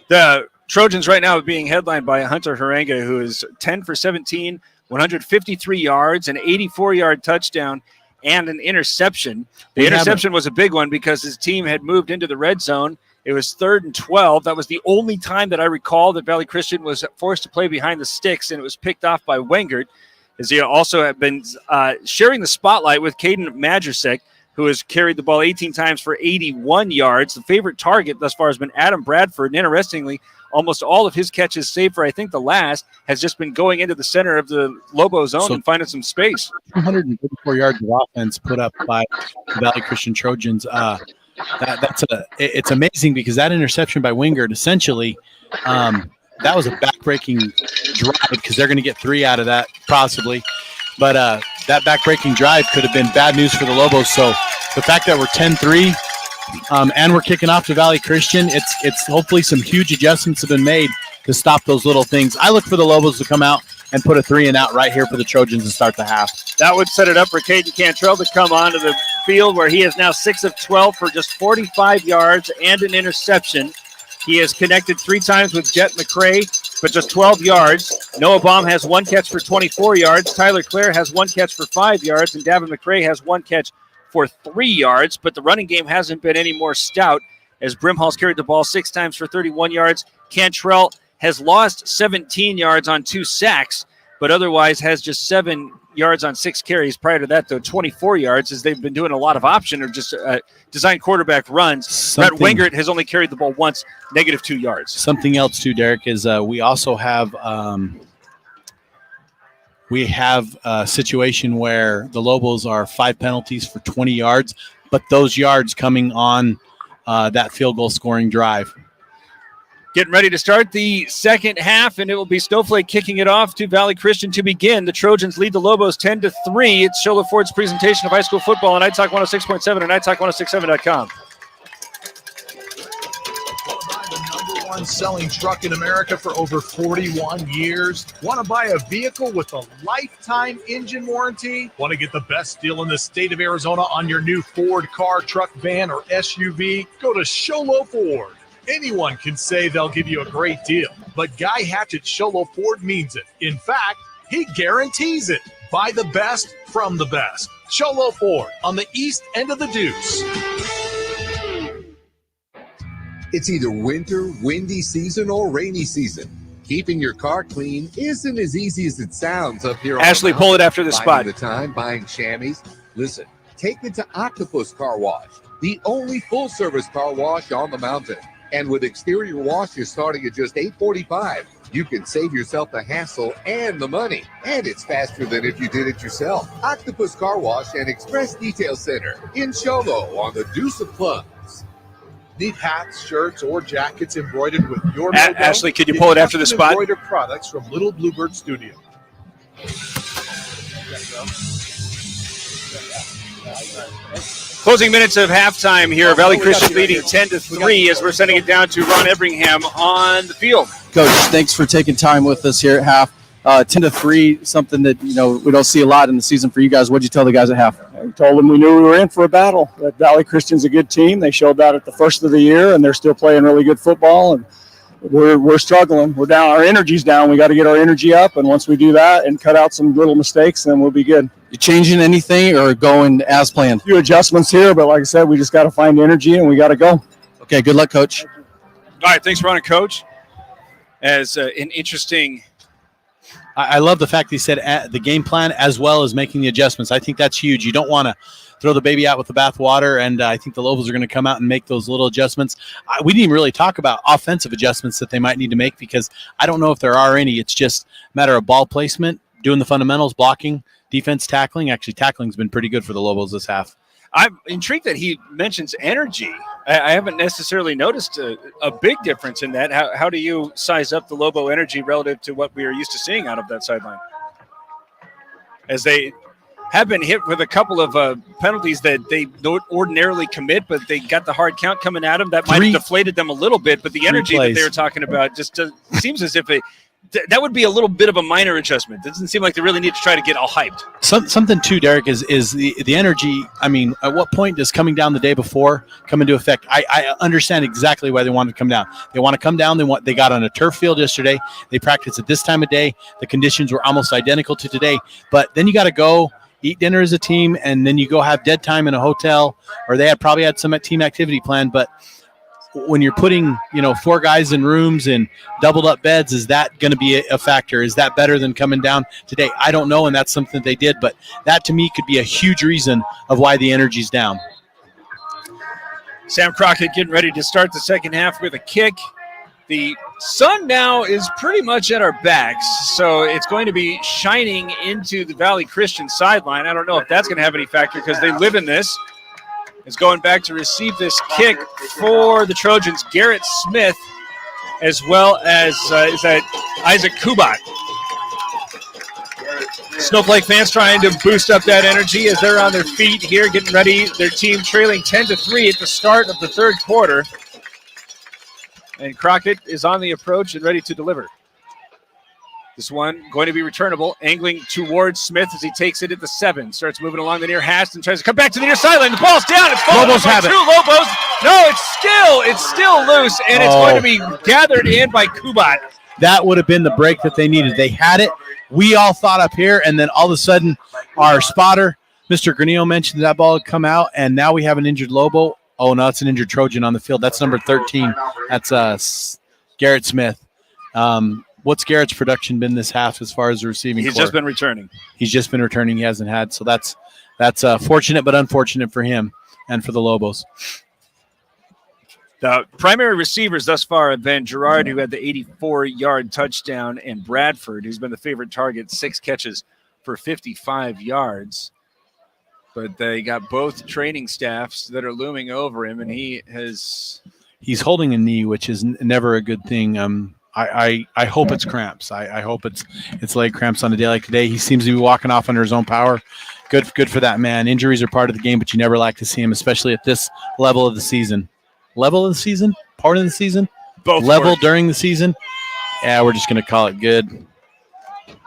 The Trojans right now are being headlined by Hunter Harenga, who is 10 for 17, 153 yards, an 84-yard touchdown, and an interception. The interception was a big one because his team had moved into the red zone. It was 3rd and 12. That was the only time that I recall that Valley Christian was forced to play behind the sticks, and it was picked off by Wengert, as he also had been sharing the spotlight with Caden Majersek, who has carried the ball 18 times for 81 yards. The favorite target thus far has been Adam Bradford, and interestingly, almost all of his catches, save for I think the last, has just been going into the center of the Lobo zone and finding some space. 234 yards of offense put up by the Valley Christian Trojans. It's amazing because that interception by Wingard, essentially, that was a back-breaking drive because they're going to get 3 out of that possibly. But that back-breaking drive could have been bad news for the Lobos. So the fact that we're 10-3 and we're kicking off to Valley Christian, it's hopefully some huge adjustments have been made to stop those little things. I look for the Lobos to come out and put a 3 and out right here for the Trojans to start the half. That would set it up for Caden Cantrell to come onto the field, where he is now 6 of 12 for just 45 yards and an interception. He has connected 3 times with Jet McCrae, but just 12 yards. Noah Baum has 1 catch for 24 yards. Tyler Clare has 1 catch for 5 yards, and Davin McCrae has 1 catch for 3 yards. But the running game hasn't been any more stout, as Brimhall's carried the ball 6 times for 31 yards. Cantrell has lost 17 yards on 2 sacks, but otherwise has just 7 yards on 6 carries. Prior to that, though, 24 yards, as they've been doing a lot of option or just design quarterback runs. Brett Wingert has only carried the ball once, -2 yards. Something else, too, Derek, is we also have a situation where the Lobos are 5 penalties for 20 yards, but those yards coming on that field goal scoring drive. Getting ready to start the second half, and it will be Snowflake kicking it off to Valley Christian to begin. The Trojans lead the Lobos 10-3. It's Shola Ford's presentation of high school football on iTalk 106.7 and iTalk1067.com. The #1 selling truck in America for over 41 years. Want to buy a vehicle with a lifetime engine warranty? Want to get the best deal in the state of Arizona on your new Ford car, truck, van, or SUV? Go to Sholo Ford. Anyone can say they'll give you a great deal, but Guy Hatch at Sholo Ford means it. In fact, he guarantees it. Buy the best from the best. Sholo Ford on the east end of the Deuce. It's either winter, windy season, or rainy season. Keeping your car clean isn't as easy as it sounds up here. Ashley, pull it after the spot. The time buying chamois. Listen, take it to Octopus Car Wash, the only full-service car wash on the mountain. And with exterior washes starting at just $8.45, you can save yourself the hassle and the money. And it's faster than if you did it yourself. Octopus Car Wash and Express Detail Center in Shogo on the Deuce of Plums. Need hats, shirts, or jackets embroidered with your logo? Ashley, could you pull it after the spot? Embroidered products from Little Bluebird Studio. Closing minutes of halftime here. Valley Christian leading 10-3 as we're sending it down to Ron Ebringham on the field. Coach, thanks for taking time with us here at half. 10-3, something that we don't see a lot in the season for you guys. What'd you tell the guys at half? I told them we knew we were in for a battle. That Valley Christian's a good team. They showed that at the first of the year, and they're still playing really good football. And we're struggling. We're down. Our energy's down. We got to get our energy up. And once we do that and cut out some little mistakes, then we'll be good. You changing anything or going as planned? A few adjustments here, but like I said, we just got to find energy and we got to go. Okay. Good luck, Coach. All right. Thanks, Ron and Coach. As an interesting. I love the fact that he said the game plan as well as making the adjustments. I think that's huge. You don't want to throw the baby out with the bathwater, and I think the Lobos are going to come out and make those little adjustments. We didn't even really talk about offensive adjustments that they might need to make because I don't know if there are any. It's just a matter of ball placement, doing the fundamentals, blocking, defense, tackling. Actually, tackling's been pretty good for the Lobos this half. I'm intrigued that he mentions energy. I haven't necessarily noticed a big difference in that. How do you size up the Lobo energy relative to what we are used to seeing out of that sideline? As they have been hit with a couple of penalties that they don't ordinarily commit, but they got the hard count coming at them. That might have deflated them a little bit, but the energy that they were talking about just seems as if that would be a little bit of a minor adjustment. It doesn't seem like they really need to try to get all hyped. Something too, Derek, is the energy. I mean, at what point does coming down the day before come into effect? I understand exactly why they want to come down. They want to come down. They got on a turf field yesterday. They practiced at this time of day. The conditions were almost identical to today. But then you got to go eat dinner as a team, and then you go have dead time in a hotel, or they probably had some team activity planned. But when you're putting, 4 guys in rooms and doubled up beds, is that going to be a factor? Is that better than coming down today? I don't know, and that's something they did, but that to me could be a huge reason of why the energy's down. Sam Crockett getting ready to start the second half with a kick. The sun now is pretty much at our backs, so it's going to be shining into the Valley Christian sideline. I don't know if that's going to have any factor because they live in this. Is going back to receive this kick for the Trojans, Garrett Smith, as well as is that Isaac Kubat. Snowflake fans trying to boost up that energy as they're on their feet here, getting ready. Their team trailing 10-3 at the start of the third quarter. And Crockett is on the approach and ready to deliver. This one going to be returnable, angling towards Smith as he takes it at the 7. Starts moving along the near hash and tries to come back to the near sideline. The ball's down. It's falling Lobos by have it. 2 Lobos. No, it's still loose, and it's going to be gathered in by Kubat. That would have been the break that they needed. They had it. We all thought up here, and then all of a sudden our spotter, Mr. Granillo, mentioned that ball had come out, and now we have an injured Lobo. Oh, no, it's an injured Trojan on the field. That's number 13. That's Garrett Smith. What's Garrett's production been this half as far as the receiving? He's just been returning. He's just been returning. He hasn't had. So that's fortunate but unfortunate for him and for the Lobos. The primary receivers thus far have been Gerard, who had the 84-yard touchdown, and Bradford, who's been the favorite target, 6 catches for 55 yards. But they got both training staffs that are looming over him, and he's holding a knee, which is never a good thing. I hope it's cramps. I hope it's leg cramps on a day like today. He seems to be walking off under his own power. Good for that man. Injuries are part of the game, but you never like to see him, especially at this level of the season. Level of the season? Part of the season? Both level work. During the season? Yeah, we're just going to call it good.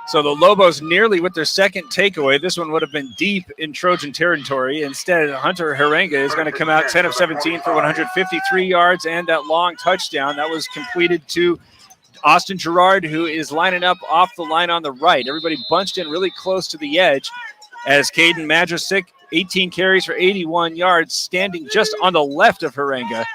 So the Lobos nearly with their second takeaway. This one would have been deep in Trojan territory. Instead, Hunter Harenga is going to come out 10 of 17 for 153 yards and that long touchdown. That was completed to Austin Gerard, who is lining up off the line on the right. Everybody bunched in really close to the edge as Caden Madrasik, 18 carries for 81 yards, standing just on the left of Harenga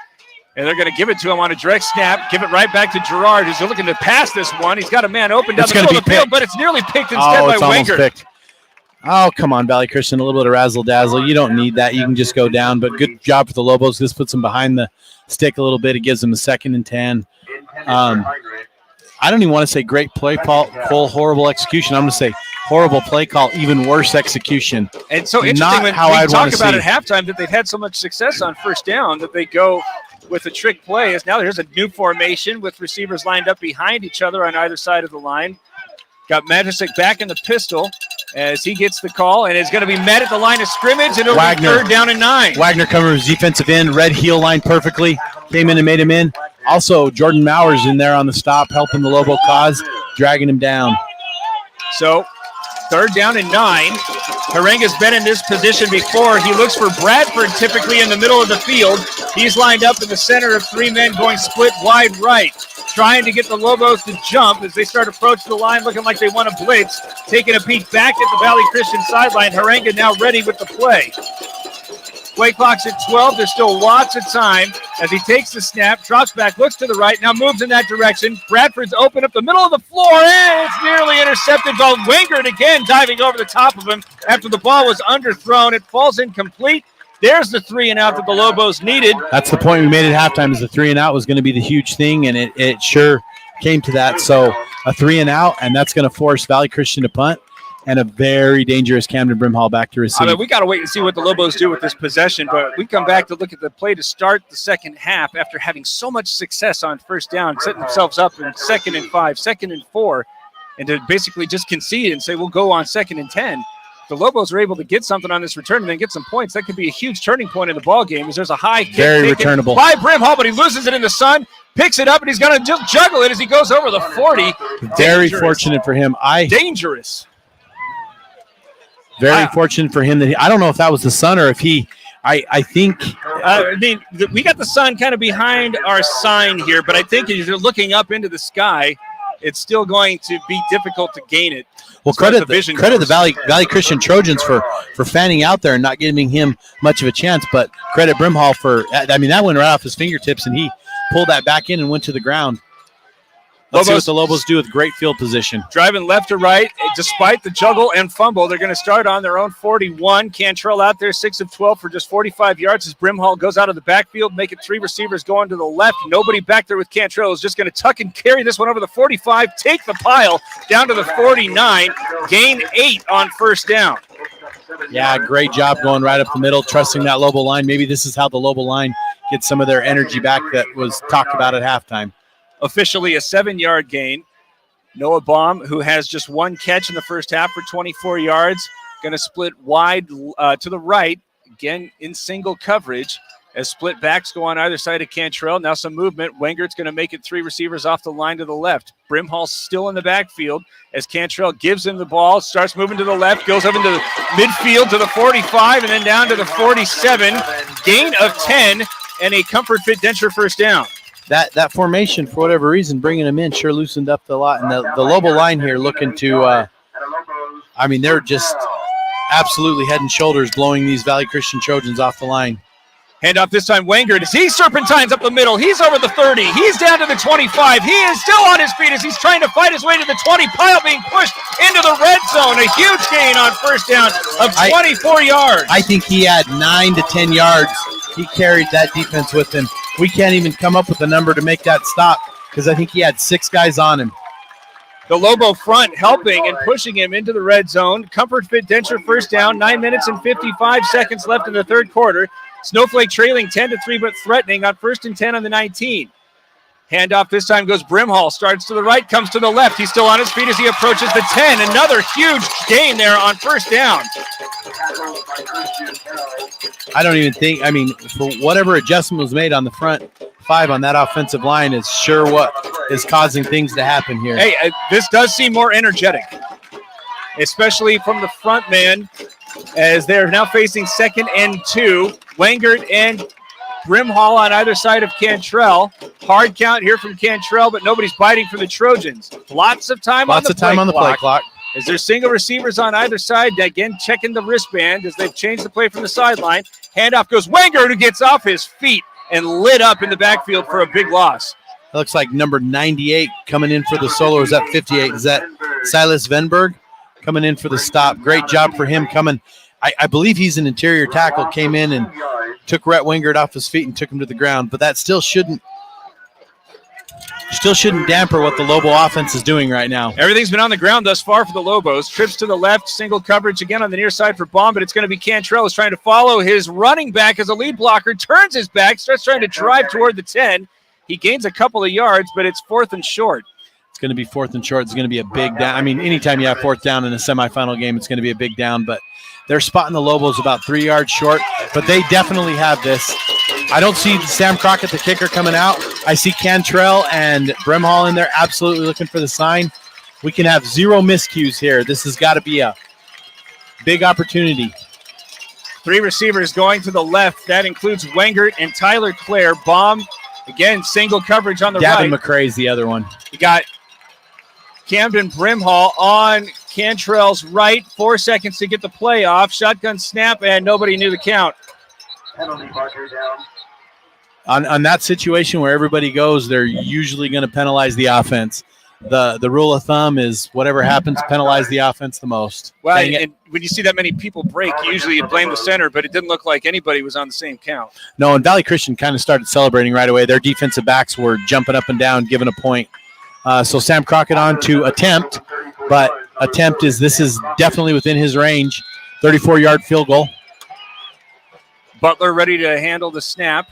And they're going to give it to him on a direct snap, give it right back to Gerard, who's looking to pass this one. He's got a man open down the middle of the field, but it's nearly picked instead by Wenger. Picked. Oh, come on, Valley Christian, a little bit of razzle-dazzle. You don't need that. You can just go down, but good job for the Lobos. This puts them behind the stick a little bit. It gives them a 2nd and 10. I don't even want to say great play call, horrible execution. I'm going to say horrible play call, even worse execution. And so interesting when we talk about at halftime that they've had so much success on first down that they go with a trick play. As now there's a new formation with receivers lined up behind each other on either side of the line. Got Matisic back in the pistol as he gets the call and is going to be met at the line of scrimmage, and it'll be 3rd down and 9. Wagner covers defensive end, red heel line perfectly. Came in and made him in. Also, Jordan Mowers in there on the stop, helping the Lobo cause, dragging him down. So, 3rd down and 9. Harenga's been in this position before. He looks for Bradford typically in the middle of the field. He's lined up in the center of 3 men going split wide right, trying to get the Lobos to jump as they start approaching the line looking like they want to blitz. Taking a peek back at the Valley Christian sideline. Harenga now ready with the play. Play clock's at 12. There's still lots of time as he takes the snap, drops back, looks to the right, now moves in that direction. Bradford's open up the middle of the floor, and it's nearly intercepted by Wingert again, diving over the top of him after the ball was underthrown. It falls incomplete. There's the 3 and out that the Lobos needed. That's the point we made at halftime, is the 3 and out was going to be the huge thing, and it sure came to that. So a 3 and out, and that's going to force Valley Christian to punt. And a very dangerous Camden Brimhall back to receive. I mean, we got to wait and see what the Lobos do with this possession, but we come back to look at the play to start the second half after having so much success on first down, setting themselves up in 2nd and 5, 2nd and 4, and to basically just concede and say we'll go on 2nd and 10. The Lobos are able to get something on this return and then get some points. That could be a huge turning point in the ball game, as there's a high kick very returnable by Brimhall, but he loses it in the sun, picks it up, and he's going to just juggle it as he goes over the 40. Very fortunate for him. Dangerous. Very fortunate for him that I don't know if that was the sun or if he. I think. We got the sun kind of behind our sign here, but I think if you're looking up into the sky, it's still going to be difficult to gain it. Well, credit the Valley Christian Trojans for fanning out there and not giving him much of a chance, but credit Brimhall for. I mean, that went right off his fingertips, and he pulled that back in and went to the ground. Let's see what the Lobos do with great field position. Driving left to right, despite the juggle and fumble, they're going to start on their own 41. Cantrell out there, 6 of 12 for just 45 yards as Brimhall goes out of the backfield, make it 3 receivers going to the left. Nobody back there with Cantrell is just going to tuck and carry this one over the 45, take the pile down to the 49, gain 8 on first down. Yeah, great job going right up the middle, trusting that Lobo line. Maybe this is how the Lobo line gets some of their energy back that was talked about at halftime. Officially a 7-yard gain. Noah Baum, who has just 1 catch in the first half for 24 yards, going to split wide to the right, again in single coverage as split backs go on either side of Cantrell. Now some movement. Wengert's going to make it 3 receivers off the line to the left. Brimhall's still in the backfield as Cantrell gives him the ball, starts moving to the left, goes up into the midfield to the 45 and then down to the 47. Gain of 10 and a Comfort Fit Denture first down. That formation, for whatever reason, bringing them in sure loosened up the lot. And the Lobo line here looking to, they're just absolutely head and shoulders blowing these Valley Christian Trojans off the line. Handoff this time, Wengert, as he serpentines up the middle. He's over the 30. He's down to the 25. He is still on his feet as he's trying to fight his way to the 20. Pile being pushed into the red zone. A huge gain on first down of 24 yards. I think he had 9 to 10 yards. He carried that defense with him. We can't even come up with a number to make that stop because I think he had 6 guys on him. The Lobo front helping and pushing him into the red zone. Comfort Fit Denture first down. 9 minutes and 55 seconds left in the third quarter. Snowflake trailing 10-3 but threatening on 1st and 10 on the 19. Handoff this time goes Brimhall. Starts to the right, comes to the left. He's still on his feet as he approaches the 10. Another huge gain there on first down. I don't even think, for whatever adjustment was made on the front 5 on that offensive line is sure what is causing things to happen here. Hey, this does seem more energetic, especially from the front man as they're now facing 2nd and 2. Wengert and Brimhall on either side of Cantrell. Hard count here from Cantrell, but nobody's biting for the Trojans. Lots of time on the play clock. As there's single receivers on either side, again checking the wristband as they've changed the play from the sideline. Handoff goes Wengert, who gets off his feet and lit up in the backfield for a big loss. It looks like number 98 coming in for the solo. Or is that 58? Is that Silas Venberg coming in for the stop? Great job for him coming. I believe he's an interior tackle, came in and took Rhett Wingert off his feet and took him to the ground, but that still shouldn't damper what the Lobo offense is doing right now. Everything's been on the ground thus far for the Lobos. Trips to the left, single coverage again on the near side for Baum, but it's going to be Cantrell who's trying to follow his running back as a lead blocker, turns his back, starts trying to drive toward the 10. He gains a couple of yards, but it's 4th and short. It's going to be 4th and short. It's going to be a big down. I mean, anytime you have 4th down in a semifinal game, it's going to be a big down, but they're spotting the Lobos about 3 yards short, but they definitely have this. I don't see Sam Crockett, the kicker, coming out. I see Cantrell and Brimhall in there absolutely looking for the sign. We can have 0 miscues here. This has got to be a big opportunity. 3 receivers going to the left. That includes Wengert and Tyler Clare. Baum, again, single coverage on the right. Davin McCray's the other one. You got Camden Brimhall on Cantrell's right. 4 seconds to get the play off. Shotgun snap, and nobody knew the count. Penalty marker down. On that situation where everybody goes, they're usually going to penalize the offense. The rule of thumb is whatever happens, penalize the offense the most. Well, and when you see that many people break, usually you blame the center, but it didn't look like anybody was on the same count. No, and Valley Christian kind of started celebrating right away. Their defensive backs were jumping up and down, giving a point. So Sam Crockett on to attempt, but this is definitely within his range. 34-yard field goal. Butler ready to handle the snap.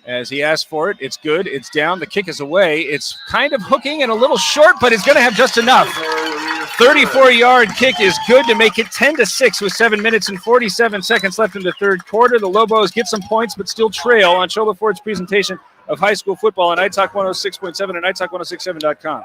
As he asked for it, it's good, it's down, the kick is away. It's kind of hooking and a little short, but it's going to have just enough. 34-yard kick is good to make it 10-6 with 7 minutes and 47 seconds left in the third quarter. The Lobos get some points, but still trail on Shola Ford's presentation of high school football on iTalk 106.7 and iTalk1067.com.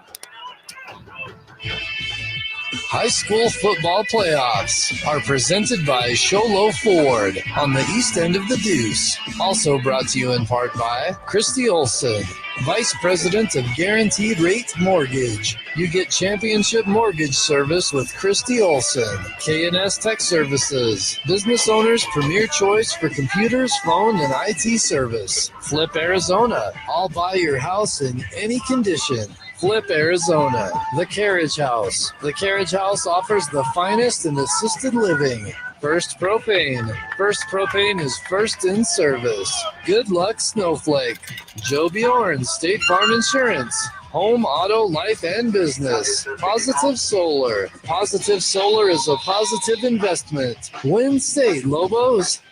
High school football playoffs are presented by Sholo Ford on the east end of the Deuce. Also brought to you in part by Christy Olson, Vice President of Guaranteed Rate Mortgage. You get championship mortgage service with Christy Olson. K&S Tech Services, business owners' premier choice for computers, phone, and IT service. Flip Arizona, I'll buy your house in any condition. Flip Arizona, The Carriage House. The Carriage House offers the finest in assisted living. First Propane. First Propane is first in service. Good luck, Snowflake. Joe Bjorn, State Farm Insurance. Home, auto, life, and business. Positive Solar. Positive Solar is a positive investment. Win State, Lobos.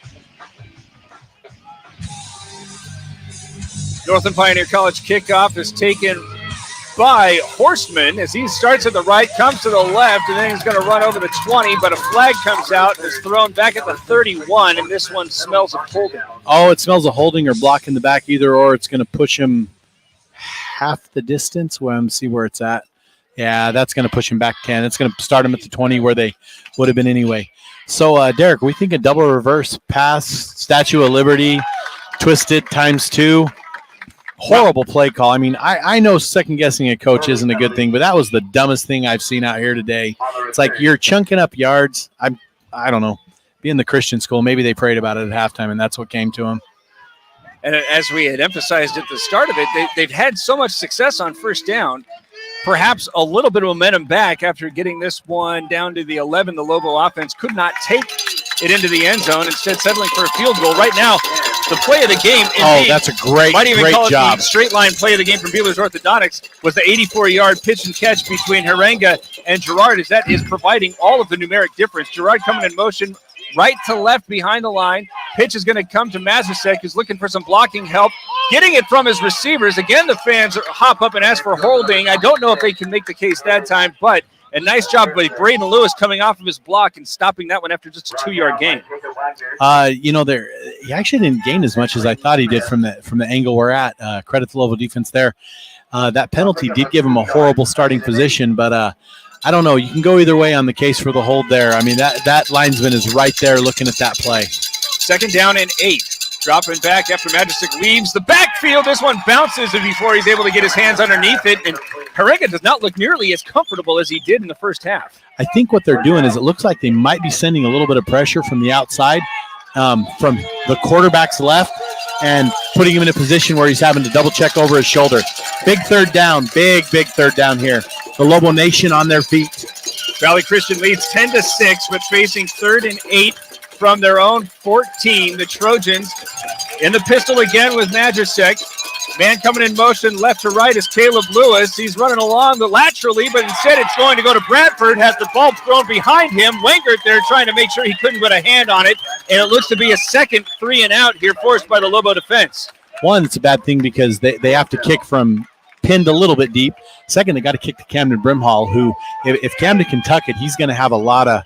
Northland Pioneer College kickoff is taken by Horstman as he starts at the right, comes to the left, and then he's going to run over the 20, but a flag comes out and is thrown back at the 31, and this one smells of holding. Oh, it smells of holding or blocking the back either, or it's going to push him half the distance. Well, let me see where it's at. Yeah, that's going to push him back 10. It's going to start him at the 20 where they would have been anyway. So, Derek, we think a double reverse pass, Statue of Liberty, twisted ×2. Horrible play call. I mean, I know second-guessing a coach isn't a good thing, but that was the dumbest thing I've seen out here today. It's like you're chunking up yards. I don't know. Being the Christian school, maybe they prayed about it at halftime, and that's what came to them. And as we had emphasized at the start of it, they've had so much success on first down. Perhaps a little bit of momentum back after getting this one down to the 11. The Lobo offense could not take it into the end zone, instead settling for a field goal. Right now, the play of the game. Indeed, that's a great job. The straight line play of the game from Beeler's Orthodontics was the 84-yard pitch and catch between Herenga and Gerard, as that is providing all of the numeric difference. Gerard coming in motion right to left behind the line. Pitch is going to come to Mazasek, who's looking for some blocking help. Getting it from his receivers. Again, the fans hop up and ask for holding. I don't know if they can make the case that time, but a nice job by Braden Lewis coming off of his block and stopping that one after just a 2-yard gain. He actually didn't gain as much as I thought he did from the angle we're at. Credit the Lobo defense there. That penalty did give him a horrible starting position, but I don't know. You can go either way on the case for the hold there. I mean, that linesman is right there looking at that play. 2nd down and 8. Dropping back after Magic leaves the backfield. This one bounces before he's able to get his hands underneath it. And Herenga does not look nearly as comfortable as he did in the first half. I think what they're doing is it looks like they might be sending a little bit of pressure from the outside, from the quarterback's left. and putting him in a position where he's having to double check over his shoulder. Big third down, big third down here. The Lobo Nation on their feet. Valley Christian leads 10-6, but facing 3rd and 8 from their own 14. The Trojans in the pistol again with Majacek. Man coming in motion left to right is Caleb Lewis. He's running along the laterally, but instead it's going to go to Bradford. Has the ball thrown behind him. Wengert there trying to make sure he couldn't put a hand on it. And it looks to be a second 3 and out here forced by the Lobo defense. One, it's a bad thing because they have to kick from pinned a little bit deep. Second, they got to kick to Camden Brimhall, who, if Camden can tuck it, he's going to have a lot of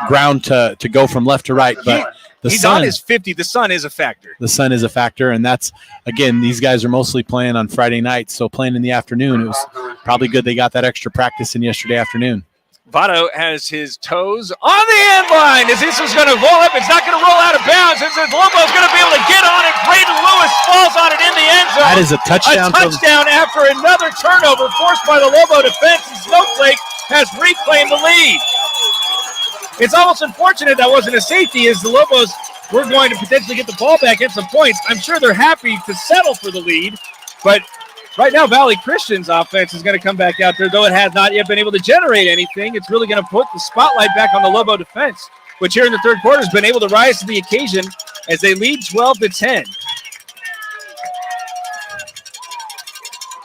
ground to go from left to right. But he's on his 50. The sun is a factor. The sun is a factor, and that's, again, these guys are mostly playing on Friday nights, so playing in the afternoon. It was probably good they got that extra practice in yesterday afternoon. Votto has his toes on the end line. As this is going to roll up, it's not going to roll out of bounds. As Lobo's going to be able to get on it. Braden Lewis falls on it in the end zone. That is a touchdown. A touchdown after another turnover forced by the Lobo defense, and Snowflake has reclaimed the lead. It's almost unfortunate that wasn't a safety, as the Lobos were going to potentially get the ball back and some points. I'm sure they're happy to settle for the lead, but right now, Valley Christian's offense is going to come back out there, though it has not yet been able to generate anything. It's really going to put the spotlight back on the Lobo defense, which here in the third quarter has been able to rise to the occasion as they lead 12-10.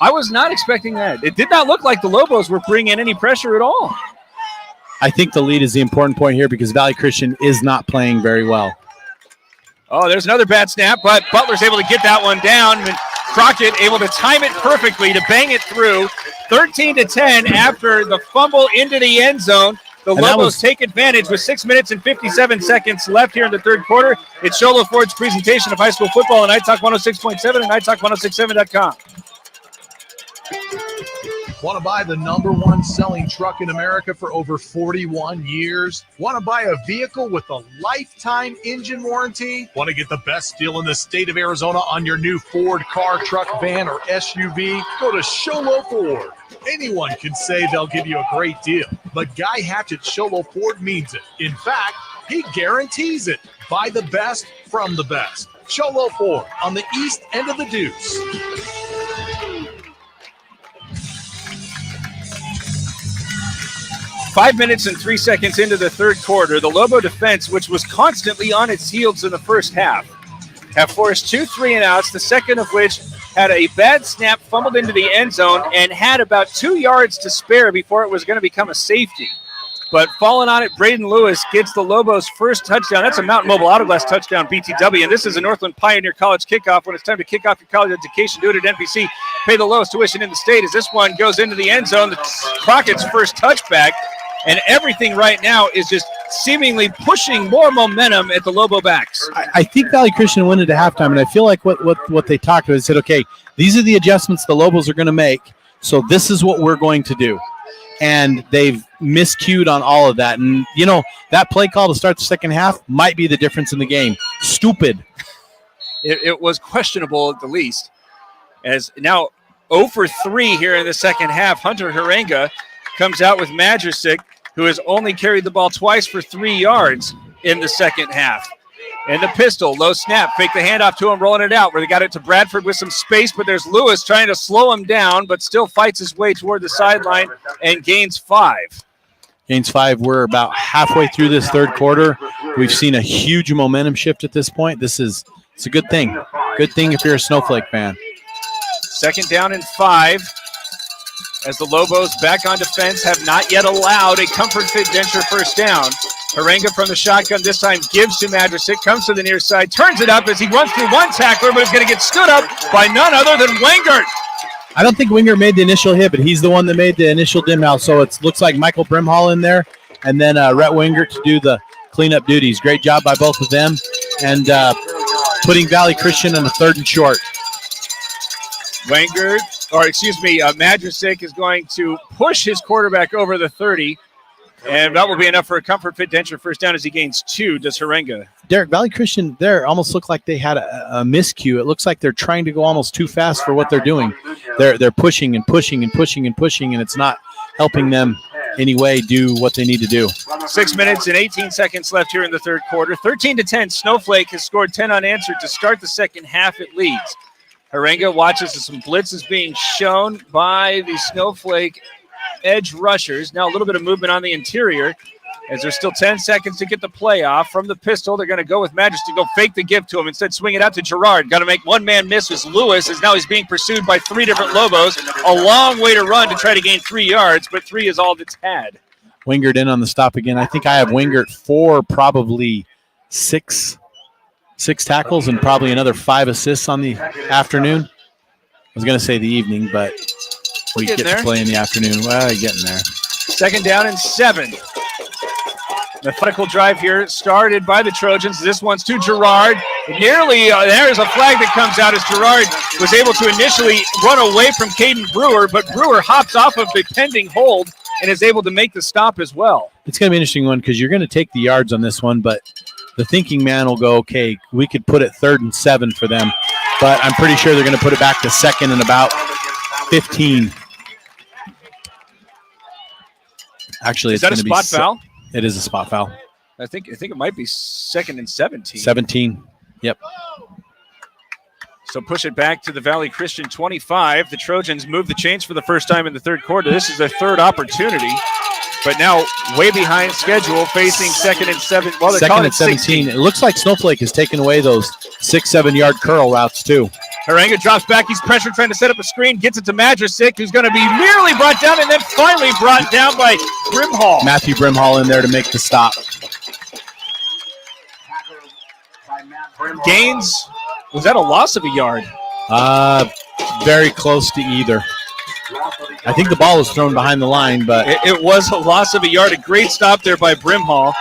I was not expecting that. It did not look like the Lobos were bringing any pressure at all. I think the lead is the important point here because Valley Christian is not playing very well. Oh, there's another bad snap, but Butler's able to get that one down. And Crockett able to time it perfectly to bang it through. 13-10 after the fumble into the end zone. The Lobos take advantage with 6 minutes and 57 seconds left here in the third quarter. It's Sholo Ford's presentation of high school football on iTalk 106.7 and iTalk1067.com. Want to buy the #1 selling truck in America for over 41 years? Want to buy a vehicle with a lifetime engine warranty? Want to get the best deal in the state of Arizona on your new Ford car, truck, van, or SUV? Go to Sholo Ford. Anyone can say they'll give you a great deal, but Guy Hatch at Sholo Ford means it. In fact, he guarantees it. Buy the best from the best. Sholo Ford on the east end of the Deuce. Five minutes and 3 seconds into the third quarter, the Lobo defense, which was constantly on its heels in the first half, have forced 2 3-and-outs, the second of which had a bad snap, fumbled into the end zone, and had about 2 yards to spare before it was going to become a safety. But falling on it, Braden Lewis gets the Lobos' first touchdown. That's a Mountain Mobile Autoglass touchdown, BTW. And this is a Northland Pioneer College kickoff. When it's time to kick off your college education, do it at NPC. Pay the lowest tuition in the state. As this one goes into the end zone, Crockett's first touchback. And everything right now is just seemingly pushing more momentum at the Lobo backs. I think Valley Christian went into halftime, and I feel like what they talked about is said, okay, these are the adjustments the Lobos are going to make, so this is what we're going to do. And they've miscued on all of that. And, you know, that play call to start the second half might be the difference in the game. Stupid. It was questionable at the least. As now 0 for 3 here in the second half, Hunter Harenga comes out with Majorsic, who has only carried the ball twice for 3 yards in the second half. And the pistol, low snap, fake the handoff to him, rolling it out, where they got it to Bradford with some space, but there's Lewis trying to slow him down, but still fights his way toward the sideline and gains 5. Gains 5. We're about halfway through this third quarter. We've seen a huge momentum shift at this point. It's a good thing. Good thing if you're a Snowflake fan. Second down and 5. As the Lobos back on defense have not yet allowed a Comfort Fit Venture first down. Harenga from the shotgun this time gives to Madrasic, comes to the near side, turns it up as he runs through one tackler, but is going to get stood up by none other than Wengert. I don't think Wengert made the initial hit, but he's the one that made the initial dim out. So it looks like Michael Brimhall in there, and then Rhett Wengert to do the cleanup duties. Great job by both of them, and putting Valley Christian on the 3rd and short. Madrasic is going to push his quarterback over the 30, and that will be enough for a Comfort Fit Venture first down as he gains 2. Does Harenga. Derek, Valley Christian there almost looked like they had a miscue. It looks like they're trying to go almost too fast for what they're doing. They're pushing and pushing and pushing and pushing, and it's not helping them any way do what they need to do. 6 minutes and 18 seconds left here in the third quarter. 13-10. Snowflake has scored 10 unanswered to start the second half. It leads. Harenga watches as some blitzes being shown by the Snowflake edge rushers. Now a little bit of movement on the interior as there's still 10 seconds to get the play off. From the pistol, they're going to go with Majesty, go fake the give to him. Instead, swing it out to Gerard. Got to make one man miss as Lewis, as now he's being pursued by 3 different Lobos. A long way to run to try to gain 3 yards, but 3 is all that's had. Wingert in on the stop again. I think I have Wingert for probably six tackles and probably another 5 assists on the afternoon. I was going to say the evening, but we get to play in the afternoon. Well, you're getting there. 2nd down and 7. Methodical drive here started by the Trojans. This one's to Gerard. Nearly, there's a flag that comes out as Gerard was able to initially run away from Caden Brewer, but Brewer hops off of the pending hold and is able to make the stop as well. It's going to be an interesting one because you're going to take the yards on this one, but the thinking man will go, okay, we could put it 3rd and 7 for them, but I'm pretty sure they're going to put it back to 2nd and about 15. Actually, is that a spot foul? It is a spot foul. I think it might be 2nd and 17. 17. Yep. So push it back to the Valley Christian 25. The Trojans move the chains for the first time in the third quarter. This is their 3rd opportunity, but now way behind schedule, facing 2nd and 7. Well, they're 2nd and 17. It looks like Snowflake has taken away those 6-7 yard curl routes too. Harenga drops back. He's pressured, trying to set up a screen. Gets it to Madrasik, who's going to be nearly brought down and then finally brought down by Brimhall. Matthew Brimhall in there to make the stop. Gains. Was that a loss of a yard? Very close to either. I think the ball was thrown behind the line, but it was a loss of a yard. A great stop there by Brimhall.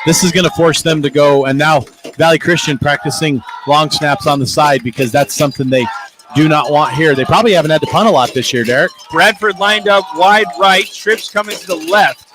This is going to force them to go, and now Valley Christian practicing long snaps on the side because that's something they do not want here. They probably haven't had to punt a lot this year, Derek. Bradford lined up wide right. Trips coming to the left.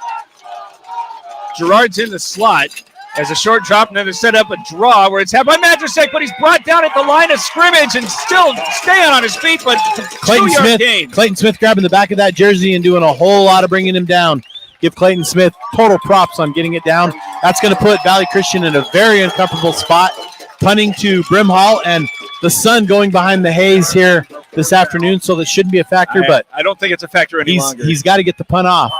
Gerard's in the slot as a short drop, and then they set up a draw where it's had by Madrasek, but he's brought down at the line of scrimmage and still staying on his feet, but Clayton Smith grabbing the back of that jersey and doing a whole lot of bringing him down. Give Clayton Smith total props on getting it down. That's going to put Valley Christian in a very uncomfortable spot. Punting to Brimhall, and the sun going behind the haze here this afternoon, so that shouldn't be a factor. But I don't think it's a factor any longer. He's got to get the punt off.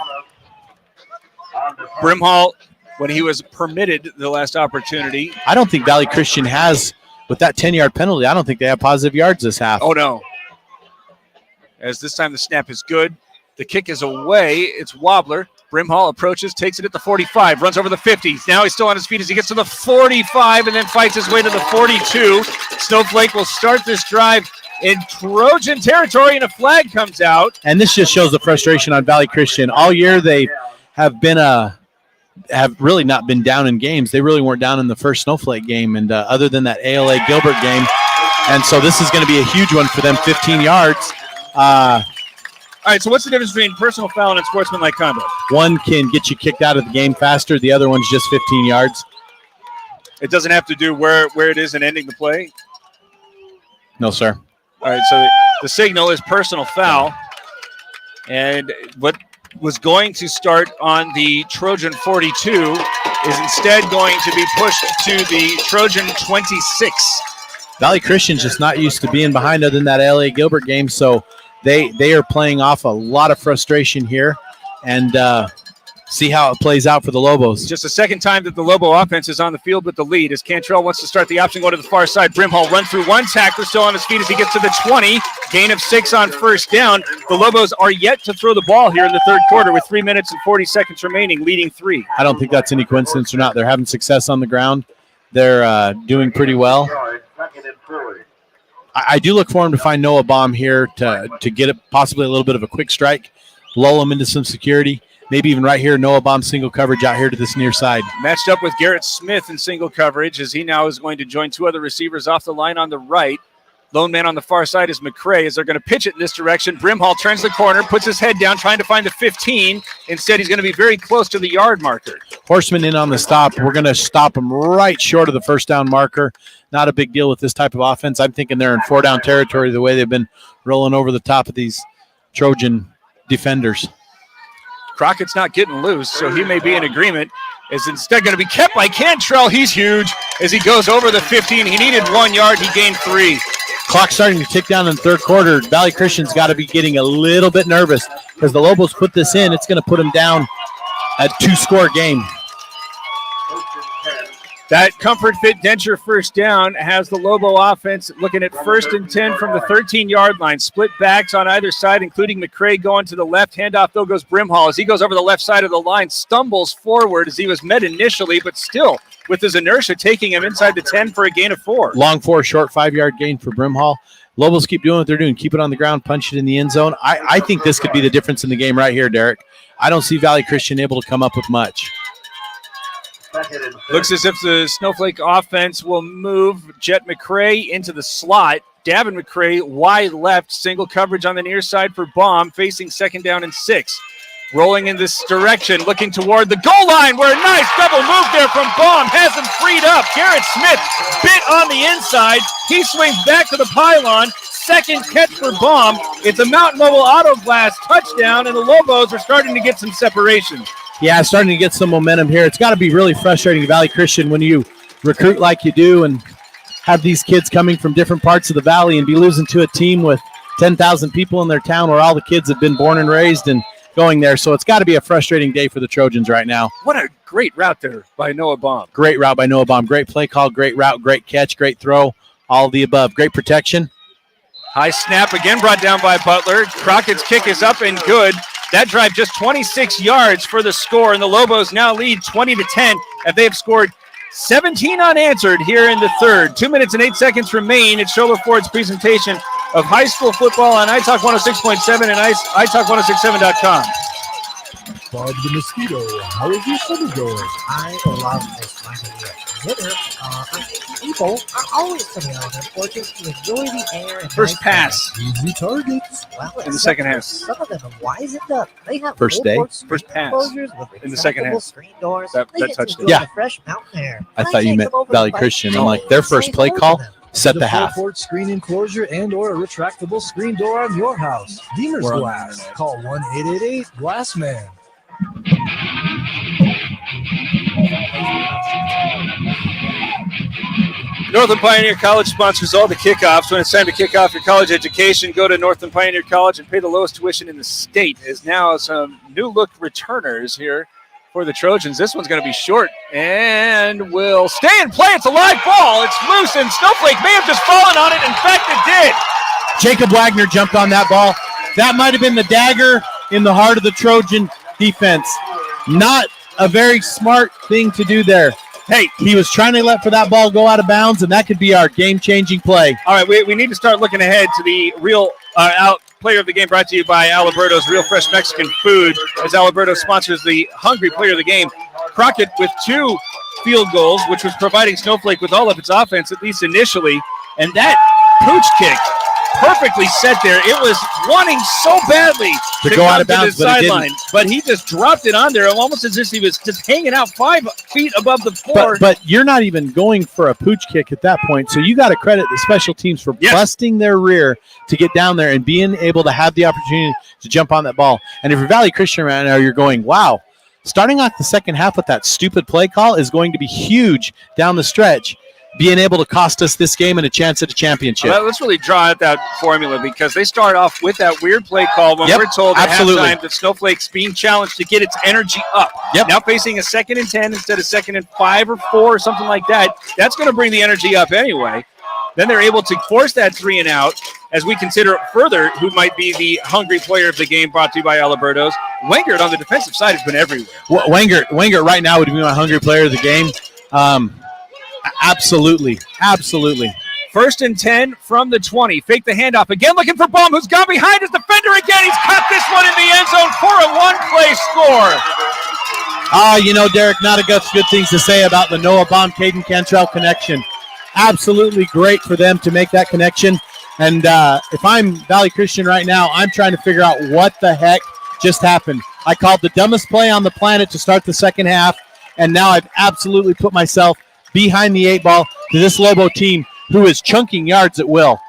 Brimhall, when he was permitted the last opportunity. I don't think Valley Christian has, with that 10-yard penalty, I don't think they have positive yards this half. Oh, no. As this time the snap is good. The kick is away. It's Wobbler. Brimhall approaches, takes it at the 45, runs over the 50. Now he's still on his feet as he gets to the 45 and then fights his way to the 42. Snowflake will start this drive in Trojan territory, and a flag comes out. And this just shows the frustration on Valley Christian. All year they have been have really not been down in games. They really weren't down in the first Snowflake game, and other than that ALA Gilbert game. And so this is going to be a huge one for them, 15 yards. All right, so what's the difference between personal foul and unsportsmanlike conduct? One can get you kicked out of the game faster. The other one's just 15 yards. It doesn't have to do where it is in ending the play? No, sir. All right, so the signal is personal foul. And what was going to start on the Trojan 42 is instead going to be pushed to the Trojan 26. Valley Christian's just not used to being behind other than that LA Gilbert game, so they are playing off a lot of frustration here, and see how it plays out for the Lobos. Just the second time that the Lobo offense is on the field with the lead as Cantrell wants to start the option, go to the far side. Brimhall run through one tackler, still on his feet as he gets to the 20. Gain of 6 on first down. The Lobos are yet to throw the ball here in the third quarter with 3 minutes and 40 seconds remaining, leading 3. I don't think that's any coincidence or not. They're having success on the ground. They're doing pretty well. I do look for him to find Noah Baum here to get it possibly a little bit of a quick strike, lull him into some security. Maybe even right here, Noah Baum single coverage out here to this near side. Matched up with Garrett Smith in single coverage as he now is going to join 2 other receivers off the line on the right. Lone man on the far side is McCray as they're going to pitch it in this direction. Brimhall turns the corner, puts his head down, trying to find the 15. Instead, he's going to be very close to the yard marker. Horseman in on the stop. We're going to stop him right short of the first down marker. Not a big deal with this type of offense. I'm thinking they're in 4-down territory the way they've been rolling over the top of these Trojan defenders. Crockett's not getting loose, so he may be in agreement. Is instead going to be kept by Cantrell. He's huge as he goes over the 15. He needed 1 yard. He gained 3. Clock starting to tick down in the third quarter. Valley Christian's got to be getting a little bit nervous because the Lobos put this in. It's going to put them down a 2-score game. That Comfort Fit Denture first down has the Lobo offense looking at 1st and 10 from the 13-yard line. Split backs on either side, including McCray going to the left. Handoff, though, goes Brimhall as he goes over the left side of the line, stumbles forward as he was met initially, but still with his inertia taking him inside the 10 for a gain of 4. Long 4, short 5-yard gain for Brimhall. Lobos keep doing what they're doing. Keep it on the ground, punch it in the end zone. I think this could be the difference in the game right here, Derek. I don't see Valley Christian able to come up with much. Looks as if the Snowflake offense will move Jet McCray into the slot. Davin McCray wide left, single coverage on the near side for Baum, facing 2nd down and 6. Rolling in this direction, looking toward the goal line where a nice double move there from Baum has him freed up. Garrett Smith bit on the inside. He swings back to the pylon. 2nd catch for Baum. It's a Mountain Mobile Auto Glass touchdown, and the Lobos are starting to get some separation. Yeah, starting to get some momentum here. It's got to be really frustrating to Valley Christian when you recruit like you do and have these kids coming from different parts of the Valley and be losing to a team with 10,000 people in their town where all the kids have been born and raised and going there. So it's got to be a frustrating day for the Trojans right now. What a great route there by Noah Baum. Great route by Noah Baum. Great play call, great route, great catch, great throw, all of the above. Great protection. High snap again brought down by Butler. Crockett's kick is up and good. That drive just 26 yards for the score, and the Lobos now lead 20-10 as they have scored 17 unanswered here in the third. 2 minutes and 8 seconds remain. It's Shola Ford's presentation of high school football on iTalk 106.7 and iTalk1067.com. Bob the Mosquito, how is your summer going? I love this time of year. Winter, people are always coming out on their porches to enjoy the air and First pass Easy targets. Well, in the second half. some of them have wisened up. They have First day? First pass with in the second half. screen doors. That They get to touchdown. enjoy Yeah. the fresh mountain air. I And thought you take meant them over Valley to Christian. Bike I'm like, Lane their and first say play hello call, to them. set The the half. full-port screen enclosure and or a retractable screen door on your house. Dealer's We're on Glass. Call 1-888-GLASSMAN. Northern Pioneer College sponsors all the kickoffs. When it's time to kick off your college education, go to Northern Pioneer College and pay the lowest tuition in the state. As now some new look returners here for the Trojans. This one's going to be short and will stay in play. It's a live ball. It's loose, and Snowflake may have just fallen on it. In fact, it did. Jacob Wagner jumped on that ball. That might have been the dagger in the heart of the Trojan defense. Not a very smart thing to do there. Hey, he was trying to let for that ball go out of bounds, and that could be our game-changing play. All right, we need to start looking ahead to the real player of the game, brought to you by Alberto's Real Fresh Mexican Food, as Alberto sponsors the hungry player of the game. Crockett with 2 field goals, which was providing Snowflake with all of its offense, at least initially, and that pooch kick perfectly set there. It was wanting so badly to go out of bounds, but it didn't. But he just dropped it on there, almost as if he was just hanging out 5 feet above the floor. But you're not even going for a pooch kick at that point, so you got to credit the special teams for busting their rear to get down there and being able to have the opportunity to jump on that ball. And if you're Valley Christian right now, you're going, wow, starting off the second half with that stupid play call is going to be huge down the stretch, being able to cost us this game and a chance at a championship. Well, let's really draw out that formula, because they start off with that weird play call when we're told at halftime that Snowflake's being challenged to get its energy up. Now facing a 2nd and 10 instead of 2nd and 5 or 4 or something like that. That's going to bring the energy up anyway. Then they're able to force that 3 and out as we consider further who might be the hungry player of the game, brought to you by Alberto's. Wengert on the defensive side has been everywhere. Wengert right now would be my hungry player of the game. Absolutely. 1st and 10 from the 20. Fake the handoff. Again looking for Baum, who's gone behind his defender again. He's caught this one in the end zone for a 1-play score. Derek, not a good things to say about the Noah Baum, Caden Cantrell connection. Absolutely great for them to make that connection. And if I'm Valley Christian right now, I'm trying to figure out what the heck just happened. I called the dumbest play on the planet to start the second half, and now I've absolutely put myself behind the 8 ball to this Lobo team who is chunking yards at will.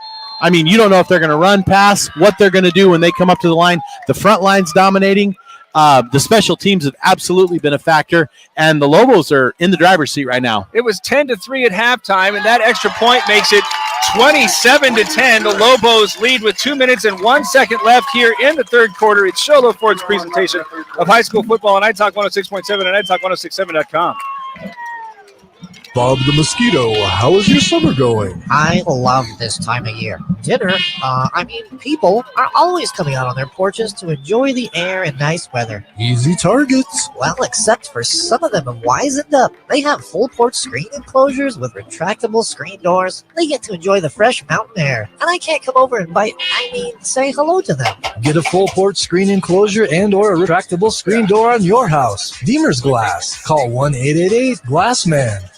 I mean, you don't know if they're going to run, pass, what they're going to do when they come up to the line. The front line's dominating. The special teams have absolutely been a factor, and the Lobos are in the driver's seat right now. It was 10-3 at halftime, and that extra point makes it 27-10. The Lobos lead with 2 minutes and 1 second left here in the third quarter. It's Sholo Ford's presentation of high school football on iTalk 106.7 and iTalk1067.com. Bob the Mosquito, how is your summer going? I love this time of year. Dinner, people are always coming out on their porches to enjoy the air and nice weather. Easy targets. Well, except for some of them have wisened up. They have full porch screen enclosures with retractable screen doors. They get to enjoy the fresh mountain air. And I can't come over and say hello to them. Get a full porch screen enclosure and or a retractable screen door on your house. Deemer's Glass. Call 1-888-GLASSMAN.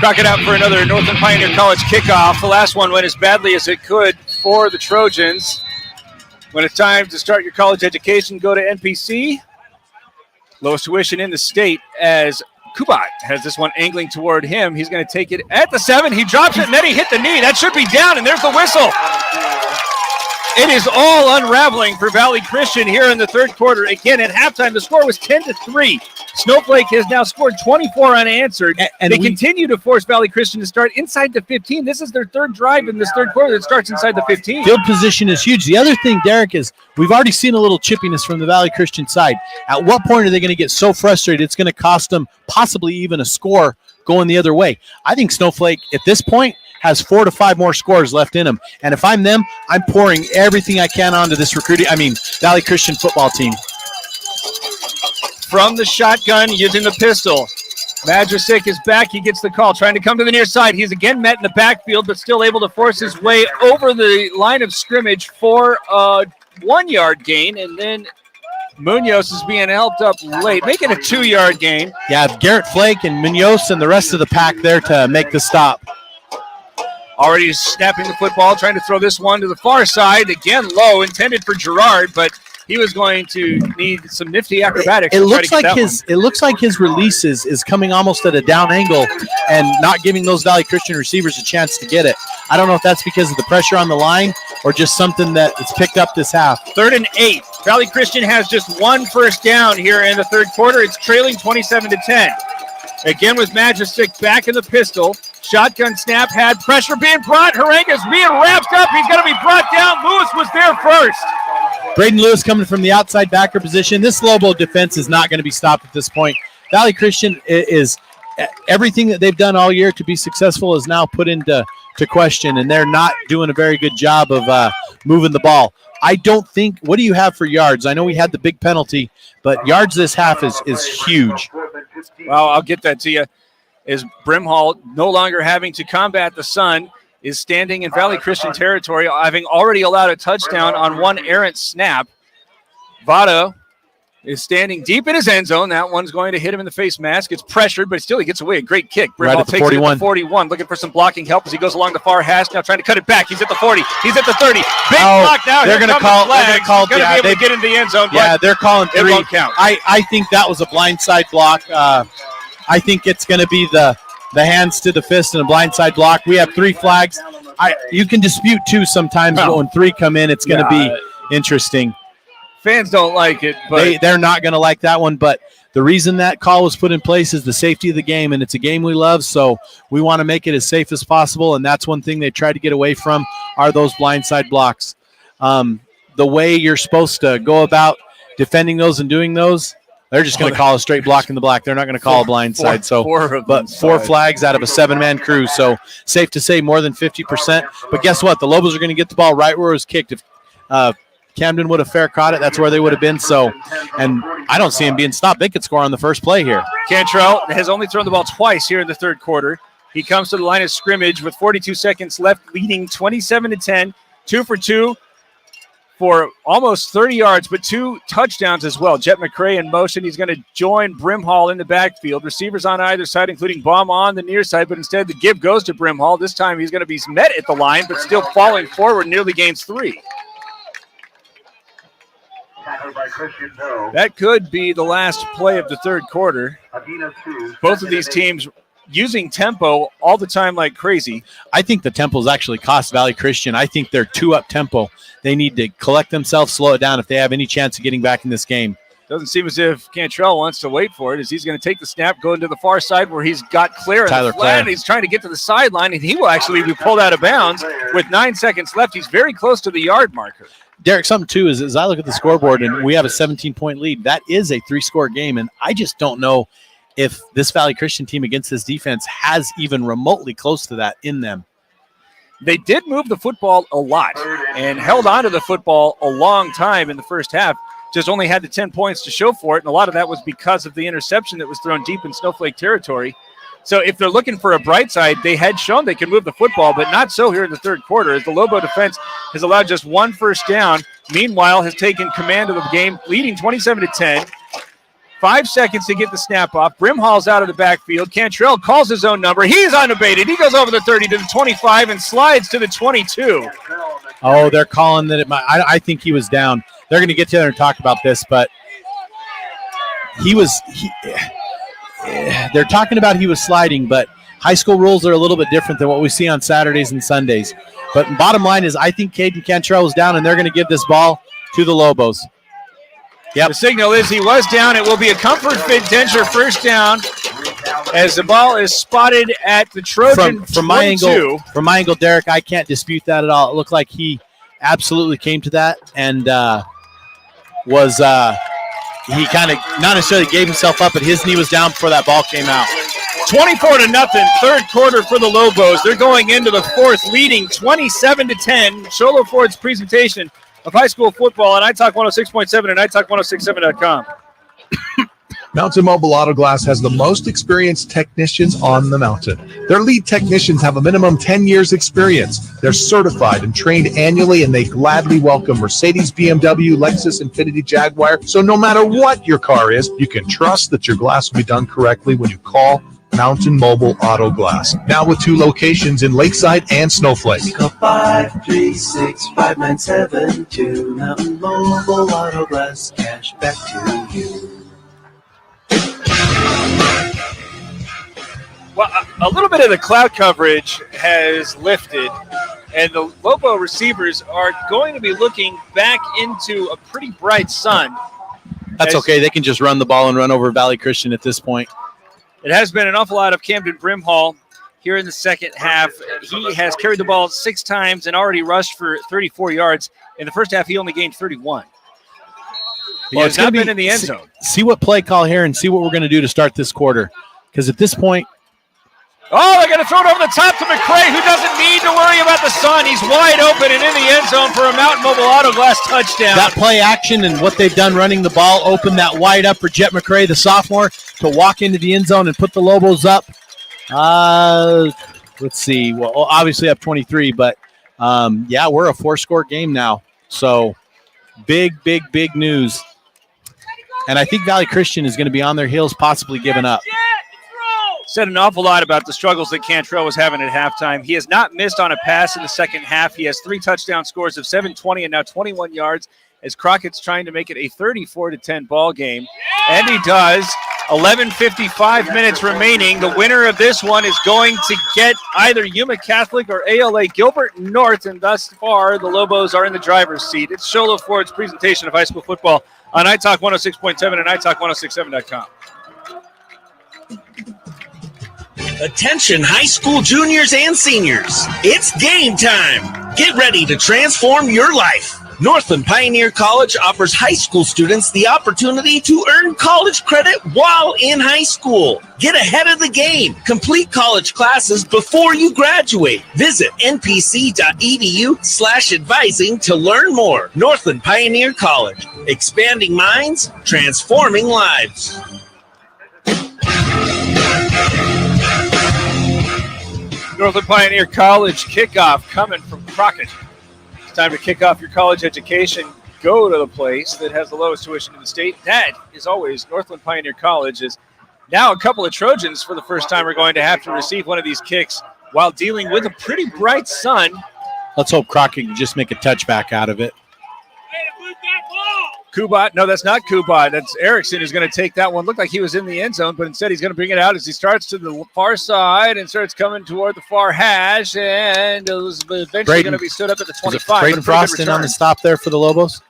Cracking out for another Northern Pioneer College kickoff. The last one went as badly as it could for the Trojans. When it's time to start your college education, go to NPC. Lowest tuition in the state as Kubat has this one angling toward him. He's going to take it at the 7. He drops it, and then he hit the knee. That should be down, and there's the whistle. It is all unraveling for Valley Christian here in the third quarter. Again, at halftime, the score was 10-3. Snowflake has now scored 24 unanswered. And they continue to force Valley Christian to start inside the 15. This is their third drive in this third quarter that starts inside the 15. Field position is huge. The other thing, Derek, is we've already seen a little chippiness from the Valley Christian side. At what point are they going to get so frustrated it's going to cost them possibly even a score going the other way? I think Snowflake, at this point, has 4 to 5 more scores left in them. And if I'm them, I'm pouring everything I can onto this Valley Christian football team. From the shotgun, using the pistol. Madrasik is back. He gets the call, trying to come to the near side. He's again met in the backfield, but still able to force his way over the line of scrimmage for a 1-yard gain. And then Munoz is being helped up late, making a 2-yard gain. Yeah, Garrett Flake and Munoz and the rest of the pack there to make the stop. Already snapping the football, trying to throw this one to the far side. Again, low, intended for Gerard, but he was going to need some nifty acrobatics. It looks like his release is coming almost at a down angle and not giving those Valley Christian receivers a chance to get it. I don't know if that's because of the pressure on the line or just something that it's picked up this half. 3rd and 8. Valley Christian has just one first down here in the third quarter. It's trailing 27-10. Again with Majestic back in the pistol. Shotgun snap, had pressure being brought. Haranga's being wrapped up. He's going to be brought down. Lewis was there first. Braden Lewis coming from the outside backer position. This Lobo defense is not going to be stopped at this point. Valley Christian is everything that they've done all year to be successful is now put into question, and they're not doing a very good job of moving the ball. I don't think – what do you have for yards? I know we had the big penalty, but yards this half is huge. Well, I'll get that to you. Is Brimhall no longer having to combat the sun, is standing in Valley Christian territory, having already allowed a touchdown on one errant snap. Votto is standing deep in his end zone. That one's going to hit him in the face mask. It's pressured, but still he gets away. A great kick. Brimhall right takes 41. It at the 41, looking for some blocking help as he goes along the far hash. Now trying to cut it back. He's at the 40. He's at the 30. Big block now. They're going to call. He's going to be able to get into the end zone. Yeah, they're calling 3. It won't count. I think that was a blindside block. I think it's going to be the hands to the fist and a blindside block. We have 3 flags. You can dispute 2 sometimes, but when 3 come in, it's going to be interesting. Fans don't like it, but they're not going to like that one. But the reason that call was put in place is the safety of the game, and it's a game we love, so we want to make it as safe as possible, and that's one thing they try to get away from are those blindside blocks. The way you're supposed to go about defending those and doing those, they're just going to call a straight block in the black. They're not going to call a blindside. But 4 flags out of a 7-man crew, so safe to say more than 50%. But guess what? The Lobos are going to get the ball right where it was kicked. If Camden would have fair caught it, that's where they would have been. So, and I don't see him being stopped. They could score on the first play here. Cantrell has only thrown the ball twice here in the third quarter. He comes to the line of scrimmage with 42 seconds left, leading 27-10, 2 for 2 for almost 30 yards, but 2 touchdowns as well. Jet McCray in motion. He's going to join Brimhall in the backfield. Receivers on either side, including Baum on the near side, but instead the give goes to Brimhall. This time he's going to be met at the line, but still falling forward, nearly gains 3. That could be the last play of the third quarter. Both of these teams using tempo all the time like crazy. I think the tempo's actually cost Valley Christian. I think they're too up tempo. They need to collect themselves, slow it down if they have any chance of getting back in this game. Doesn't seem as if Cantrell wants to wait for it, as he's going to take the snap, go into the far side where he's got Claire in the flat, and he's trying to get to the sideline, and he will actually be pulled out of bounds with 9 seconds left. He's very close to the yard marker. Derek, something too is as I look at the scoreboard and we have a 17-point lead, that is a 3-score game, and I just don't know if this Valley Christian team against this defense has even remotely close to that in them. They did move the football a lot and held on to the football a long time in the first half. Just only had the 10 points to show for it, and a lot of that was because of the interception that was thrown deep in Snowflake territory. So if they're looking for a bright side, they had shown they can move the football, but not so here in the third quarter, as the Lobo defense has allowed just 1 first down. Meanwhile, has taken command of the game, leading 27-10. 5 seconds to get the snap off. Brimhall's out of the backfield. Cantrell calls his own number. He's unabated. He goes over the 30 to the 25 and slides to the 22. Oh, they're calling that. I think he was down. They're going to get together and talk about this, but they're talking about he was sliding, but high school rules are a little bit different than what we see on Saturdays and Sundays. But bottom line is I think Caden Cantrell is down, and they're going to give this ball to the Lobos. Yep. The signal is he was down. It will be a Comfort Fit Denture first down as the ball is spotted at the Trojan from my angle. From my angle, Derek, I can't dispute that at all. It looked like he absolutely came to that and he kind of not necessarily gave himself up, but his knee was down before that ball came out. 24-0, third quarter for the Lobos. They're going into the fourth, leading 27-10. Sholo Ford's presentation of high school football on iTalk 106.7 and iTalk1067.com. Mountain Mobile Auto Glass has the most experienced technicians on the mountain. Their lead technicians have a minimum 10 years experience. They're certified and trained annually, and they gladly welcome Mercedes, BMW, Lexus, Infiniti, Jaguar. So no matter what your car is, you can trust that your glass will be done correctly when you call Mountain Mobile Auto Glass. Now with 2 locations in Lakeside and Snowflake. Call 536-5972. Mountain Mobile Auto Glass. Cash back to you. Well, a little bit of the cloud coverage has lifted, and the Lobo receivers are going to be looking back into a pretty bright sun. That's okay. They can just run the ball and run over Valley Christian at this point. It has been an awful lot of Camden Brimhall here in the second half. He has carried the ball 6 times and already rushed for 34 yards. In the first half, he only gained 31. He has not been in the end zone. See what play call here and see what we're going to do to start this quarter. Because at this point, they're going to throw it over the top to McCray, who doesn't need to worry about the sun. He's wide open and in the end zone for a Mountain Mobile Auto Glass touchdown. That play action and what they've done running the ball opened that wide up for Jet McCray, the sophomore, to walk into the end zone and put the Lobos up. Let's see. Well, obviously up 23, but we're a 4-score game now. So big news. And I think Valley Christian is going to be on their heels, possibly giving up. Said an awful lot about the struggles that Cantrell was having at halftime. He has not missed on a pass in the second half. He has 3 touchdown scores of 720 and now 21 yards as Crockett's trying to make it a 34-10 ball game. And he does. 11:55 minutes remaining. The winner of this one is going to get either Yuma Catholic or ALA Gilbert North, and thus far the Lobos are in the driver's seat. It's Sholo Ford's presentation of high school football on iTalk 106.7 and iTalk1067.com. Attention high school juniors and seniors. It's game time. Get ready to transform your life. Northland Pioneer College offers high school students the opportunity to earn college credit while in high school. Get ahead of the game. Complete college classes before you graduate. Visit npc.edu/advising to learn more. Northland Pioneer College. Expanding minds, transforming lives. Northland Pioneer College kickoff coming from Crockett. It's time to kick off your college education. Go to the place that has the lowest tuition in the state. That is always Northland Pioneer College. Is now a couple of Trojans for the first time are going to have to receive one of these kicks while dealing with a pretty bright sun. Let's hope Crockett can just make a touchback out of it. Kubat, no, that's not Kubat. That's Erickson who's going to take that one. Looked like he was in the end zone, but instead he's going to bring it out as he starts to the far side and starts coming toward the far hash, and it was eventually going to be stood up at the 25. Braden Frost in on the stop there for the Lobos.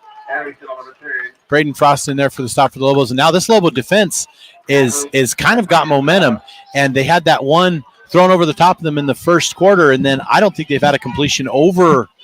Braden Frost in there for the stop for the Lobos. And now this Lobo defense is kind of got momentum, and they had that one thrown over the top of them in the first quarter, and then I don't think they've had a completion over –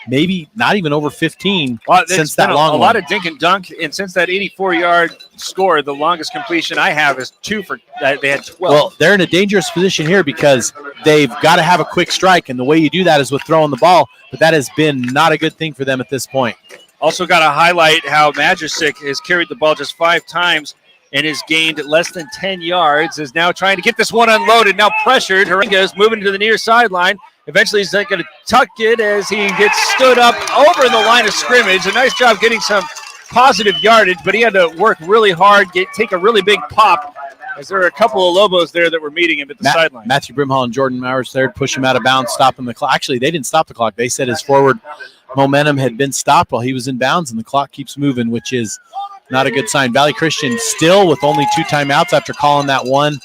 maybe not even over 15 since that long one. A lot of dink and dunk, and since that 84-yard score, the longest completion I have is 2 for that. They had 12. Well, they're in a dangerous position here because they've got to have a quick strike, and the way you do that is with throwing the ball, but that has been not a good thing for them at this point. Also got to highlight how Majicic has carried the ball just 5 times and has gained less than 10 yards, is now trying to get this one unloaded, now pressured. Haringa is moving to the near sideline. Eventually, he's not going to tuck it as he gets stood up over the line of scrimmage. A nice job getting some positive yardage, but he had to work really hard, take a really big pop, as there were a couple of Lobos there that were meeting him at the sideline. Matthew Brimhall and Jordan Mowers there to push him out of bounds, stopping the clock. Actually, they didn't stop the clock. They said his forward momentum had been stopped while he was in bounds, and the clock keeps moving, which is not a good sign. Valley Christian still with only 2 timeouts after calling that one.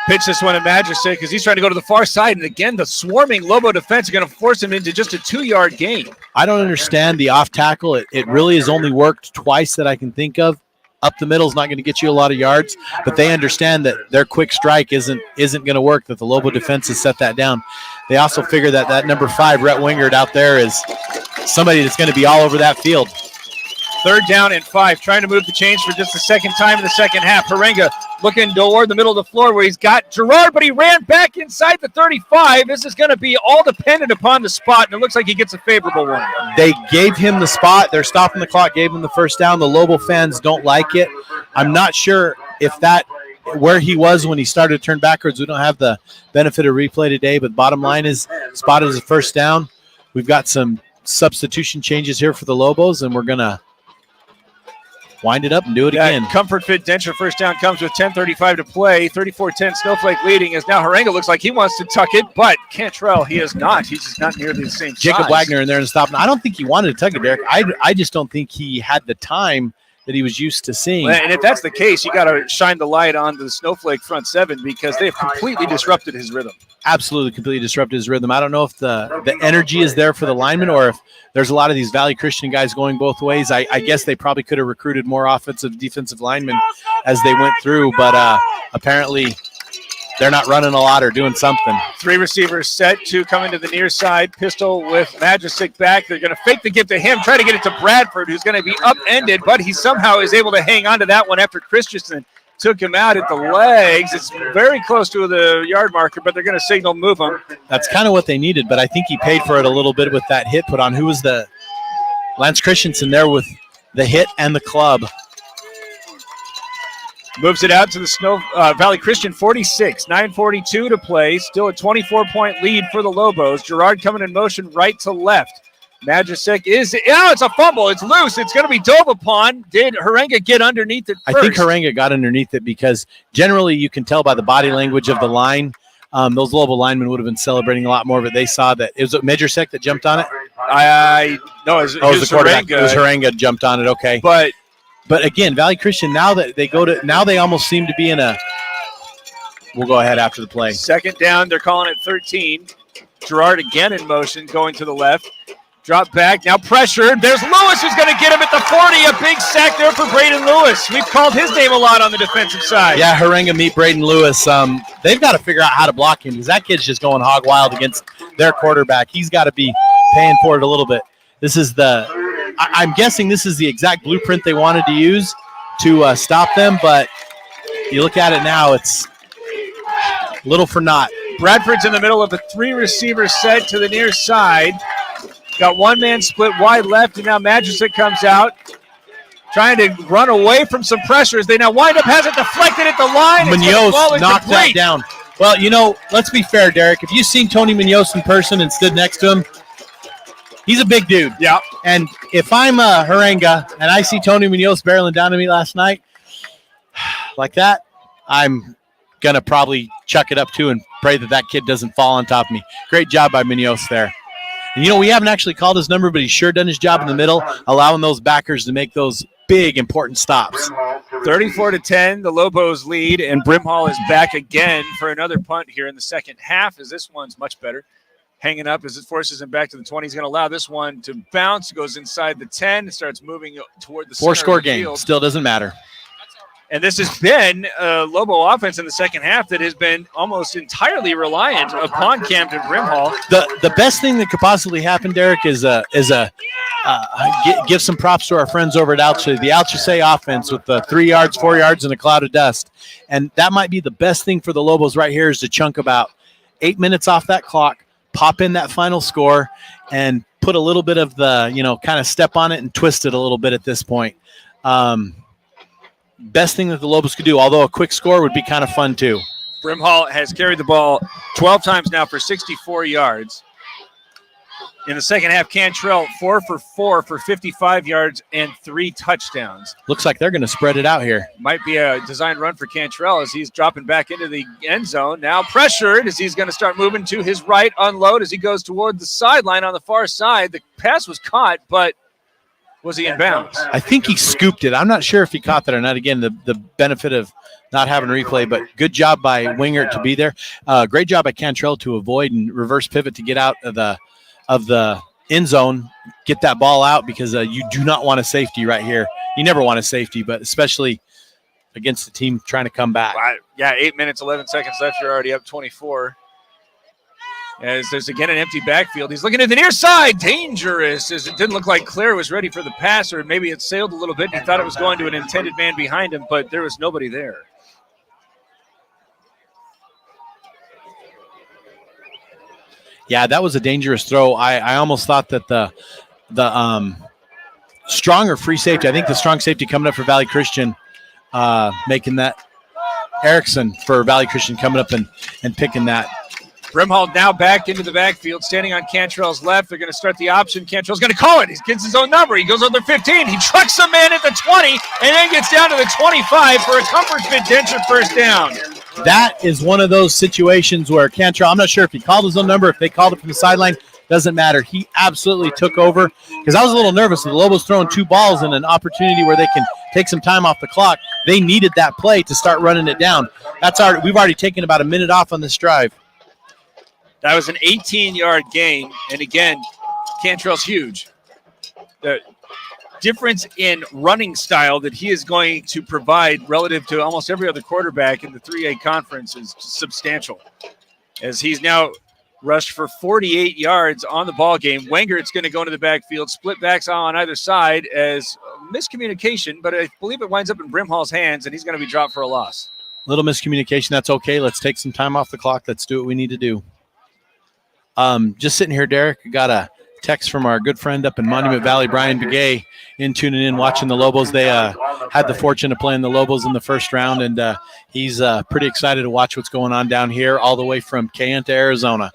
Pitch this one at Majicic because he's trying to go to the far side. And again, the swarming Lobo defense is going to force him into just a 2-yard gain. I don't understand the off tackle. It really has only worked twice that I can think of. Up the middle is not going to get you a lot of yards, but they understand that their quick strike isn't going to work, that the Lobo defense has set that down. They also figure that number 5, Rhett Wingard, out there is somebody that's going to be all over that field. 3rd down and 5, trying to move the chains for just the second time in the second half. Haringa looking toward the middle of the floor where he's got Gerard, but he ran back inside the 35. This is going to be all dependent upon the spot, and it looks like he gets a favorable one. They gave him the spot. They're stopping the clock, gave him the first down. The Lobo fans don't like it. I'm not sure if that where he was when he started to turn backwards. We don't have the benefit of replay today, but bottom line is spotted as a first down. We've got some substitution changes here for the Lobos, and we're going to wind it up and do it again. Comfort Fit Denture first down comes with 10:35 to play. 34-10 Snowflake leading as now Haringa looks like he wants to tuck it, but Cantrell, he is not. He's just not nearly the same Jacob size. Wagner in there and stopping. I don't think he wanted to tuck it, Derek. I just don't think he had the time that he was used to seeing. And if that's the case, you got to shine the light on the Snowflake front 7 because they've completely disrupted his rhythm. Absolutely completely disrupted his rhythm. I don't know if the energy is there for the linemen or if there's a lot of these Valley Christian guys going both ways. I guess they probably could have recruited more offensive, defensive linemen as they went through, but apparently they're not running a lot or doing something. 3 receivers set, 2 coming to the near side. Pistol with Majicic back. They're going to fake the give to him, try to get it to Bradford, who's going to be upended, but he somehow is able to hang on to that one after Christensen took him out at the legs. It's very close to the yard marker, but they're going to signal move him. That's kind of what they needed, but I think he paid for it a little bit with that hit put on. Who was the Lance Christensen there with the hit and the club? Moves it out to the Valley Christian 46, 9:42 to play. Still a 24-point lead for the Lobos. Gerard coming in motion right to left. Majicic it's a fumble. It's loose. It's going to be dove upon. Did Haringa get underneath it first? I think Haringa got underneath it because generally you can tell by the body language of the line. Those Lobo linemen would have been celebrating a lot more, but they saw that. It was Majicic that jumped on it? No, it was the quarterback. Haringa. It was Haringa jumped on it, okay. But again, Valley Christian, now they almost seem to be in a – we'll go ahead after the play. 2nd down, they're calling it 13. Gerard again in motion, going to the left. Drop back, now pressured. There's Lewis who's going to get him at the 40. A big sack there for Braden Lewis. We've called his name a lot on the defensive side. Yeah, Haringa meet Braden Lewis. They've got to figure out how to block him because that kid's just going hog wild against their quarterback. He's got to be paying for it a little bit. This is I'm guessing this is the exact blueprint they wanted to use to stop them, but you look at it now, it's little for naught. Bradford's in the middle of a 3-receiver set to the near side. Got one man split wide left, and now Majicic comes out, trying to run away from some pressures. They now wind up, has it deflected at the line. Munoz knocked that down. Well, let's be fair, Derek. If you've seen Tony Munoz in person and stood next to him, he's a big dude. Yeah. And if I'm a Haringa and I see Tony Munoz barreling down to me last night like that, I'm going to probably chuck it up too and pray that kid doesn't fall on top of me. Great job by Munoz there. And, we haven't actually called his number, but he's sure done his job in the middle, allowing those backers to make those big, important stops. 34-10, the Lobos lead, and Brimhall is back again for another punt here in the second half, as this one's much better. Hanging up as it forces him back to the 20. He's going to allow this one to bounce, goes inside the 10, starts moving toward the four-score game. Field. Still doesn't matter. And this has been a Lobo offense in the second half that has been almost entirely reliant upon Camden Brimhall. The best thing that could possibly happen, Derek, is give some props to our friends over at Alche, the Alche offense with the 3 yards, 4 yards, and a cloud of dust. And that might be the best thing for the Lobos right here is to chunk about 8 minutes off that clock, pop in that final score, and put a little bit of the, kind of step on it and twist it a little bit at this point. Best thing that the Lobos could do, although a quick score would be kind of fun too. Brimhall has carried the ball 12 times now for 64 yards. In the second half, Cantrell 4 for 4 for 55 yards and 3 touchdowns. Looks like they're going to spread it out here. Might be a design run for Cantrell as he's dropping back into the end zone. Now pressured as he's going to start moving to his right, unload as he goes toward the sideline on the far side. The pass was caught, but was he in bounds? I think he scooped it. I'm not sure if he caught that or not. Again, the benefit of not having a replay, but good job by Wingert to be there. Great job by Cantrell to avoid and reverse pivot to get out of the end zone, get that ball out because you do not want a safety right here. You never want a safety, but especially against the team trying to come back. Yeah, 8 minutes, 11 seconds left. You're already up 24. As there's again an empty backfield. He's looking at the near side. Dangerous, as it didn't look like Claire was ready for the pass, or maybe it sailed a little bit. He thought it was going to an intended man behind him, but there was nobody there. Yeah, that was a dangerous throw. I almost thought that the stronger free safety, I think the strong safety coming up for Valley Christian, making that Erickson for Valley Christian coming up and picking that. Brimhall now back into the backfield, standing on Cantrell's left. They're going to start the option. Cantrell's going to call it. He gets his own number. He goes over 15. He trucks a man at the 20 and then gets down to the 25 for a comfort fit Denture first down. That is one of those situations where Cantrell, I'm not sure if he called his own number, if they called it from the sideline, doesn't matter. He absolutely took over because I was a little nervous. The Lobos throwing 2 balls and an opportunity where they can take some time off the clock. They needed that play to start running it down. We've already taken about a minute off on this drive. That was an 18-yard gain, and again, Cantrell's huge. The difference in running style that he is going to provide relative to almost every other quarterback in the 3A conference is substantial, as he's now rushed for 48 yards on the ball game. Wengert's going to go into the backfield, split backs on either side as miscommunication, but I believe it winds up in Brimhall's hands, and he's going to be dropped for a loss. Little miscommunication, that's okay. Let's take some time off the clock. Let's do what we need to do. Just sitting here, Derek, got a text from our good friend up in Monument Valley, Brian Begay, tuning in, watching the Lobos. They had the fortune of playing the Lobos in the first round, and he's pretty excited to watch what's going on down here all the way from Campo, Arizona.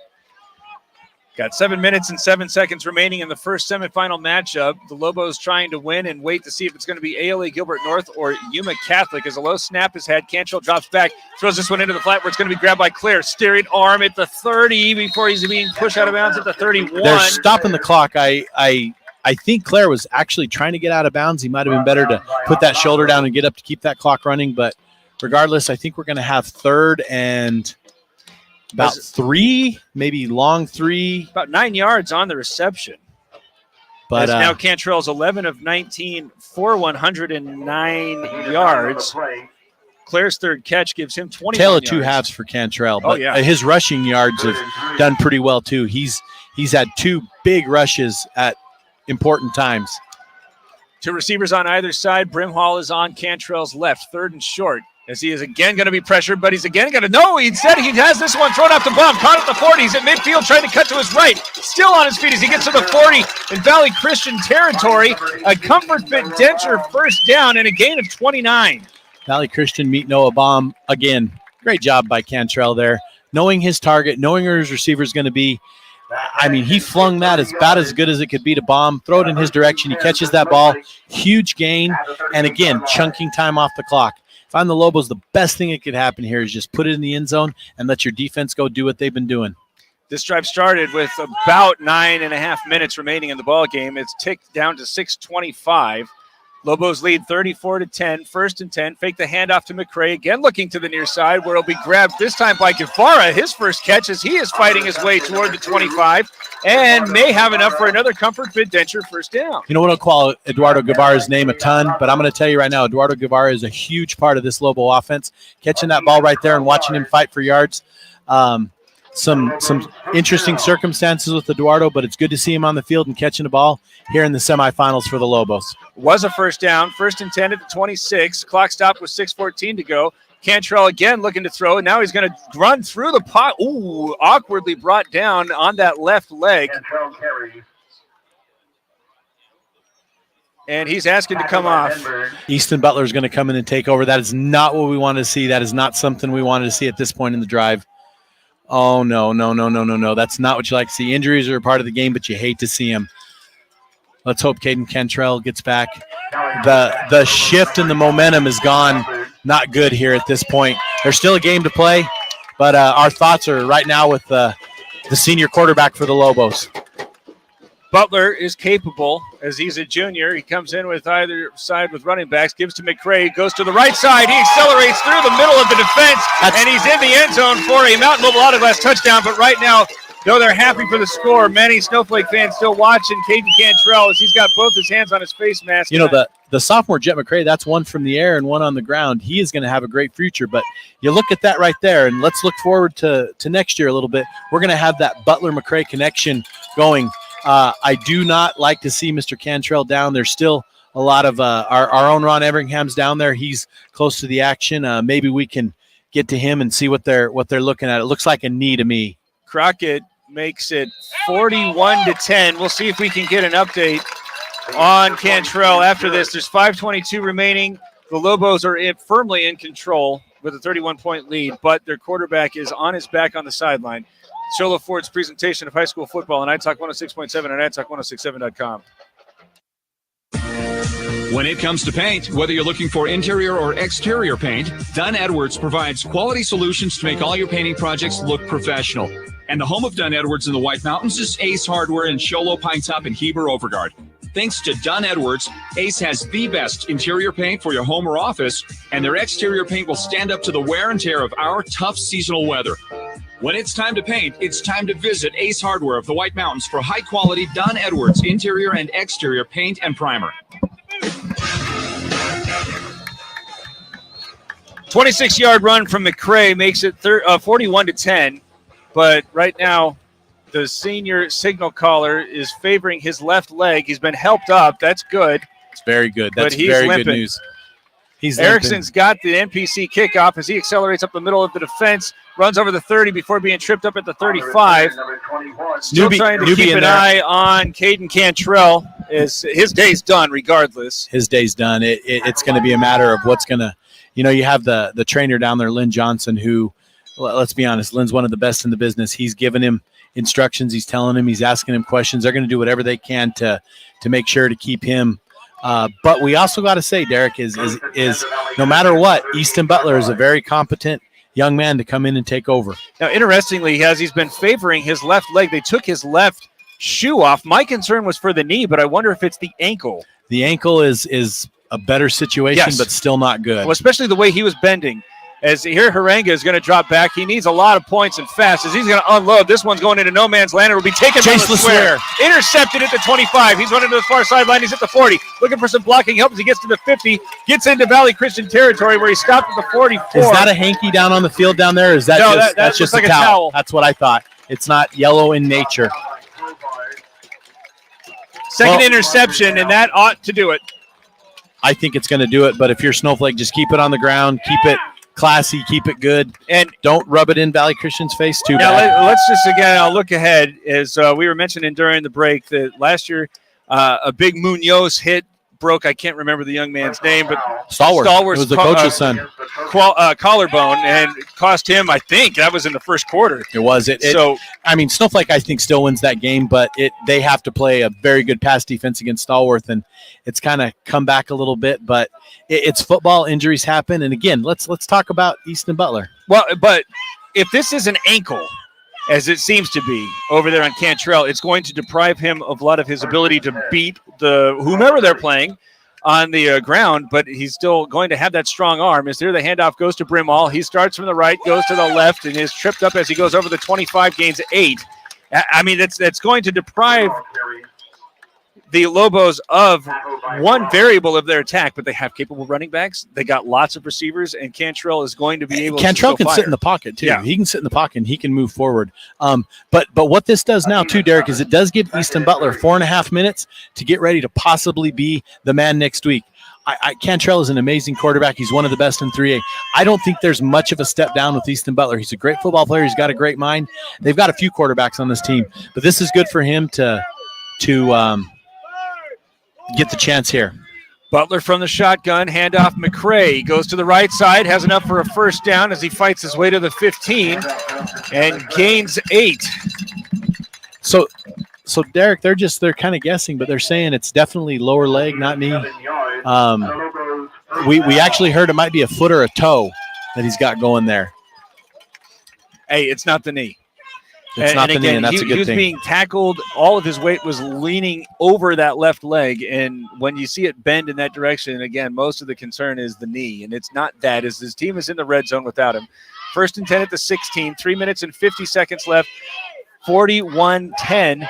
Got 7 minutes and 7 seconds remaining in the first semifinal matchup. The Lobos trying to win and wait to see if it's going to be ALA Gilbert North or Yuma Catholic. As a low snap is had, Cantrell drops back, throws this one into the flat where it's going to be grabbed by Claire. Steering arm at the 30 before he's being pushed out of bounds at the 31. They're stopping the clock. I think Claire was actually trying to get out of bounds. He might have been better to put that shoulder down and get up to keep that clock running. But regardless, I think we're going to have third and about 3, maybe long 3. About 9 yards on the reception. But now Cantrell's 11 of 19 for 109 yards. Claire's third catch gives him 20 Tale of yards. 2 halves for Cantrell. But yeah. His rushing yards have done pretty well too. He's had 2 big rushes at important times. 2 receivers on either side. Brimhall is on Cantrell's left, 3rd and short. As he is again going to be pressured, but he's again going to know. Instead, he has this one thrown off the bump, caught at the 40. He's at midfield trying to cut to his right. Still on his feet as he gets to the 40 in Valley Christian territory. A comfort fit Denture first down and a gain of 29. Valley Christian meet Noah Baum again. Great job by Cantrell there. Knowing his target, knowing where his receiver is going to be. I mean, he flung that as about as good as it could be to Baum. Throw it in his direction. He catches that ball. Huge gain. And again, chunking time off the clock. If I'm the Lobos, the best thing that could happen here is just put it in the end zone and let your defense go do what they've been doing. This drive started with about 9.5 minutes remaining in the ball game. It's ticked down to 6:25. Lobos lead 34-10, 1st and 10. Fake the handoff to McCray. Again looking to the near side where it'll be grabbed this time by Guevara. His first catch as he is fighting his way toward the 25 and may have enough for another Comfort Fit Denture first down. You know what, I'll call Eduardo Guevara's name a ton, but I'm going to tell you right now, Eduardo Guevara is a huge part of this Lobo offense. Catching that ball right there and watching him fight for yards. Some interesting circumstances with Eduardo, but it's good to see him on the field and catching the ball here in the semifinals for the Lobos. Was a first down, 1st and 10 at the 26. Clock stopped with 6:14 to go. Cantrell again looking to throw, and now he's going to run through the pot. Ooh, awkwardly brought down on that left leg. And he's asking to come off. Easton Butler is going to come in and take over. That is not what we wanted to see. That is not something we wanted to see at this point in the drive. Oh, no. That's not what you like to see. Injuries are a part of the game, but you hate to see them. Let's hope Caden Cantrell gets back. The shift and the momentum is gone. Not good here at this point. There's still a game to play, but our thoughts are right now with the senior quarterback for the Lobos. Butler is capable as he's a junior. He comes in with either side with running backs, gives to McCray, goes to the right side. He accelerates through the middle of the defense, and he's in the end zone for a Mountain Mobile Autoglass touchdown. But right now, though they're happy for the score, many Snowflake fans still watching Caden Cantrell as he's got both his hands on his face mask. You know, the sophomore Jet McCray, that's one from the air and one on the ground. He is going to have a great future, but you look at that right there, and let's look forward to next year a little bit. We're going to have that Butler-McCray connection going. I do not like to see Mr. Cantrell down. There's still a lot of our own Ron Everingham's down there. He's close to the action. Maybe we can get to him and see what they're looking at. It looks like a knee to me. Crockett makes it 41-10. We'll see if we can get an update on Cantrell after this. There's 5:22 remaining. The Lobos are firmly in control with a 31-point lead, but their quarterback is on his back on the sideline. Shola Ford's presentation of high school football on iTalk 106.7 and iTalk1067.com. When it comes to paint, whether you're looking for interior or exterior paint, Dunn Edwards provides quality solutions to make all your painting projects look professional. And the home of Dunn Edwards in the White Mountains is Ace Hardware in Sholo, Pine Top, and Heber Overgard. Thanks to Dunn Edwards, Ace has the best interior paint for your home or office, and their exterior paint will stand up to the wear and tear of our tough seasonal weather. When it's time to paint, it's time to visit Ace Hardware of the White Mountains for high-quality Dunn Edwards interior and exterior paint and primer. 26-yard run from McCray makes it 41-10, but right now the senior signal caller is favoring his left leg. He's been helped up. That's good. It's very good. That's but he's very limping. good news. Erickson's got the NPC kickoff as he accelerates up the middle of the defense, runs over the 30 before being tripped up at the 35. Still trying to keep an eye on Caden Cantrell. His day's done regardless. His day's done. It's going to be a matter of what's going to, you have the trainer down there, Lynn Johnson, who, let's be honest, Lynn's one of the best in the business. He's given him instructions. He's telling him, he's asking him questions. They're going to do whatever they can to make sure to keep him. But we also got to say, Derek, is no matter what, Easton Butler is a very competent young man to come in and take over. Now, interestingly, he's been favoring his left leg. They took his left shoe off. My concern was for the knee, but I wonder if it's the ankle. The ankle is a better situation, yes, but still not good. Well, especially the way he was bending. As here, Harenga is going to drop back. He needs a lot of points and fast. As he's going to unload, this one's going into no man's land. It will be taken by LeSueur. Intercepted at the 25. He's running to the far sideline. He's at the 40. Looking for some blocking help as he gets to the 50. Gets into Valley Christian territory where he stopped at the 44. Is that a hanky down on the field down there? Or is that no, that's just like a towel? That's what I thought. It's not yellow in nature. Second interception, and that ought to do it. I think it's going to do it, but if you're Snowflake, just keep it on the ground. Keep it classy, keep it good, and don't rub it in Valley Christian's face too bad. Let's just, again, I'll look ahead. As we were mentioning during the break that last year a big Munoz hit broke, I can't remember the young man's name, but Stalwart. It was the coach's son. Collarbone, and cost him, I think, that was in the first quarter. It was. Snowflake, I think, still wins that game, but they have to play a very good pass defense against Stallworth, and it's kind of come back a little bit, but it's football. Injuries happen, and again, let's talk about Easton Butler. Well, but if this is an ankle, as it seems to be over there on Cantrell, it's going to deprive him of a lot of his ability to beat whomever they're playing on the ground, but he's still going to have that strong arm. As there, the handoff goes to Brimall. He starts from the right, goes to the left, and is tripped up as he goes over the 25, gains 8. I mean, that's going to deprive the Lobos of one variable of their attack, but they have capable running backs. They got lots of receivers, and Cantrell is going to be able Cantrell to can sit in the pocket, too. Yeah. He can sit in the pocket, and he can move forward. But what this does now, too, Derek, is it does give Easton Butler 4.5 minutes to get ready to possibly be the man next week. Cantrell is an amazing quarterback. He's one of the best in 3A. I don't think there's much of a step down with Easton Butler. He's a great football player. He's got a great mind. They've got a few quarterbacks on this team, but this is good for him to get the chance here. Butler from the shotgun, handoff McCray, goes to the right side, has enough for a first down as he fights his way to the 15 and gains 8. So Derek, they're kind of guessing, but they're saying it's definitely lower leg, not knee. We actually heard it might be a foot or a toe that he's got going there. Hey, it's not the knee. It's not the knee, and that's a good thing. He was being tackled. All of his weight was leaning over that left leg, and when you see it bend in that direction, again, most of the concern is the knee, and it's not that, as his team is in the red zone without him. 1st and 10 at the 16, 3 minutes and 50 seconds left, 41-10.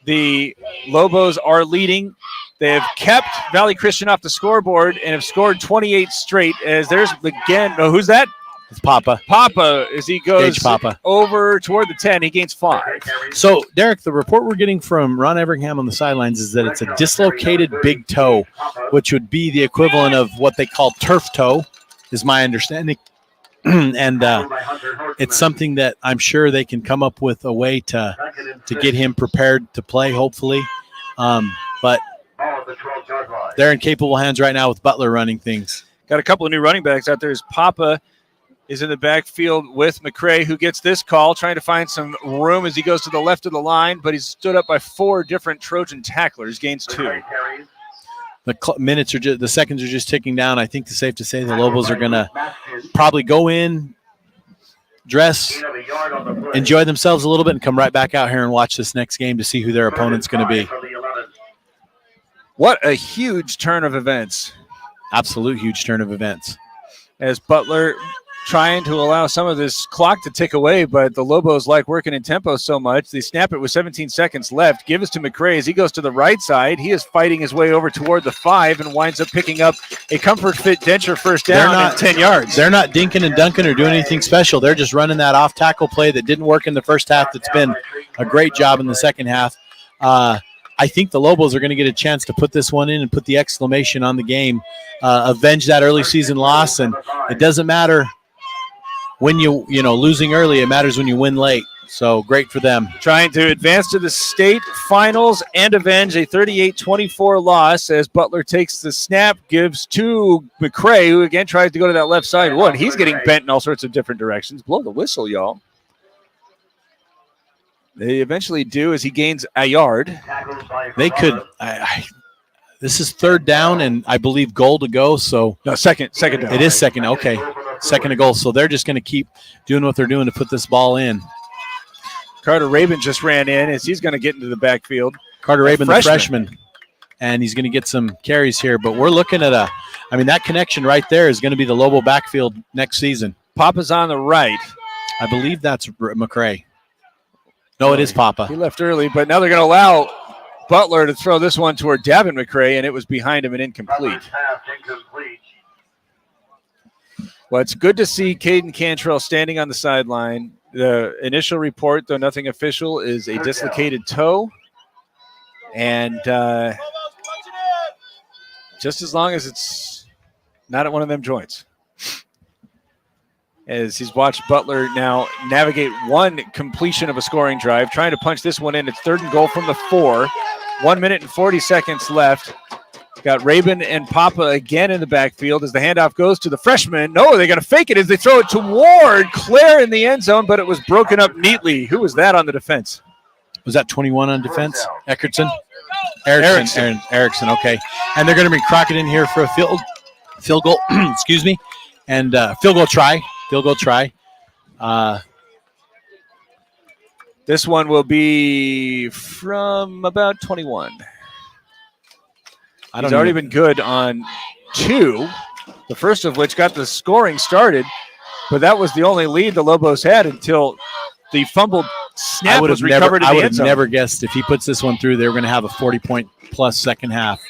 The Lobos are leading. They have kept Valley Christian off the scoreboard and have scored 28 straight, as there's again, who's that? It's Papa. Papa, as he goes over toward the 10, he gains 5. So, Derek, the report we're getting from Ron Everingham on the sidelines is that it's a dislocated big toe, which would be the equivalent of what they call turf toe, is my understanding. And it's something that I'm sure they can come up with a way to get him prepared to play, hopefully. But they're in capable hands right now with Butler running things. Got a couple of new running backs out there. As Papa is in the backfield with McCray, who gets this call, trying to find some room as he goes to the left of the line, but he's stood up by 4 different Trojan tacklers, gains 2. The seconds are just ticking down. I think it's safe to say the Lobos are going to probably go in, dress, enjoy themselves a little bit, and come right back out here and watch this next game to see who their opponent's going to be. What a huge turn of events. Absolute huge turn of events. As Butler trying to allow some of this clock to tick away, but the Lobos like working in tempo so much. They snap it with 17 seconds left, give us to McCray as he goes to the right side. He is fighting his way over toward the 5 and winds up picking up a comfort fit denture first down at 10 yards. They're not dinking and dunking or doing anything special. They're just running that off tackle play that didn't work in the first half. That's been a great job in the second half. I think the Lobos are going to get a chance to put this one in and put the exclamation on the game, avenge that early season loss. And it doesn't matter when losing early, it matters when you win late. So great for them. Trying to advance to the state finals and avenge a 38-24 loss as Butler takes the snap, gives to McCray, who again tries to go to that left side. He's getting bent in all sorts of different directions. Blow the whistle, y'all. They eventually do as he gains a yard. They could. This is 3rd down, and I believe goal to go. So no, second down. It is second. Okay, second to goal. So they're just going to keep doing what they're doing to put this ball in. Carter Rabin just ran in as he's going to get into the backfield. Carter Rabin, the freshman, and he's going to get some carries here. But we're looking at that connection right there is going to be the Lobo backfield next season. Papa's on the right. I believe that's McCray. No, it is Papa. He left early, but now they're going to allow Butler to throw this one toward Davin McCray, and it was behind him and incomplete. Well, it's good to see Caden Cantrell standing on the sideline. The initial report, though nothing official, is a dislocated toe. And just as long as it's not at one of them joints. As he's watched Butler now navigate one completion of a scoring drive, trying to punch this one in. It's 3rd and goal from the 4. 1 minute and 40 seconds left. Got Rabin and Papa again in the backfield as the handoff goes to the freshman. No, they're going to fake it as they throw it toward Claire in the end zone, but it was broken up neatly. Who was that on the defense? Was that 21 on defense? Eckertson? Erickson, okay. And they're going to be crocking in here for a field goal, excuse me, and field goal try. This one will be from about 21. He's already been good on 2, the first of which got the scoring started, but that was the only lead the Lobos had until the fumbled snap was recovered in the end zone. I would have never guessed if he puts this one through, they were going to have a 40-point-plus second half.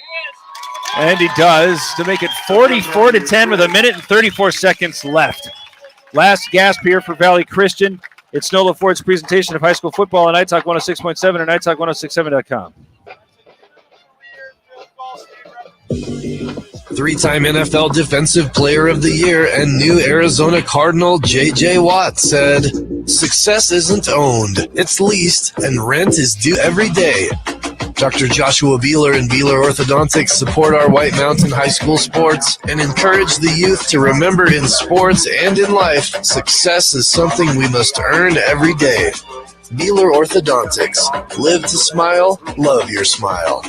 And he does to make it 44-10 with 1:34 seconds left. Last gasp here for Valley Christian. It's Nola Ford's presentation of high school football on iTalk 106.7 or iTalk1067.com. 3-time NFL Defensive Player of the Year and new Arizona Cardinal J.J. Watt said, "Success isn't owned, it's leased, and rent is due every day." Dr. Joshua Beeler and Beeler Orthodontics support our White Mountain High School sports and encourage the youth to remember in sports and in life, success is something we must earn every day. Beeler Orthodontics. Live to smile, love your smile.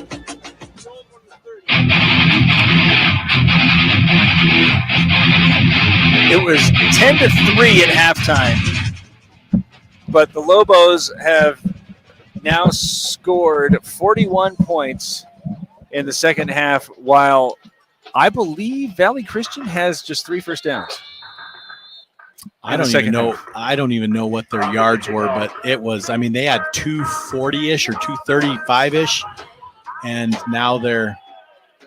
It was 10-3 at halftime, but the Lobos have now scored 41 points in the second half, while I believe Valley Christian has just 3 first downs. I don't even know what their yards were, but it was, I mean, they had 240-ish or 235-ish, and now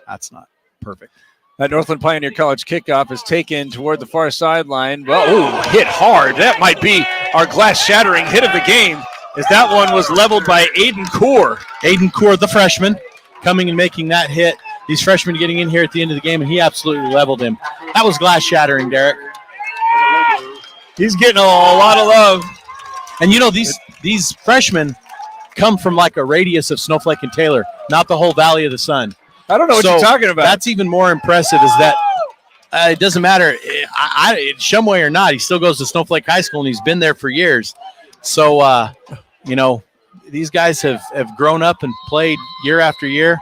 that's not perfect. That Northland Pioneer College kickoff is taken toward the far sideline. Well, hit hard. That might be our glass-shattering hit of the game, as that one was leveled by Aiden Kaur. Aiden Kaur, the freshman, coming and making that hit. These freshmen getting in here at the end of the game, and he absolutely leveled him. That was glass-shattering, Derek. He's getting a lot of love. And, you know, these freshmen come from like a radius of Snowflake and Taylor, not the whole Valley of the Sun. I don't know what you're talking about. That's even more impressive is that it doesn't matter, Shumway or not, he still goes to Snowflake High School, and he's been there for years. So, you know, these guys have grown up and played year after year.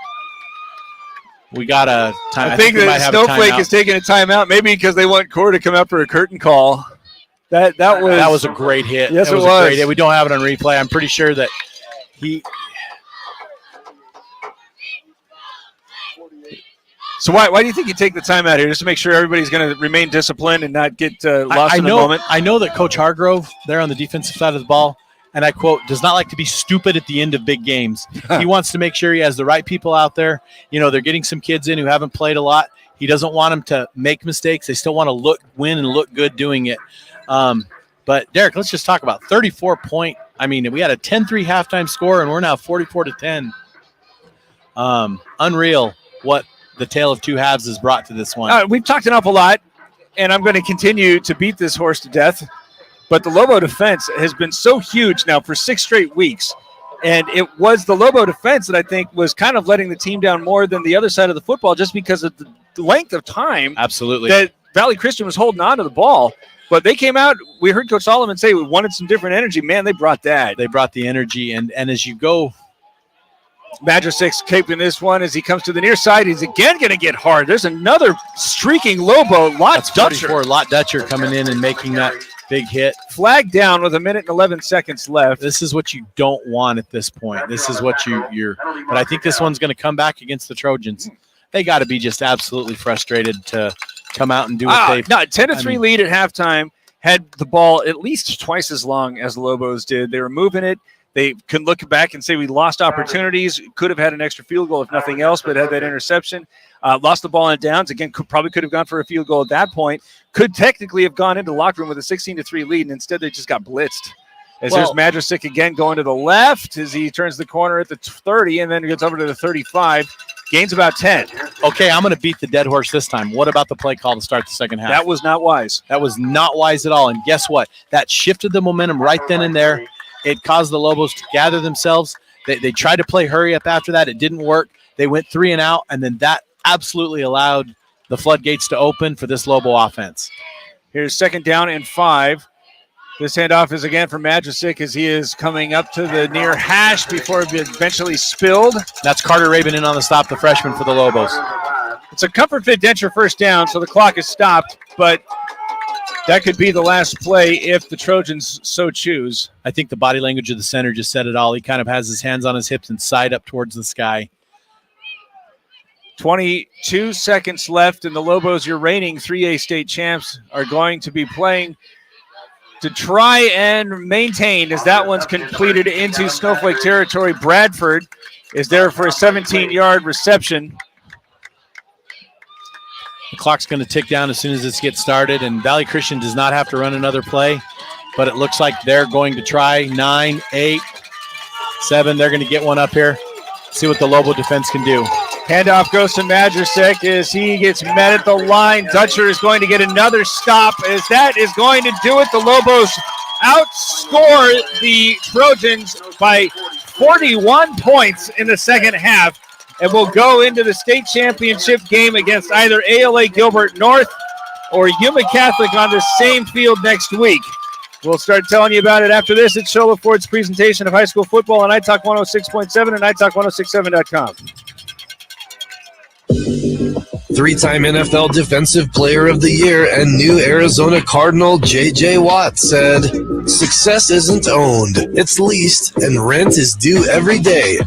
We got a time. I think that Snowflake is taking a timeout, maybe because they want Core to come up for a curtain call. That was a great hit. Yes, it was. A great hit. We don't have it on replay. I'm pretty sure that he. So why do you think you take the time out here, just to make sure everybody's going to remain disciplined and not get lost in the moment? I know that Coach Hargrove, there on the defensive side of the ball, and I quote, does not like to be stupid at the end of big games. He wants to make sure he has the right people out there. You know, they're getting some kids in who haven't played a lot. He doesn't want them to make mistakes. They still want to win and look good doing it. But, Derek, let's just talk about 34-point. I mean, we had a 10-3 halftime score, and we're now 44-10. Unreal what the tale of two halves has brought to this one. We've talked an awful lot, and I'm going to continue to beat this horse to death. But the Lobo defense has been so huge now for 6 straight weeks. And it was the Lobo defense that I think was kind of letting the team down more than the other side of the football, just because of the length of time absolutely that Valley Christian was holding on to the ball. But they came out, we heard Coach Solomon say we wanted some different energy. Man, they brought that. They brought the energy. And as you go, Madrasic's caping this one as he comes to the near side. He's again going to get hard. There's another streaking Lobo. Lot Dutcher coming in and making that big hit. Flag down with 1 minute and 11 seconds left. This is what you don't want at this point. This is what you're. But I think this one's going to come back against the Trojans. They got to be just absolutely frustrated to come out and do what they've. No, 10-3 lead at halftime. Had the ball at least twice as long as the Lobos did. They were moving it. They can look back and say we lost opportunities. Could have had an extra field goal if nothing else, but had that interception. Lost the ball in downs. Again, probably could have gone for a field goal at that point. Could technically have gone into the locker room with a 16-3 lead, and instead they just got blitzed. There's Madrasic again going to the left as he turns the corner at the 30 and then gets over to the 35. Gains about 10. Okay, I'm going to beat the dead horse this time. What about the play call to start the second half? That was not wise. That was not wise at all. And guess what? That shifted the momentum right then and there. It caused the Lobos to gather themselves. They tried to play hurry up after that. It didn't work. They went 3 and out, and then that absolutely allowed the floodgates to open for this Lobo offense. Here's 2nd down and 5. This handoff is again for Madrasic as he is coming up to the near hash before it eventually spilled. That's Carter Rabin in on the stop, the freshman for the Lobos. It's a Comfort Fit Denture first down, so the clock is stopped, but that could be the last play if the Trojans so choose. I think the body language of the center just said it all. He kind of has his hands on his hips and side up towards the sky. 22 seconds left, and the Lobos, your reigning 3A state champs, are going to be playing to try and maintain as that one's completed into Snowflake territory. Bradford is there for a 17-yard reception. The clock's going to tick down as soon as this gets started, and Valley Christian does not have to run another play, but it looks like they're going to try. 9, 8, 7. They're going to get one up here. See what the Lobo defense can do. Handoff goes to Majersek as he gets met at the line. Dutcher is going to get another stop as that is going to do it. The Lobos outscore the Trojans by 41 points in the second half and will go into the state championship game against either ALA Gilbert North or Yuma Catholic on the same field next week. We'll start telling you about it after this. It's Shola Ford's presentation of high school football on iTalk 106.7 and iTalk1067.com. Three-time NFL Defensive Player of the Year and new Arizona Cardinal J.J. Watt said, "Success isn't owned, it's leased, and rent is due every day."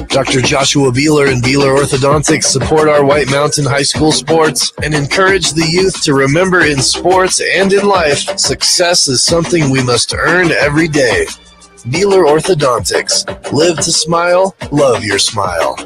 Dr. Joshua Beeler and Beeler Orthodontics support our White Mountain High School sports and encourage the youth to remember in sports and in life, success is something we must earn every day. Beeler Orthodontics. Live to smile, love your smile.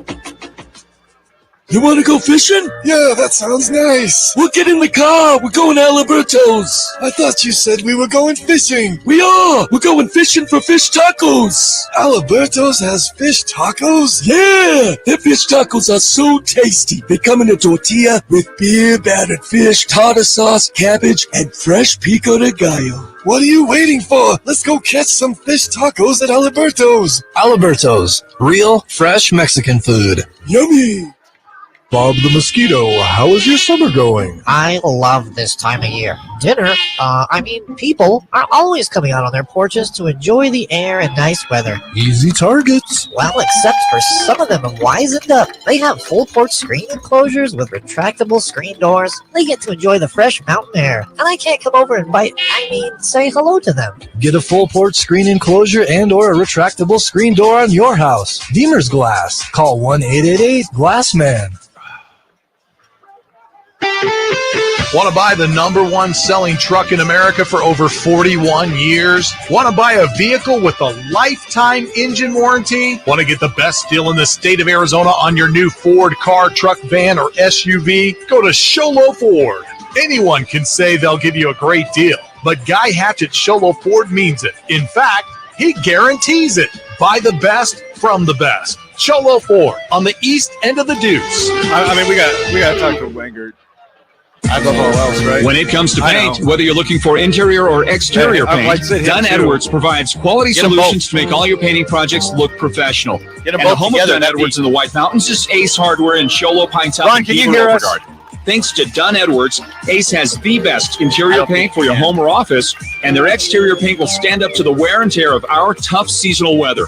You want to go fishing? Yeah, that sounds nice. We'll get in the car. We're going to Alberto's. I thought you said we were going fishing. We are. We're going fishing for fish tacos. Alberto's has fish tacos? Yeah, their fish tacos are so tasty. They come in a tortilla with beer-battered fish, tartar sauce, cabbage, and fresh pico de gallo. What are you waiting for? Let's go catch some fish tacos at Alberto's. Alberto's. Real, fresh Mexican food. Yummy. Bob the Mosquito, how is your summer going? I love this time of year. People are always coming out on their porches to enjoy the air and nice weather. Easy targets. Well, except for some of them have wisened up. They have full porch screen enclosures with retractable screen doors. They get to enjoy the fresh mountain air. And I can't come over and say hello to them. Get a full porch screen enclosure and or a retractable screen door on your house. Deemer's Glass. Call 1-888-GLASSMAN. Want to buy the #1 selling truck in America for over 41 years? Want to buy a vehicle with a lifetime engine warranty? Want to get the best deal in the state of Arizona on your new Ford car, truck, van, or SUV? Go to Sholo Ford. Anyone can say they'll give you a great deal, but Guy Hatch at Sholo Ford means it. In fact, he guarantees it. Buy the best from the best. Sholo Ford on the east end of the Deuce. We got to talk to Wengert. Above all else, right? When it comes to paint, whether you're looking for interior or exterior paint, Dunn Edwards provides quality solutions to make all your painting projects look professional. Get them and both the home of Dunn Edwards in the White Mountains is Ace Hardware in Sholo, Pine Top, Ron, can you hear us? Thanks to Dunn Edwards, Ace has the best interior paint for your home or office, and their exterior paint will stand up to the wear and tear of our tough seasonal weather.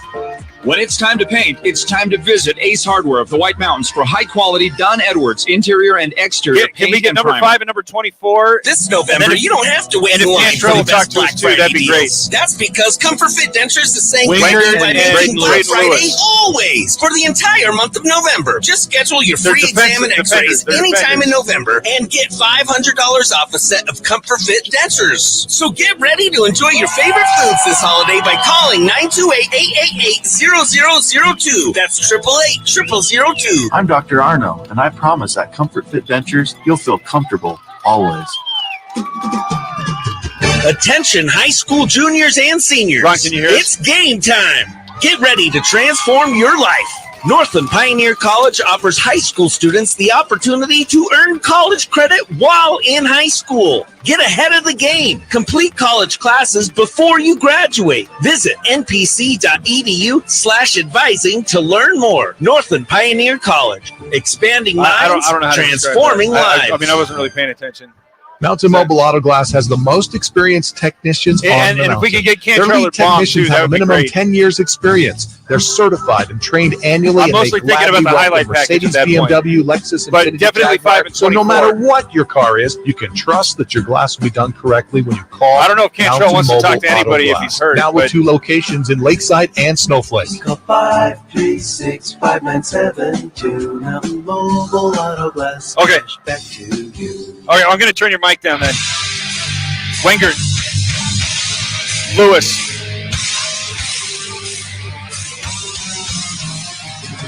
When it's time to paint, it's time to visit Ace Hardware of the White Mountains for high-quality Dunn Edwards interior and exterior paint. Can we get number 5 and number 24? This November, you don't have to wait in line for the best Black Friday that'd be great. deals. That's because Comfort Fit Dentures is saying Wingard thank you by and making Black Braden Friday Lewis. always for the entire month of November. Just schedule your They're free exam and defenders. x-rays They're anytime in defenders. November and get $500 off a set of Comfort Fit Dentures. So get ready to enjoy your favorite foods this holiday by calling 928-888-0002. That's 888-0002. I'm Dr. Arno, and I promise at Comfort Fit Dentures, you'll feel comfortable always. Attention high school juniors and seniors. Ron, can you hear us? It's game time. Get ready to transform your life. Northland Pioneer College offers high school students the opportunity to earn college credit while in high school. Get ahead of the game. Complete college classes before you graduate. Visit npc.edu/advising to learn more. Northland Pioneer College. Expanding minds, I don't know how to transforming describe that. lives. I wasn't really paying attention. Mountain Mobile Auto Glass has the most experienced technicians on the mountain. And if we could get Their Cantrell lead or Baum, technicians too, have that a would be minimum great. 10 years experience. They're certified and trained annually. I'm and mostly they thinking about gladly the highlight welcome package at Mercedes, that point. BMW, Lexus, But Infiniti, definitely Jaguar. 5 and So no 24. matter what your car is, you can trust that your glass will be done correctly when you call. I don't know if Cantrell Mountain wants to talk Mobile to anybody Auto if Glass. he's hurt, Now with but- 2 locations in Lakeside and Snowflake. Call 536-5972. Mountain Mobile Auto Glass. Okay. Cash back to you. Okay, I'm going to turn your mic down then. Wenger. Lewis.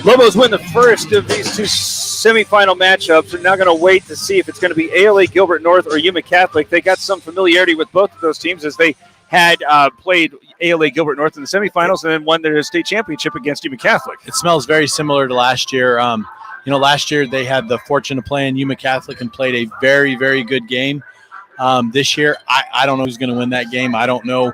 Lobos win the first of these 2 semifinal matchups. We're now going to wait to see if it's going to be ALA Gilbert North or Yuma Catholic. They got some familiarity with both of those teams as they had played ALA Gilbert North in the semifinals and then won their state championship against Yuma Catholic. It smells very similar to last year. Last year they had the fortune of playing Yuma Catholic and played a very, very good game. This year, I don't know who's going to win that game. I don't know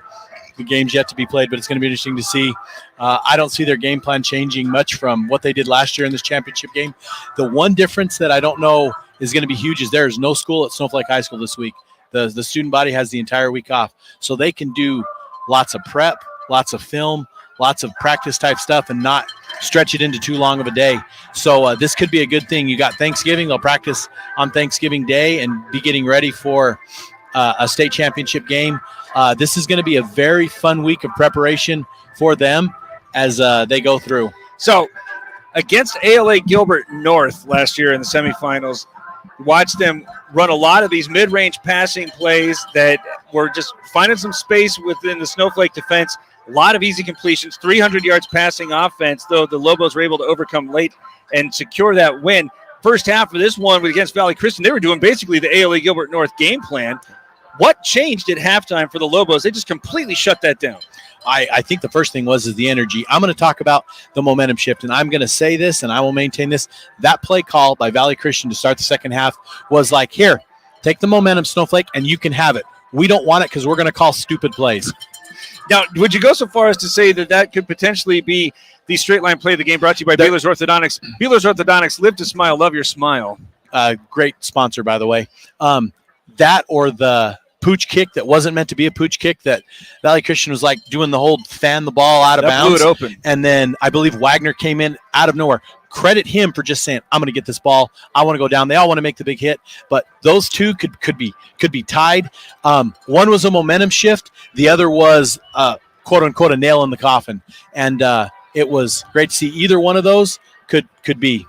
the game's yet to be played, but it's going to be interesting to see. I don't see their game plan changing much from what they did last year in this championship game. The one difference that I don't know is going to be huge is there is no school at Snowflake High School this week. The student body has the entire week off, so they can do lots of prep, lots of film, lots of practice type stuff and not stretch it into too long of a day. So this could be a good thing. You got Thanksgiving. They'll practice on Thanksgiving Day and be getting ready for a state championship game. This is going to be a very fun week of preparation for them as they go through. So against ALA Gilbert North last year in the semifinals, watched them run a lot of these mid-range passing plays that were just finding some space within the Snowflake defense. A lot of easy completions, 300 yards passing offense, though the Lobos were able to overcome late and secure that win. First half of this one against Valley Christian, they were doing basically the ALA Gilbert North game plan. What changed at halftime for the Lobos? They just completely shut that down. I think the first thing was the energy. I'm going to talk about the momentum shift, and I'm going to say this, and I will maintain this. That play call by Valley Christian to start the second half was like, here, take the momentum, Snowflake, and you can have it. We don't want it because we're going to call stupid plays. Now, would you go so far as to say that that could potentially be the straight line play of the game brought to you by Baylor's Orthodontics? Baylor's Orthodontics, live to smile, love your smile. Great sponsor, by the way. That or the pooch kick that wasn't meant to be a pooch kick that Valley Christian was like doing the whole fan the ball out of bounds. Blew it open. And then I believe Wagner came in out of nowhere. Credit him for just saying, I'm going to get this ball. I want to go down. They all want to make the big hit, but those two could be tied. One was a momentum shift. The other was quote unquote a nail in the coffin. And it was great to see either one of those could be.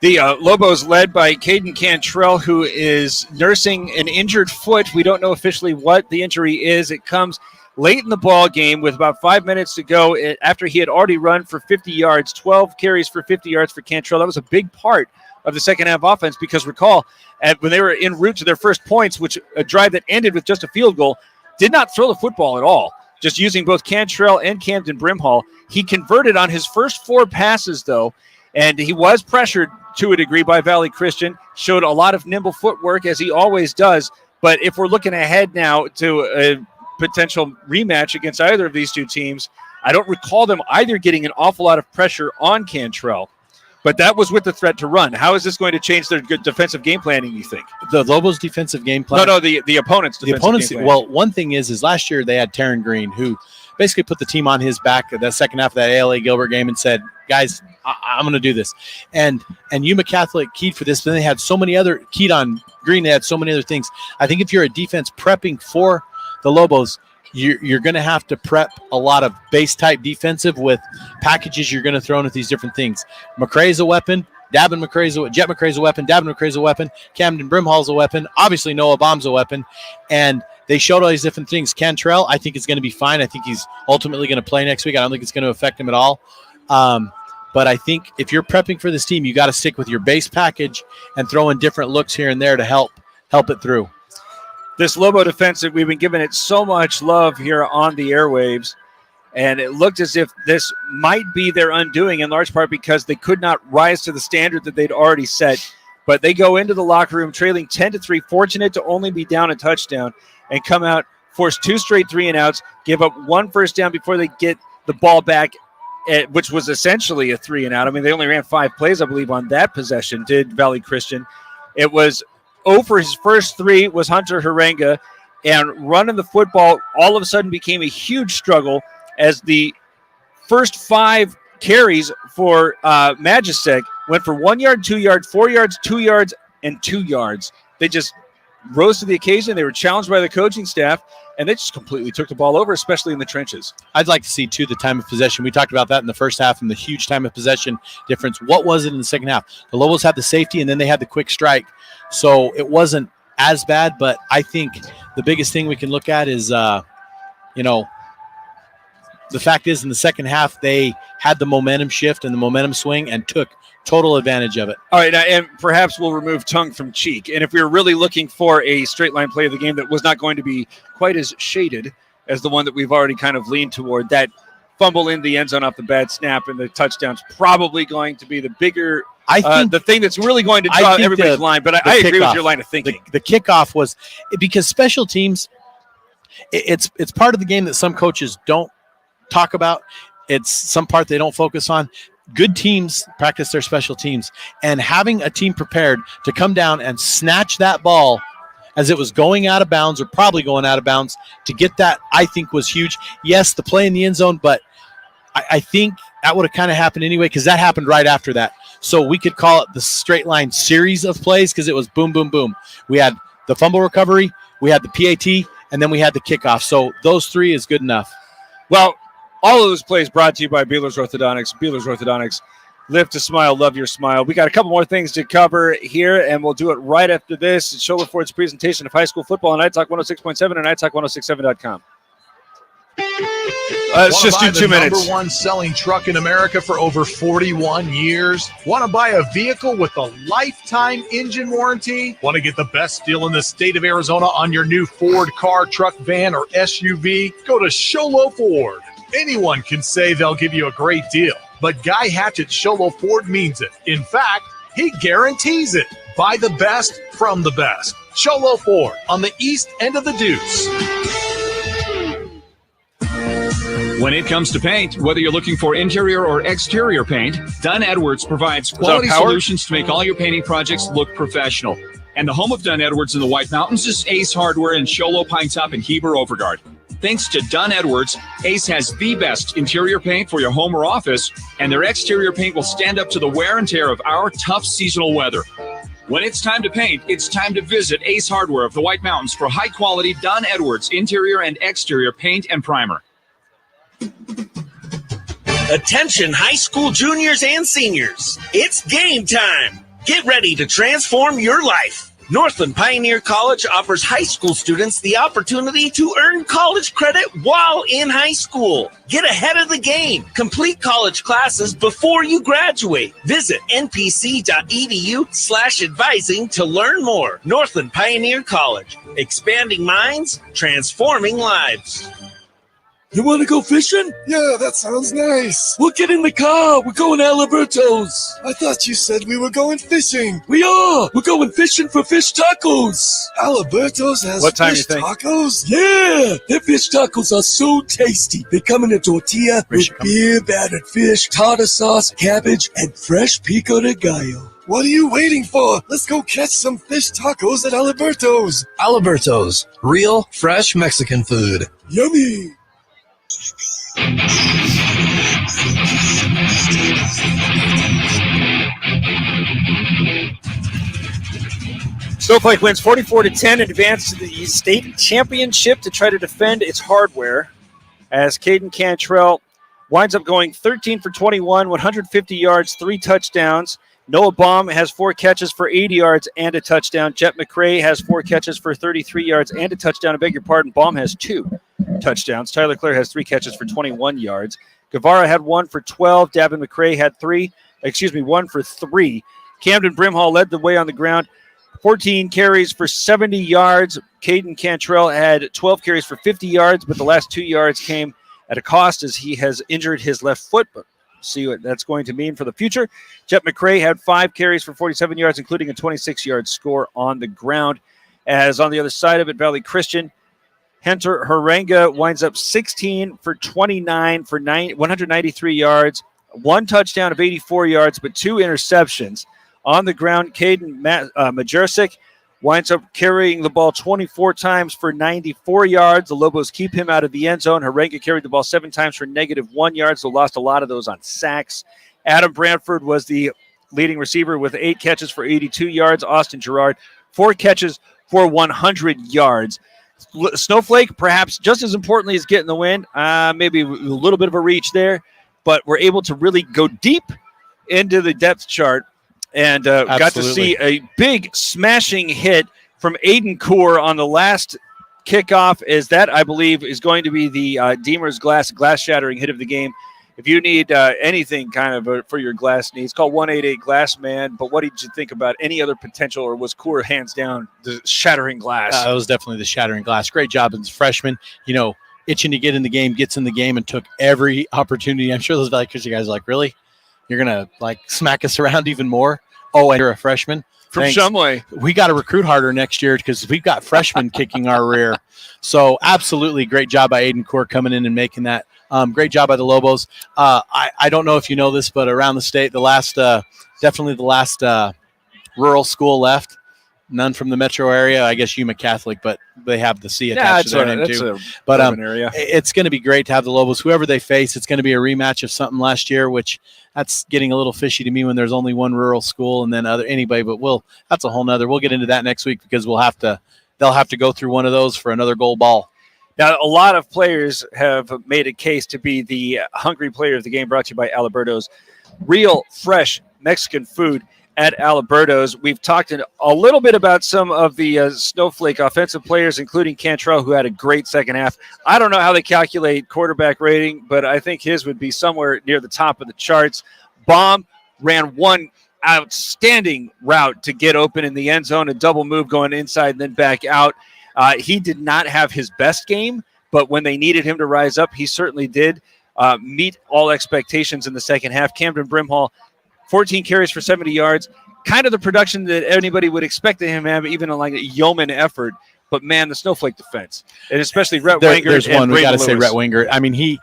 The Lobos led by Caden Cantrell, who is nursing an injured foot. We don't know officially what the injury is. It comes late in the ball game with about 5 minutes to go after he had already run for 50 yards, 12 carries for 50 yards for Cantrell. That was a big part of the second half offense because recall, when they were en route to their first points, which a drive that ended with just a field goal, did not throw the football at all. Just using both Cantrell and Camden Brimhall. He converted on his first 4 passes, though, and he was pressured to a degree by Valley Christian, showed a lot of nimble footwork as he always does. But if we're looking ahead now to a potential rematch against either of these two teams, I don't recall them either getting an awful lot of pressure on Cantrell, but that was with the threat to run. How is this going to change their good defensive game planning, you think? The Lobos' defensive game plan? No, the opponent's defensive game plan. Well, one thing is last year they had Taryn Green, who basically put the team on his back at the second half of that ALA Gilbert game and said, guys, I'm going to do this. And Yuma Catholic keyed for this, but then they had so many other, keyed on Green, they had so many other things. I think if you're a defense prepping for the Lobos, you're going to have to prep a lot of base-type defensive with packages you're going to throw in with these different things. McCrae's a weapon. Jet McCrae's a weapon. Davin McCrae's a weapon. Camden Brimhall's a weapon. Obviously, Noah Baum's a weapon. And they showed all these different things. Cantrell, I think, is going to be fine. I think he's ultimately going to play next week. I don't think it's going to affect him at all. But I think if you're prepping for this team, you got to stick with your base package and throw in different looks here and there to help it through. This Lobo defense, we've been giving it so much love here on the airwaves, and it looked as if this might be their undoing in large part because they could not rise to the standard that they'd already set. But they go into the locker room trailing 10-3, fortunate to only be down a touchdown, and come out, force 2 straight 3-and-outs, give up 1 first down before they get the ball back, which was essentially a 3-and-out. I mean, they only ran 5 plays, I believe, on that possession, did Valley Christian. It was 0 for his first 3 was Hunter Harenga, and running the football all of a sudden became a huge struggle as the first 5 carries for Majestic went for 1 yard, 2 yards, 4 yards, 2 yards, and 2 yards. They just rose to the occasion. They were challenged by the coaching staff, and they just completely took the ball over, especially in the trenches. I'd like to see, too, the time of possession. We talked about that in the first half and the huge time of possession difference. What was it in the second half? The Lobos had the safety, and then they had the quick strike. So it wasn't as bad, but I think the biggest thing we can look at is, the fact is in the second half, they had the momentum shift and the momentum swing and took total advantage of it. All right, and perhaps we'll remove tongue from cheek. And if we were really looking for a straight line play of the game that was not going to be quite as shaded as the one that we've already kind of leaned toward, that fumble in the end zone off the bad snap and the touchdown's probably going to be the bigger, I think the thing that's really going to draw everybody's line. But I agree with your line of thinking. The kickoff was because special teams, it's part of the game that some coaches don't talk about. It's some part they don't focus on. Good teams practice their special teams, and having a team prepared to come down and snatch that ball as it was going out of bounds or probably going out of bounds to get that, I think was huge. Yes, the play in the end zone, but I think that would have kind of happened anyway because that happened right after that. So we could call it the straight line series of plays because it was boom, boom, boom. We had the fumble recovery, we had the PAT, and then we had the kickoff. So those 3 is good enough. Well, all of those plays brought to you by Beeler's Orthodontics. Beeler's Orthodontics. Live to smile, love your smile. We got a couple more things to cover here, and we'll do it right after this. It's Shola Ford's presentation of high school football on iTalk 106.7 and iTalk1067.com. Let's just do 2 minutes. Number 1 selling truck in America for over 41 years. Want to buy a vehicle with a lifetime engine warranty? Want to get the best deal in the state of Arizona on your new Ford car, truck, van, or SUV? Go to Sholo Ford. Anyone can say they'll give you a great deal, but Guy Hatch at Sholo Ford means it. In fact, he guarantees it. Buy the best from the best. Sholo Ford on the east end of the Deuce. When it comes to paint, whether you're looking for interior or exterior paint, Dunn Edwards provides quality solutions to make all your painting projects look professional. And the home of Dunn Edwards in the White Mountains is Ace Hardware in Sholo, Pine Top, and Heber Overgard. Thanks to Dunn Edwards, Ace has the best interior paint for your home or office, and their exterior paint will stand up to the wear and tear of our tough seasonal weather. When it's time to paint, it's time to visit Ace Hardware of the White Mountains for high-quality Dunn Edwards interior and exterior paint and primer. Attention high school juniors and seniors. It's game time. Get ready to transform your life. Northland Pioneer College offers high school students the opportunity to earn college credit while in high school. Get ahead of the game. Complete college classes before you graduate. Visit npc.edu/advising to learn more. Northland Pioneer College. Expanding minds, transforming lives. You want to go fishing? Yeah, that sounds nice. We'll get in the car. We're going to Alberto's. I thought you said we were going fishing. We are. We're going fishing for fish tacos. Alberto's has fish tacos? Yeah. Their fish tacos are so tasty. They come in a tortilla with beer-battered fish, tartar sauce, cabbage, and fresh pico de gallo. What are you waiting for? Let's go catch some fish tacos at Alberto's. Alberto's, real, fresh Mexican food. Yummy. Snowflake wins 44-10 and advances to the state championship to try to defend its hardware as Caden Cantrell winds up going 13 for 21, 150 yards, 3 touchdowns. Noah Baum has 4 catches for 80 yards and a touchdown. Jet McRae has 4 catches for 33 yards and a touchdown. I beg your pardon. Baum has 2 touchdowns. Tyler Clare has 3 catches for 21 yards. Guevara had 1 for 12. Davin McRae had 1 for 3. Camden Brimhall led the way on the ground. 14 carries for 70 yards. Caden Cantrell had 12 carries for 50 yards, but the last 2 yards came at a cost as he has injured his left foot. But see what that's going to mean for the future. Jet McRae had 5 carries for 47 yards, including a 26-yard score on the ground. As on the other side of it, Valley Christian, Hunter Harenga winds up 16 for 29 for 193 yards, 1 touchdown of 84 yards, but 2 interceptions. On the ground, Caden Majersic winds up carrying the ball 24 times for 94 yards. The Lobos keep him out of the end zone. Harenga carried the ball 7 times for -1 yard, so lost a lot of those on sacks. Adam Brantford was the leading receiver with 8 catches for 82 yards. Austin Gerard, 4 catches for 100 yards. Snowflake, perhaps just as importantly as getting the win, maybe a little bit of a reach there, but we're able to really go deep into the depth chart and got to see a big smashing hit from Aiden Kaur on the last kickoff. Is that, I believe, is going to be the Deemer's glass shattering hit of the game. If you need anything kind of for your glass needs, call 188 Glass Man. But what did you think about any other potential, or was Kaur hands down the shattering glass? It was definitely the shattering glass. Great job as a freshman. Itching to get in the game, gets in the game, and took every opportunity. I'm sure those Valley Christian guys are like, really? You're going to smack us around even more? Oh, and you're a freshman? From Thanks. Shumway. We got to recruit harder next year because we've got freshmen kicking our rear. So absolutely great job by Aiden Kaur coming in and making that. Great job by the Lobos. I don't know if you know this, but around the state, definitely the last rural school left. None from the metro area. I guess Yuma Catholic, but they have the C attached to their name too. But it's going to be great to have the Lobos. Whoever they face, it's going to be a rematch of something last year, which that's getting a little fishy to me when there's only one rural school and then anybody. But that's a whole nother. We'll get into that next week because they'll have to go through one of those for another gold ball. Now, a lot of players have made a case to be the hungry player of the game, brought to you by Alberto's. Real, fresh Mexican food at Alberto's. We've talked a little bit about some of the Snowflake offensive players, including Cantrell, who had a great second half. I don't know how they calculate quarterback rating, but I think his would be somewhere near the top of the charts. Baum ran one outstanding route to get open in the end zone, a double move going inside and then back out. He did not have his best game, but when they needed him to rise up, he certainly did meet all expectations in the second half. Camden Brimhall, 14 carries for 70 yards, kind of the production that anybody would expect of him to have, even a yeoman effort. But, man, the Snowflake defense, and especially Rhett Wenger. There's one. We got to say Rhett Wenger. I mean,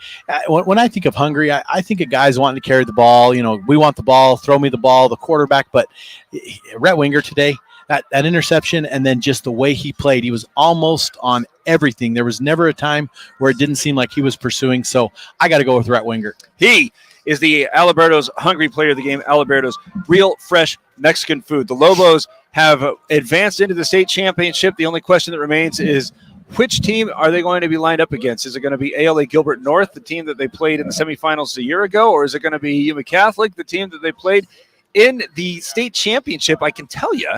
when I think of hungry, I think of guys wanting to carry the ball. We want the ball, throw me the ball, the quarterback. But Rhett Wenger today, that interception, and then just the way he played, he was almost on everything. There was never a time where it didn't seem like he was pursuing. So I got to go with Rhett Wenger. He is the Alberto's hungry player of the game, Alberto's real, fresh Mexican food. The Lobos have advanced into the state championship. The only question that remains is which team are they going to be lined up against? Is it going to be ALA Gilbert North, the team that they played in the semifinals a year ago, or is it going to be Yuma Catholic, the team that they played in the state championship? I can tell you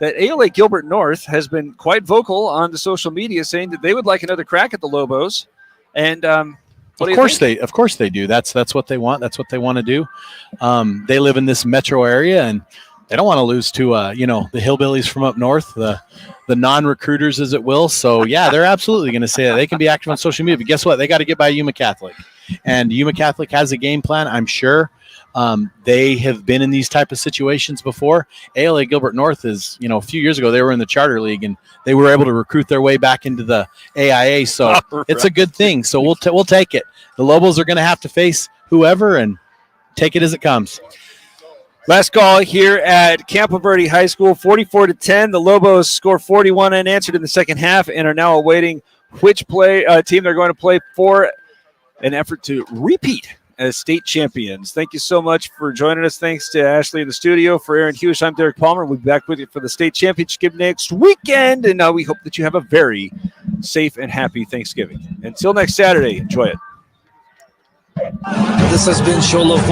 that ALA Gilbert North has been quite vocal on the social media saying that they would like another crack at the Lobos. And of course they do. That's what they want. That's what they want to do. They live in this metro area, and they don't want to lose to the hillbillies from up north, the non-recruiters, as it will. So yeah, they're absolutely going to say that. They can be active on social media, but guess what? They got to get by Yuma Catholic, and Yuma Catholic has a game plan, I'm sure. They have been in these type of situations before. ALA Gilbert North is, a few years ago, they were in the charter league and they were able to recruit their way back into the AIA. So It's a good thing. So we'll take it. The Lobos are going to have to face whoever and take it as it comes. Last call here at Campo Verde High School, 44-10. The Lobos score 41 unanswered in the second half and are now awaiting which team they're going to play for an effort to repeat as state champions. Thank you so much for joining us. Thanks to Ashley in the studio. For Aaron Hughes, I'm Derek Palmer. We'll be back with you for the state championship next weekend. And we hope that you have a very safe and happy Thanksgiving. Until next Saturday, enjoy it. This has been Sholo Ford's